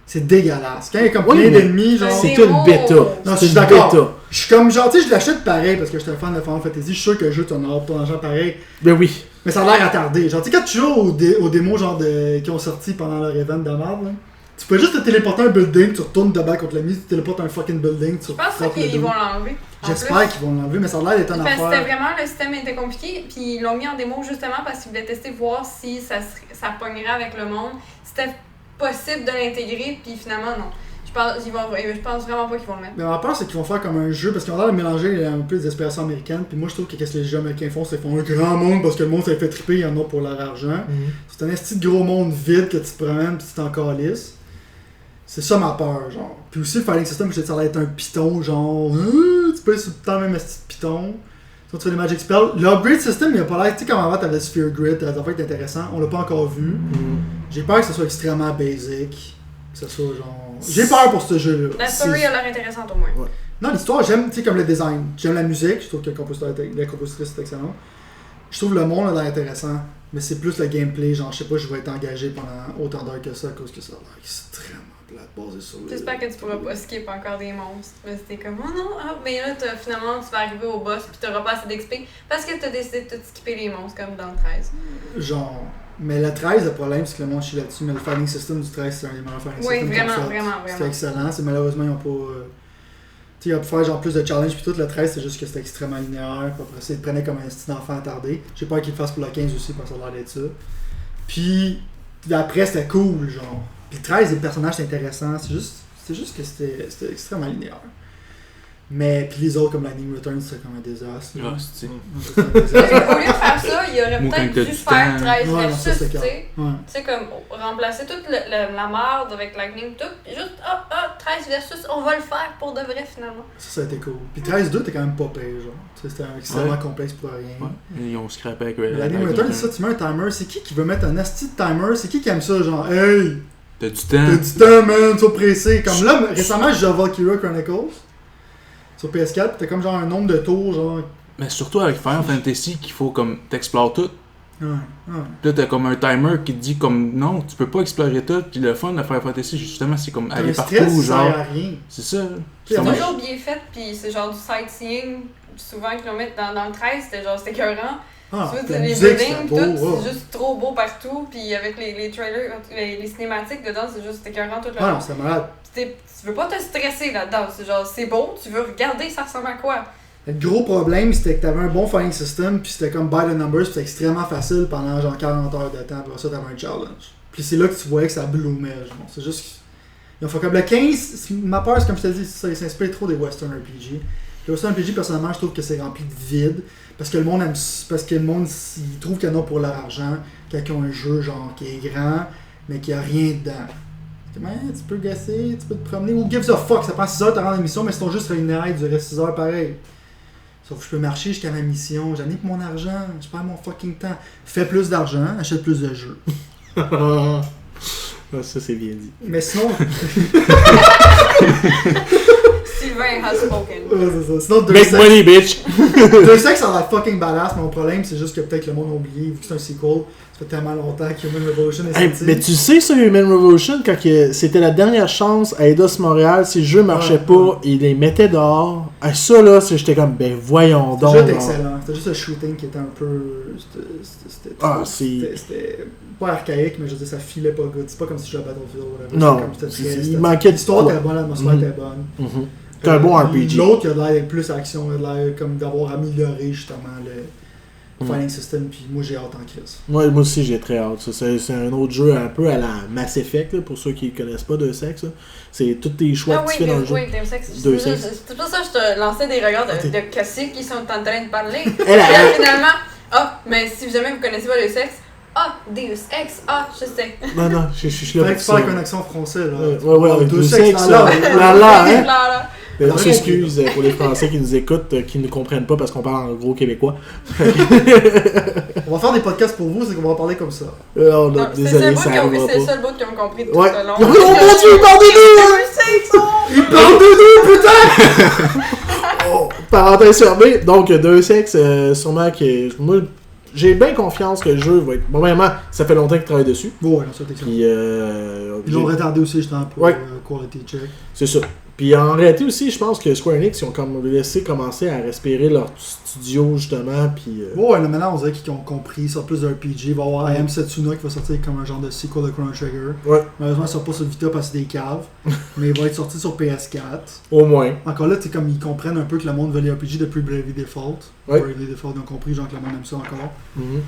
c'est dégueulasse. Quand il y a comme Oui, plein mais d'ennemis, genre. c'est- C'est une bêta. Non, je C'est suis une d'accord. bêta. Je suis comme genre, tu sais, je l'achète pareil parce que je suis un fan de Final Fantasy. Je suis sûr que le jeu, tu en auras pour ton argent pareil. Ben oui. Mais ça a l'air attardé. Genre, tu sais, quand tu joues aux démos genre qui ont sorti pendant leur event de merde, là, tu peux juste te téléporter un building, tu retournes de bas contre l'ennemi, tu téléportes un fucking building, tu Je pense frappes le qu'ils dos. vont l'enlever. en J'espère plus. qu'ils vont l'enlever, mais ça a l'air d'être une Parce que c'était affaire. vraiment, le système était compliqué, puis ils l'ont mis en démo justement parce qu'ils voulaient tester, voir si ça pognerait avec le monde, si c'était possible de l'intégrer, puis finalement non. Je pense vraiment pas qu'ils vont le mettre. Mais ma peur, c'est qu'ils vont faire comme un jeu, parce qu'ils ont l'air de mélanger un peu les aspirations américaines, puis moi je trouve que qu'est-ce que les jeux américains font, c'est qu'ils font un grand monde parce que le monde ça les fait triper, il y en a pour leur argent. C'est un esti de gros monde vide que tu te promènes puis tu t'en calisses. C'est ça ma peur, genre. Puis aussi le Fighting System, je te dis, ça allait être un piton, genre. Tu peux être tout le temps le même esti de piton. Toi, tu fais des Magic Spells. L'upgrade system, il a pas l'air. Tu sais, comme avant, t'avais Sphere Grid, t'avais des affaires qui étaient intéressantes. On l'a pas encore vu. J'ai peur que ce soit extrêmement basic. Que ce soit genre. J'ai peur pour ce jeu-là. La story a l'air intéressante au moins. Non, l'histoire, j'aime, tu sais, comme le design. J'aime la musique, je trouve que la compositrice est excellente. Je trouve le monde a l'air intéressant, mais c'est plus le gameplay, genre, je sais pas, je vais être engagé pendant autant d'heures que ça, à cause que ça a l'air extrêmement plate, basé sur les... J'espère que tu pourras pas skip encore des monstres. Mais c'était comme, oh non, mais là, finalement, tu vas arriver au boss, pis t'auras pas assez d'XP, parce que t'as décidé de tout skipper les monstres, comme dans le 13. Genre... Mais le 13, le problème, c'est que le monde chie là-dessus, mais le fighting system du 13, c'est un des meilleurs fighting Oui, systems vraiment, qu'ils ont fait. vraiment. C'était excellent, c'est malheureusement, ils ont pas... Tu sais, ils ont pu faire genre plus de challenge, puis tout le 13, c'est juste que c'était extrêmement linéaire, puis après ça, ils te prenaient comme un style d'enfant attardé. J'ai peur qu'ils le fassent pour le 15 aussi, parce que ça a l'air d'être ça. Puis après, c'était cool, genre. Puis le 13, les personnages, c'est intéressant, c'est juste que c'était extrêmement linéaire. Mais puis les autres, comme Lightning Returns, c'était comme un désastre. Ah, c'est- C'était un désastre. Au lieu de faire ça, il aurait Ou quand peut-être t'as dû du faire temps. 13 Ouais, non, ça, versus, c'est tu clair. sais. Ouais. Tu sais, comme remplacer toute la merde avec Lightning, tout, puis juste, 13 versus, on va le faire pour de vrai finalement. Ça a été cool. Puis 13-2, t'es quand même pas payé, genre. Tu sais, c'était extrêmement complexe pour rien. Ouais. Ils ont scrappé avec Mais Lightning Returns, ça, tu mets un timer. C'est qui veut mettre un asti de timer? C'est qui aime ça, genre, hey, T'as du t'as temps. du temps, man, sois pressé. Comme là, récemment, j'ai joué à Valkyria Chronicles sur PS4, pis t'as comme genre un nombre de tours, genre. Mais surtout avec Final Fantasy, qu'il faut comme t'explores tout. Ouais. Puis là, t'as comme un timer qui te dit comme non, tu peux pas explorer tout. Puis le fun de Final Fantasy, justement, c'est comme T'as aller un partout, stress, ça genre. sert à rien. C'est ça. Puis, C'est moi, toujours bien fait, puis c'est genre du sightseeing, souvent qu'ils l'ont mis dans le 13, c'était écœurant. Ah, Tu vois, la les musique, buildings, c'est tout, beau, c'est juste trop beau partout, puis avec les trailers, les cinématiques dedans, c'est juste écœurant tout le Ah long. non, c'était malade. Tu veux pas te stresser là-dedans, c'est genre, c'est beau, tu veux regarder ça ressemble à quoi. Le gros problème, c'était que t'avais un bon fighting system, puis c'était comme by the numbers, puis c'était extrêmement facile pendant genre 40 heures de temps, puis après ça, t'avais un challenge. Puis c'est là que tu voyais que ça bloomait, genre. C'est juste que... Ils ont fait comme le 15, ma peur, c'est comme je t'ai dit, ça, ils s'inspirent trop des Western RPG. Le Western RPG, personnellement, je trouve que c'est rempli de vide, parce que le monde aime, parce que le monde, ils trouvent qu'il y en a pour leur argent, quand ils ont un jeu, genre, qui est grand, mais qui a rien dedans. C'est comme, tu peux gasser, tu peux te promener, ou gives a fuck, ça prend 6 heures de te rendre à la mission, mais si ton jeu serait linéaire, il durerait 6 heures pareil. Sauf que je peux marcher jusqu'à ma mission, j'en ai pour mon argent, je perds mon fucking temps. Fais plus d'argent, achète plus de jeux. Ah, ça, c'est bien dit. Mais sinon, Sylvain point has spoken. Ouais, c'est ça. Sinon, Make money, bitch! Deux sexes, ça a l'air fucking badass, mais mon problème, c'est juste que peut-être le monde a oublié, vu que c'est un sequel. Ça fait tellement longtemps qu'Human Revolution est Hey, sorti. mais tu sais, ça, Human Revolution, quand c'était la dernière chance à Eidos Montréal, si le jeu marchait pas, ils les mettaient dehors. Ah, ça, là, j'étais comme, ben voyons donc. Le jeu était genre. excellent. C'était juste le shooting qui était un peu. C'était pas archaïque, mais je veux dire, ça filait pas good. C'est pas comme si je jouais à Battlefield ou whatever. Non, C'était comme, c'était il manquait de l'histoire quoi. était bonne, l'atmosphère était bonne. Mhm. C'est un bon RPG. L'autre, il a l'air d'être plus action, il a l'air comme d'avoir amélioré justement le fighting system, puis moi j'ai hâte en crise. Moi aussi, j'ai très hâte. Ça, c'est un autre jeu un peu à la Mass Effect, là, pour ceux qui ne connaissent pas de sexe. Là. C'est tous tes choix Ah que oui, tu fais dans le jeu. oui, Deus Ex. Deus Ex. C'est pour ça que je te lançais des regards de qu'est-ce qu'ils sont en train de parler. Elle, Puis là, finalement, mais si jamais vous connaissez pas Deus Ex, Deus Ex, je sais. Non, je suis Il là fallait pour que tu ça. parles avec un accent français là. Ouais, avec Deux Deus sexes, Ex, là, là, hein. Là. On s'excuse pour les Français qui nous écoutent, qui ne comprennent pas parce qu'on parle en gros québécois. On va faire des podcasts pour vous, c'est qu'on va en parler comme ça. Oh, Non, désolé, ça arrivera c'est le pas. seul bout qu'ils ont compris tout Ouais. le long. Oh mon dieu, il parle de nous! Deus Ex, Il parle de nous, putain! Oh, parenthèse fermée. Donc, Deus Ex, sûrement que. Moi, j'ai bien confiance que le jeu va être. Bon, vraiment, ça fait longtemps qu'ils travaillent dessus. Bon, ouais, non, ça t'excite. Puis, Ils l'ont retardé aussi justement pour Ouais. quality check. c'est ça. Puis en réalité aussi, je pense que Square Enix, ils ont comme laissé commencer à respirer leur studio, justement, puis... Bon, ouais, là, maintenant on dirait qu'ils ont compris, ça plus de RPG. Il va y avoir I Am Setsuna qui va sortir comme un genre de sequel de Chrono Trigger. Ouais, Malheureusement, il sort pas sur Vita parce que c'est des caves, mais il va être sorti sur PS4. au moins. Encore là, c'est comme ils comprennent un peu que le monde veut les RPG depuis Bravely Default. Ouais. Bravely Default, ils ont compris, genre que le monde aime ça encore. Mhm.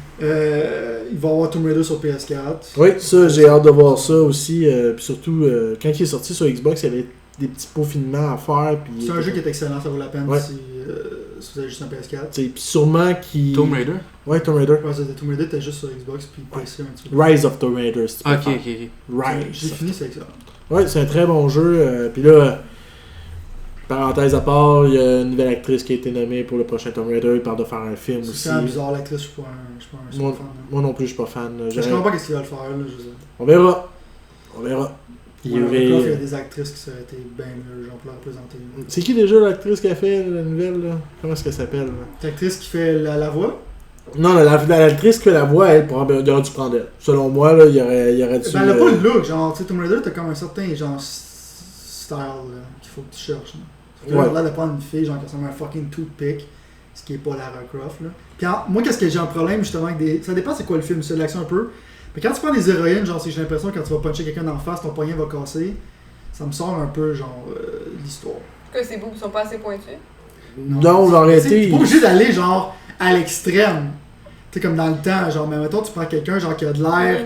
Il va y avoir Tomb Raider sur PS4. Oui, ça, j'ai hâte de voir ça aussi. Puis surtout, quand il est sorti sur Xbox, il y avait des petits peaufinements à faire. Puis C'est un jeu qui est excellent, ça vaut la peine Ouais. si vous avez juste un PS4. Puis sûrement qu'il... Tomb Raider? Ouais, Tomb Raider. Ouais, c'était Tomb Raider, t'es juste sur Xbox puis PC un petit peu. Rise of Tomb Raider, si tu Ok, préfères. ok. J'ai Rise. fini, c'est excellent. Ouais, c'est un très bon jeu. Puis là, parenthèse à part, il y a une nouvelle actrice qui a été nommée pour le prochain Tomb Raider. Il parle de faire un film C'est aussi. quand même bizarre, l'actrice, je suis pas un super fan. Là. Moi non plus, je suis pas fan. Je comprends pas qu'est-ce qu'il va le faire, là, je veux dire. On verra. On verra. Il y Ouais, avait- il y a des actrices qui auraient été bien mieux, genre, pour la représenter. C'est qui déjà l'actrice qui a fait la nouvelle là? Comment est-ce qu'elle s'appelle là? L'actrice qui fait la voix, Non, l'actrice qui fait la voix, elle, il aurait dû prendre elle. Selon moi, là, il aurait dû. ben, elle a pas le look, genre, tu sais, Tomb Raider, t'as comme un certain, genre, style, là, qu'il faut que tu cherches, là. Fait que là, Ouais. elle a l'air de prendre une fille, genre, qui ressemble à un fucking toothpick, ce qui est pas Lara Croft, là. Puis, moi, qu'est-ce que j'ai un problème, justement, avec des. Ça dépend c'est quoi le film, c'est de l'action un peu. Mais quand tu prends des héroïnes, genre, j'ai l'impression que quand tu vas puncher quelqu'un d'en face, ton poignet va casser. Ça me sort un peu, genre, l'histoire. Que ces bouts sont pas assez pointus. Non, on aurait Tu sais, été. t'es pas obligé d'aller, genre, à l'extrême. Tu sais, comme dans le temps, genre, mais mettons, tu prends quelqu'un, genre, qui a de l'air.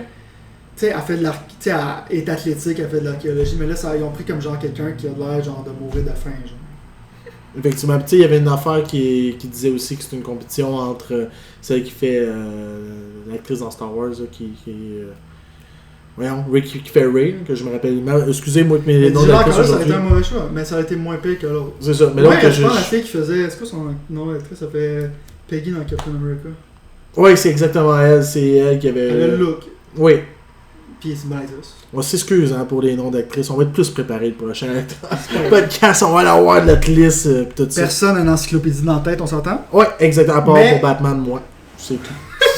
Tu sais, elle fait de tu sais, elle est athlétique, elle fait de l'archéologie, mais là, ils ont pris comme, genre, quelqu'un qui a de l'air, genre, de mourir de faim, genre. Effectivement, tu sais, il y avait une affaire qui disait aussi que c'est une compétition entre celle qui fait l'actrice dans Star Wars, là, voyons, qui fait Rey, que je me rappelle mal. Excusez-moi que mes Mais noms déjà, d'actrices encore là, ça aurait été aujourd'hui. un mauvais choix, mais ça aurait été moins pire que l'autre. C'est ça, mais Ouais, l'autre que je pense la fille qui faisait. C'est quoi son nom d'actrice? Ça fait Peggy dans Captain America. Oui, c'est exactement elle. C'est elle qui avait. Elle a le look. Oui. Puis c'est une bonne actrice. On s'excuse hein, pour les noms d'actrices. On va être plus préparé le prochain podcast. On va avoir de notre liste et tout ça. Personne n'a une encyclopédie dans la tête, on s'entend? Ouais, exactement. À part Mais- pour Batman, moi. C'est tout.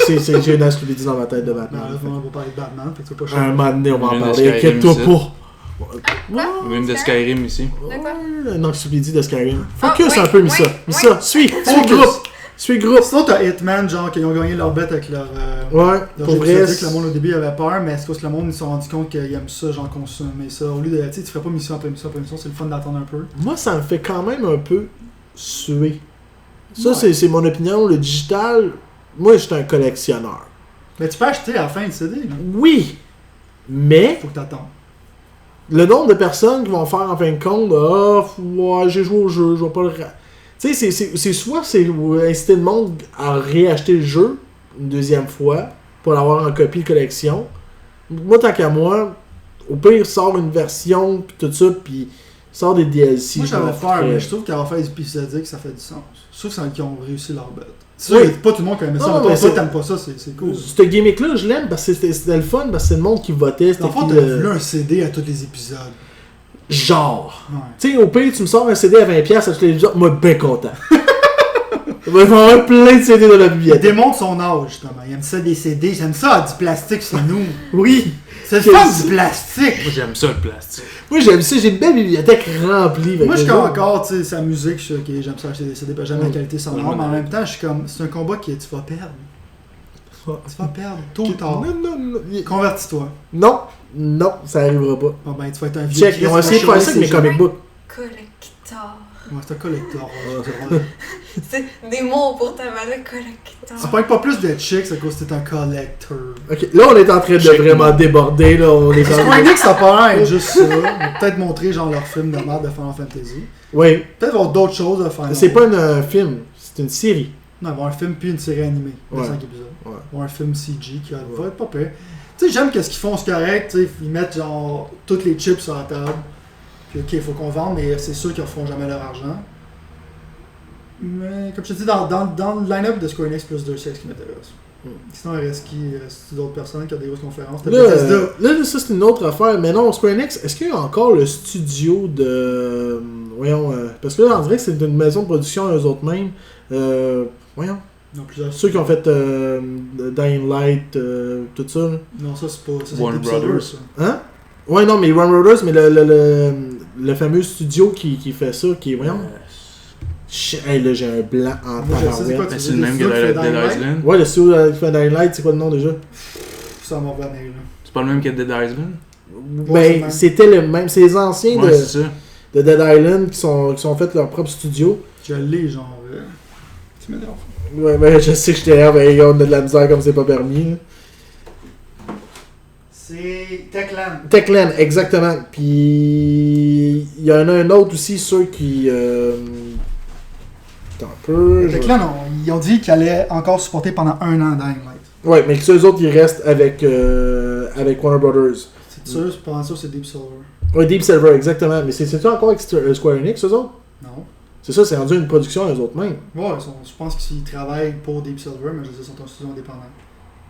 J'ai une encyclopédie dans ma tête de Non, Batman. là, on va parler de Batman, fait que tu vas pas Un changer. moment donné, on va en Une de parler. Skyrim Inquiète-toi ici. pas. Même de Skyrim ici. D'accord. Une encyclopédie de Skyrim. Ah, Focus oui, un peu, oui, Missa. oui. Missa, suis le Focus. groupe. Suis le groupe. Sinon, t'as Hitman, genre, qui ont gagné leur bête avec leur. Ouais, leur pour jeu vrai. épisodique. Le monde au début avait peur, mais est-ce que le monde ils se sont rendu compte qu'ils aiment ça, genre consommer ça? Au lieu de. Tu sais, tu ferais pas mission après mission après mission, c'est le fun d'attendre un peu. Moi, ça me fait quand même un peu suer. Ça, Ouais. c'est mon opinion. Le digital, moi, je suis un collectionneur. Mais tu peux acheter à la fin du CD, là. Oui, mais Faut que t'attendes. le nombre de personnes qui vont faire en fin de compte, ouais, j'ai joué au jeu, je vais pas le. Tu sais, c'est soit c'est inciter le monde à réacheter le jeu une deuxième fois pour l'avoir en copie de collection. Moi, tant qu'à moi, au pire, sort une version, pis tout ça, puis sort des DLC. Moi, j'avais m'en peur, foutais. mais je trouve qu'avoir fait des épisodiques, ça fait du sens. Je trouve qu'ils ont réussi leur bête. C'est Oui. sûr, pas tout le monde qui aimait ça. Non, mais mais toi, c'est- t'aimes pas ça, c'est cool. Ce gimmick-là, je l'aime parce que c'était le fun, parce que c'est le monde qui votait. Dans le fond, qui t'as voulu un CD à tous les épisodes. Genre. Ouais. Tu sais, au pire, tu me sors un CD à 20$, à tous les jours, moi, ben content. Il va y avoir plein de CD dans la Il bibliothèque. démontre son âge, justement. Il aime ça des CD, j'aime ça du plastique chez nous. Oui. C'est le Quel- fun du plastique. Moi, j'aime ça, le plastique. Moi, j'aime ça, j'ai une belle bibliothèque remplie. avec Moi, je des suis autres. encore, tu sais, sa musique, je suis ok, j'aime ça acheter des CD, pas jamais la qualité sonore, Ouais, mais en ouais. même temps, je suis comme, c'est un combat que tu vas perdre. Tu vas perdre, tôt ou tard. Non. Convertis-toi. Non, ça arrivera pas. Bon, ben, tu vas être un vieux. Check, ils ont essayé de faire ça avec mes comic books. Collector. Ouais, c'est un collector. C'est des mots pour ta valeur collector. Tu payes pas plus de chicks à cause que t'es un collector. Ok, là, on est en train de Check vraiment moi. déborder, là. On est en Square train... Enix, ça paraît être juste ça. Ils vont peut-être montrer, genre, leur film de merde de Final Fantasy. Oui, Peut-être avoir d'autres choses à faire. c'est pas un film, c'est une série. Non, ils vont avoir un film puis une série animée de Ouais. 5 épisodes. Ouais. Ils vont avoir un film CG qui va être pas pire. Tu sais, j'aime qu'est-ce qu'ils font, c'est correct. Tu sais, ils mettent genre toutes les chips sur la table. Puis ok, il faut qu'on vende, mais c'est sûr qu'ils ne feront jamais leur argent. Mais comme je te dis, dans le line-up de Square Enix plus 2, c'est ce qui m'intéresse. Sinon, il reste qui c'est d'autres personnes qui ont des grosses conférences. T'as Là, Bethesda. là, ça, c'est une autre affaire. Mais non, Square Enix, est-ce qu'il y a encore le studio de... Voyons, parce que là, on dirait que c'est une maison de production eux autres mêmes. Voyons, Non, plusieurs. ceux qui ont fait Dying Light, tout ça. là. Non, ça c'est pas. Ça, c'est Warner Deep Silver, Brothers. ça. Hein? Ouais, non, mais Run Roaders, mais le fameux studio qui fait ça, qui est... Voyons. Hey, là, j'ai un blanc en Moi, je sais c'est quoi, tabarouette. tu C'est le même que studio qui fait Dead Dying Light? Island. Ouais, le studio qui fait Dying Light, c'est quoi le nom déjà? Ça m'en revenait, là. C'est pas le même que Dead Island. Ouais, c'est le Ben, même. c'était le même. C'est les anciens Ouais, c'est ça. de Dead Island qui sont fait leur propre studio. Je l'ai, genre. Tu m'énerves. Ouais, ben, je sais que je t'énerve, mais on a de la misère comme c'est pas permis. là. C'est Techland. Techland, exactement. Puis il y en a un autre aussi, ceux qui. Attends un peu. Techland, ils ont dit qu'ils allaient encore supporter pendant 1 an Dying Light. Ouais, mais que ceux autres, ils restent avec Warner Brothers. C'est sûr, pendant ça, c'est Deep Silver. Ouais, Deep Silver, exactement. Mais c'est encore avec Square Enix, eux autres? Non. C'est ça, c'est rendu une production eux autres mêmes. Ouais, je pense qu'ils travaillent pour Deep Silver, mais je veux dire, ils sont un studio indépendant.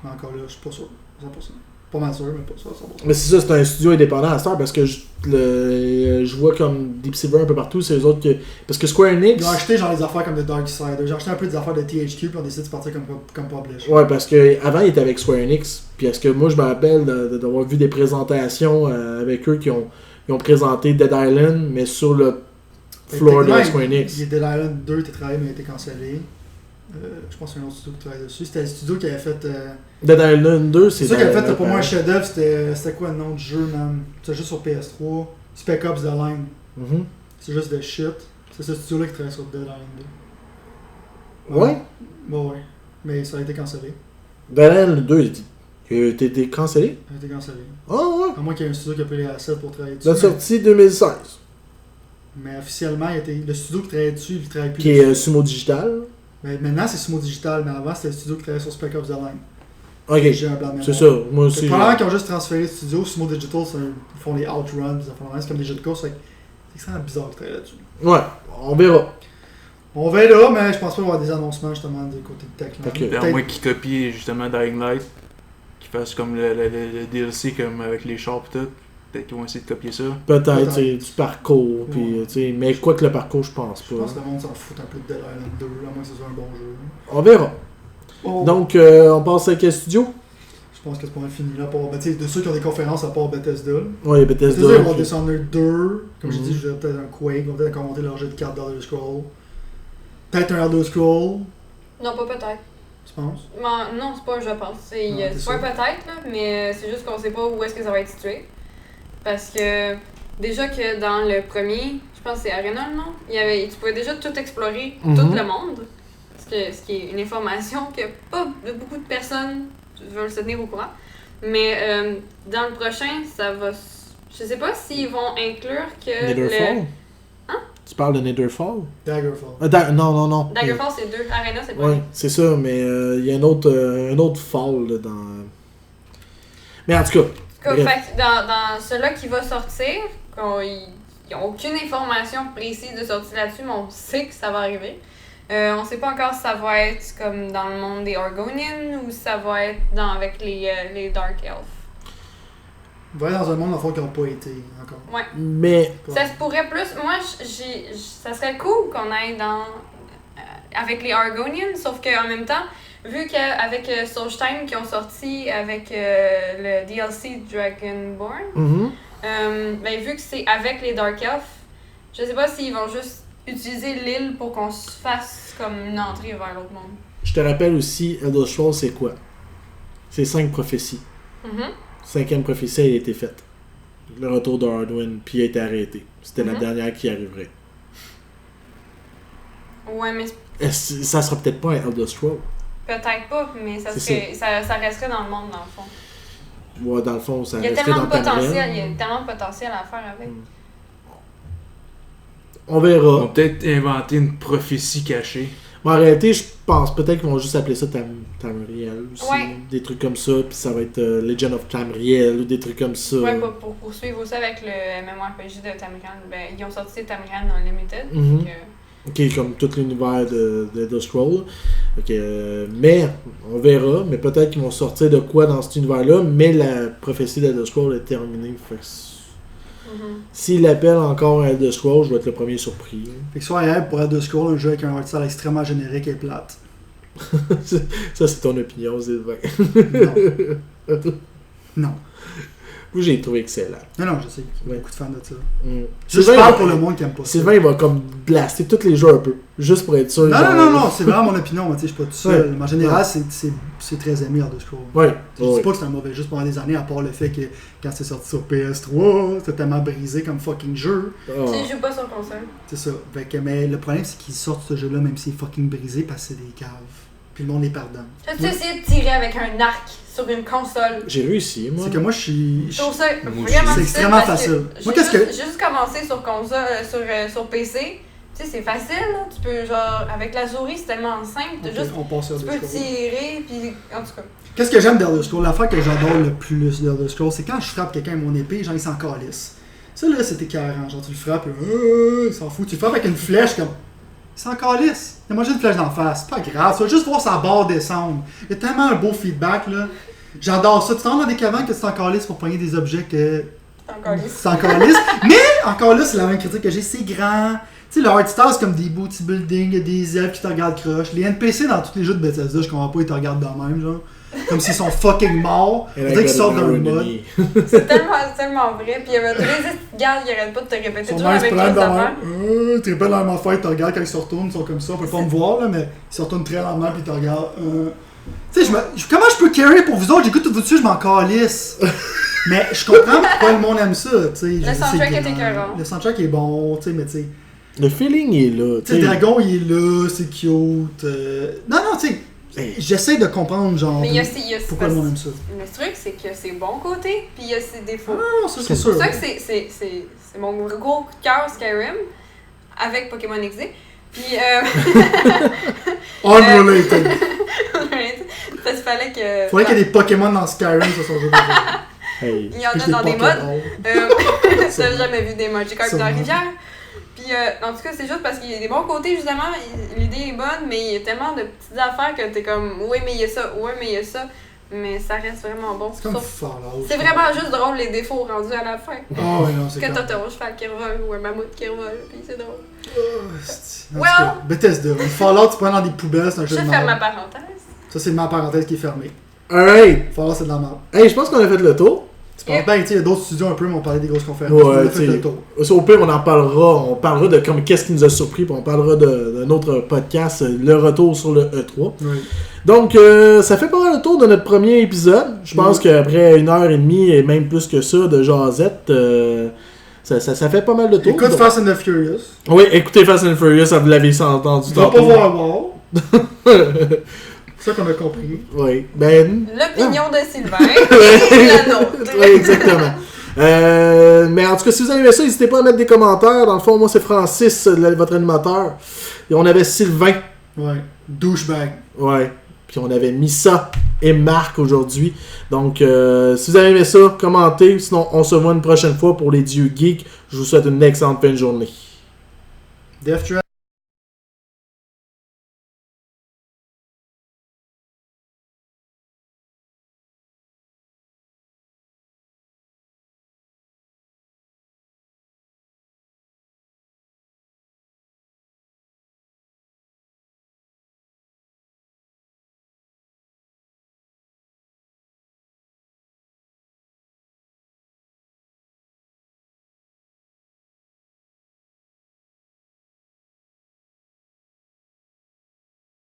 Mais encore là, je suis pas sûr. 100%. Pas mal sûr, mais pas sûr. 100%. Mais c'est ça, c'est un studio indépendant à cette heure parce que je vois comme Deep Silver un peu partout, c'est eux autres que. Parce que Square Enix. Ils ont acheté genre des affaires comme de Darksider. Ils ont acheté un peu des affaires de THQ, puis ils ont décidé de partir comme publisher. Ouais, parce que avant il était avec Square Enix. Puis est-ce que moi je me rappelle d'avoir vu des présentations avec eux qui ont présenté Dead Island, mais sur le floor de Techland, Square Enix. Dead Island 2 était travaillé, mais a été cancellé. Je pense qu'il y a un autre studio qui travaille dessus. C'était le studio qui avait fait. Dead Island 2, c'est C'est ça qui avait fait dans- pour moi un chef-d'œuvre. C'était quoi le nom du jeu, man? C'était juste sur PS3. Spec Ops The Line. Mhm. C'est juste de shit. C'est ce studio-là qui travaille sur Dead Island 2. Ouais. Bon, ouais. Mais ça a été cancellé. Dead Island 2, il a été cancellé. Ça a été cancellé. Ah ouais. À moins qu'il y ait un studio qui a pris les assets pour travailler dessus. La sortie 2016. Mais officiellement, le studio qui travaillait dessus, il travaille plus Qui est dessus. Sumo Digital. Mais maintenant, c'est Sumo Digital, mais avant, c'était le studio qui travaillait sur Spec Ops The Line. Ok. J'ai un blanc de mémoire. C'est ça. Moi aussi. C'est probablement qu'ils ont juste transféré le studio. Sumo Digital, ils font les outruns, c'est comme des jeux de course. C'est extrêmement bizarre de travailler là-dessus. Ouais, on verra. On verra, mais je pense pas qu'il va y avoir des annoncements justement du côté de Techland. Ok. À Peut-être- moins qu'ils copient justement Dying Light, qu'ils fassent comme le DLC comme avec les chars et tout. Peut-être qu'ils vont essayer de copier ça. Peut-être, c'est du parcours. Ouais. Puis, tu sais, mais quoi que le parcours, je pense Je pas. pense que le monde s'en fout un peu de Dead Island 2, à moins que ce soit un bon jeu. On verra. Oh, Donc, on passe à quel studio? je pense que c'est pas mal fini là. Pour, tu sais, de ceux qui ont des conférences à part Bethesda. Ouais, Bethesda, ils Bethesda. vont avoir Dishonored 2. Comme j'ai Mhm. dit, je dirais peut-être un Quake. Ils vont peut-être encore monter leur jeu de cartes d'Elder Scroll. Peut-être un Elder Scroll, Non, pas peut-être. tu penses? Non, c'est pas un je pense. C'est Non, c'est c'est pas un ça. peut-être, là, mais c'est juste qu'on sait pas où est-ce que ça va être situé. Parce que déjà que dans le premier, je pense que c'est Arena le nom, tu pouvais déjà tout explorer, Mhm. tout le monde. Ce qui est une information que pas beaucoup de personnes veulent se tenir au courant. Mais dans le prochain, ça va. Je sais pas s'ils vont inclure que. Netherfall? Hein? Tu parles de Netherfall? Daggerfall. Non. Daggerfall, c'est 2. Arena, c'est pas Ouais, c'est ça, mais il y a un autre fall là, dans. Mais en tout cas, Fait bref. que dans celui-là qui va sortir, ils n'ont aucune information précise de sortie là-dessus, mais on sait que ça va arriver. On sait pas encore si ça va être comme dans le monde des Argonians ou si ça va être avec les Dark Elves. On va aller dans un monde, dans le fond, qui n'ont pas été encore. Ouais. Mais Ça se pourrait plus. Moi, ça serait cool qu'on aille dans. Avec les Argonians, sauf qu'en même temps, vu qu'avec Solstheim qui ont sorti avec le DLC Dragonborn, ben, vu que c'est avec les Dark Elves, je sais pas s'ils vont juste utiliser l'île pour qu'on se fasse comme une entrée vers l'autre monde. je te rappelle aussi, Elder Scrolls, c'est quoi? C'est 5 prophéties. 5e prophétie, elle a été faite. Le retour de Arduin, puis il a été arrêté. C'était la dernière qui arriverait. Ouais, mais Ça sera peut-être pas un Elder Scrolls. peut-être pas, mais ça resterait dans le monde, dans le fond. Ouais, dans le fond, ça Il y a resterait tellement dans de potentiel, Tamriel. il y a tellement de potentiel à faire avec. On On verra. va peut-être inventer une prophétie cachée. Mais en réalité, je pense peut-être qu'ils vont juste appeler ça Tamriel aussi. Ouais. Des trucs comme ça, puis ça va être Legend of Tamriel ou des trucs comme ça. Ouais, pour poursuivre aussi avec le MMORPG de Tamriel, ben, ils ont sorti Tamriel dans Limited. Mhm. Donc, Ok, comme tout l'univers de Elder Scrolls. Mais, on verra. Mais peut-être qu'ils vont sortir de quoi dans cet univers-là. Mais la prophétie d'Elder Scrolls est terminée. Fait que s'ils l'appellent encore Elder Scrolls, je vais être le premier surpris. Fait que soit hier, pour Elder Scrolls, un jeu avec un art style extrêmement générique et plate. Ça, c'est ton opinion, Sylvain. Non. Non. Moi, j'ai trouvé excellent. Non, je sais. Il y a Ouais. beaucoup de fans de ça. Sylvain, Je parle il- pour le monde qui aime pas ça. Sylvain, il va comme blaster tous les jeux un peu. Juste pour être sûr. Non, c'est vraiment mon opinion. Moi, tu sais, je suis pas tout seul. Ouais. Mais en général, c'est très aimé Elder Scrolls. Ouais. Je dis pas que c'est un mauvais jeu pendant des années, à part le fait que quand c'est sorti sur PS3, c'était tellement brisé comme fucking jeu. tu joues pas sur console. C'est ça. Fait que, mais le problème, c'est qu'ils sortent ce jeu-là, même s'il est fucking brisé, parce que c'est des caves. Puis le monde les pardonne. As-tu essayé de tirer avec un arc sur une console? J'ai réussi, moi. C'est que moi, je suis. Je trouve ça Moi vraiment aussi. C'est difficile extrêmement parce facile. que Moi, qu'est-ce que- J'ai juste commencé sur console, sur PC. Tu sais, c'est facile, là. Tu peux, genre, avec la souris, c'est tellement simple. T'as Ok, juste, on passe à tu Elder peux Scrolls. tirer, puis en tout cas. Qu'est-ce que j'aime d'Elder Scrolls? L'affaire que j'adore le plus d'Elder Scrolls, c'est quand je frappe quelqu'un avec mon épée, genre il s'en calisse. Ça là, c'était écœurant. Genre tu le frappes, il s'en fout. Tu le frappes avec une flèche, comme. Il s'en calisse. Il a mangé une flèche d'en face. C'est pas grave. Tu vas juste voir sa barre descendre. Il y a tellement un beau feedback là. J'adore ça. Tu t'en vas dans des cavernes que tu t'en calisses pour pogner des objets que. C'est encore lisse. C'est encore lisse. Mais encore là, c'est la même critique que j'ai. C'est grand. Tu sais, le art style, c'est comme des booty building, il y a des elfes qui te regardent croche. Les NPC dans tous les jeux de Bethesda, je comprends pas, ils te regardent de même, genre. Comme s'ils sont fucking morts. On dirait qu'ils sortent d'un mode. C'est tellement vrai. Puis il y avait tous les petites gardes qui arrêtent pas de te répéter Ils sont toujours nice, avec plein les de affaires. même. Tu répètes la même affaire, ils te regardent quand ils se retournent, ils sont comme ça. On peut pas me voir, là, mais ils se retournent très lentement, puis ils te regardent. Tu sais, comment je peux carry pour vous autres? J'écoute tout dessus, je m'en calisse. Mais je comprends pourquoi le monde aime ça, tu sais. Le soundtrack est grand. écœurant. Le soundtrack est bon, tu sais, mais tu sais. Le feeling est là. Tu sais, le dragon, il est là, c'est cute. Non, tu sais, Hey. j'essaie de comprendre, genre, Mais il y a pourquoi le monde aime ça. le truc, c'est qu'il y a ses bons côtés, puis il y a ses défauts. Non, ça, c'est C'est sûr. pour ça que c'est mon gros coup de cœur Skyrim avec Pokémon XD. Puis Unrelated. parce qu'il fallait que. Faudrait qu'il y ait des Pokémon dans Skyrim, ça, son jeu de jeu. Hey. Il y en Plus a des dans des Pokéballs. modes. T'as jamais vu des Magikarp dans la Sûrement. rivière. Puis en tout cas, c'est juste parce qu'il y a des bons côtés, justement. L'idée est bonne, mais il y a tellement de petites affaires que t'es comme, oui, mais il y a ça, oui, mais il y a ça. Mais ça reste vraiment bon. C'est comme Sauf- Fallout. C'est vraiment juste drôle les défauts rendus à la fin. Ah ouais, non, c'est Que comme... t'as ton cheval qui revole ou un mammouth qui revole, puis c'est drôle. En Well. tout cas, Bethesda. Fallout, tu prends dans des poubelles, c'est un Je jeu de ferme ma merde. parenthèse. Ça, c'est ma parenthèse qui est fermée. Alright. Fallout, c'est de la merde. Hey, je pense qu'on a fait le tour. Tu penses bien, tu sais, il y a d'autres studios un peu, mais on parlait des grosses conférences. Ouais, on a fait tu sais. le tour. Au pire, on en parlera. On parlera de comme qu'est-ce qui nous a surpris. Puis on parlera d'un autre podcast, le retour sur le E3. Oui. Donc, ça fait pas mal le tour de notre premier épisode. Je pense qu'après 1h30 et même plus que ça de jasette, ça fait pas mal de tour. Écoute Donc- Fast and the Furious. Oui, écoutez Fast and Furious, ça vous l'avez entendu Tu vas pas voir Wow. C'est ça qu'on a compris. Oui, ben... L'opinion de Sylvain et la nôtre. Oui, exactement. Mais en tout cas, si vous avez aimé ça, n'hésitez pas à mettre des commentaires. Dans le fond, moi, c'est Francis, votre animateur. Et on avait Sylvain. Ouais. Douchebag. Ouais. Puis on avait Missa et Marc aujourd'hui. Donc, si vous avez aimé ça, commentez. Sinon, on se voit une prochaine fois pour les dieux geeks. Je vous souhaite une excellente fin de journée. Death Trap.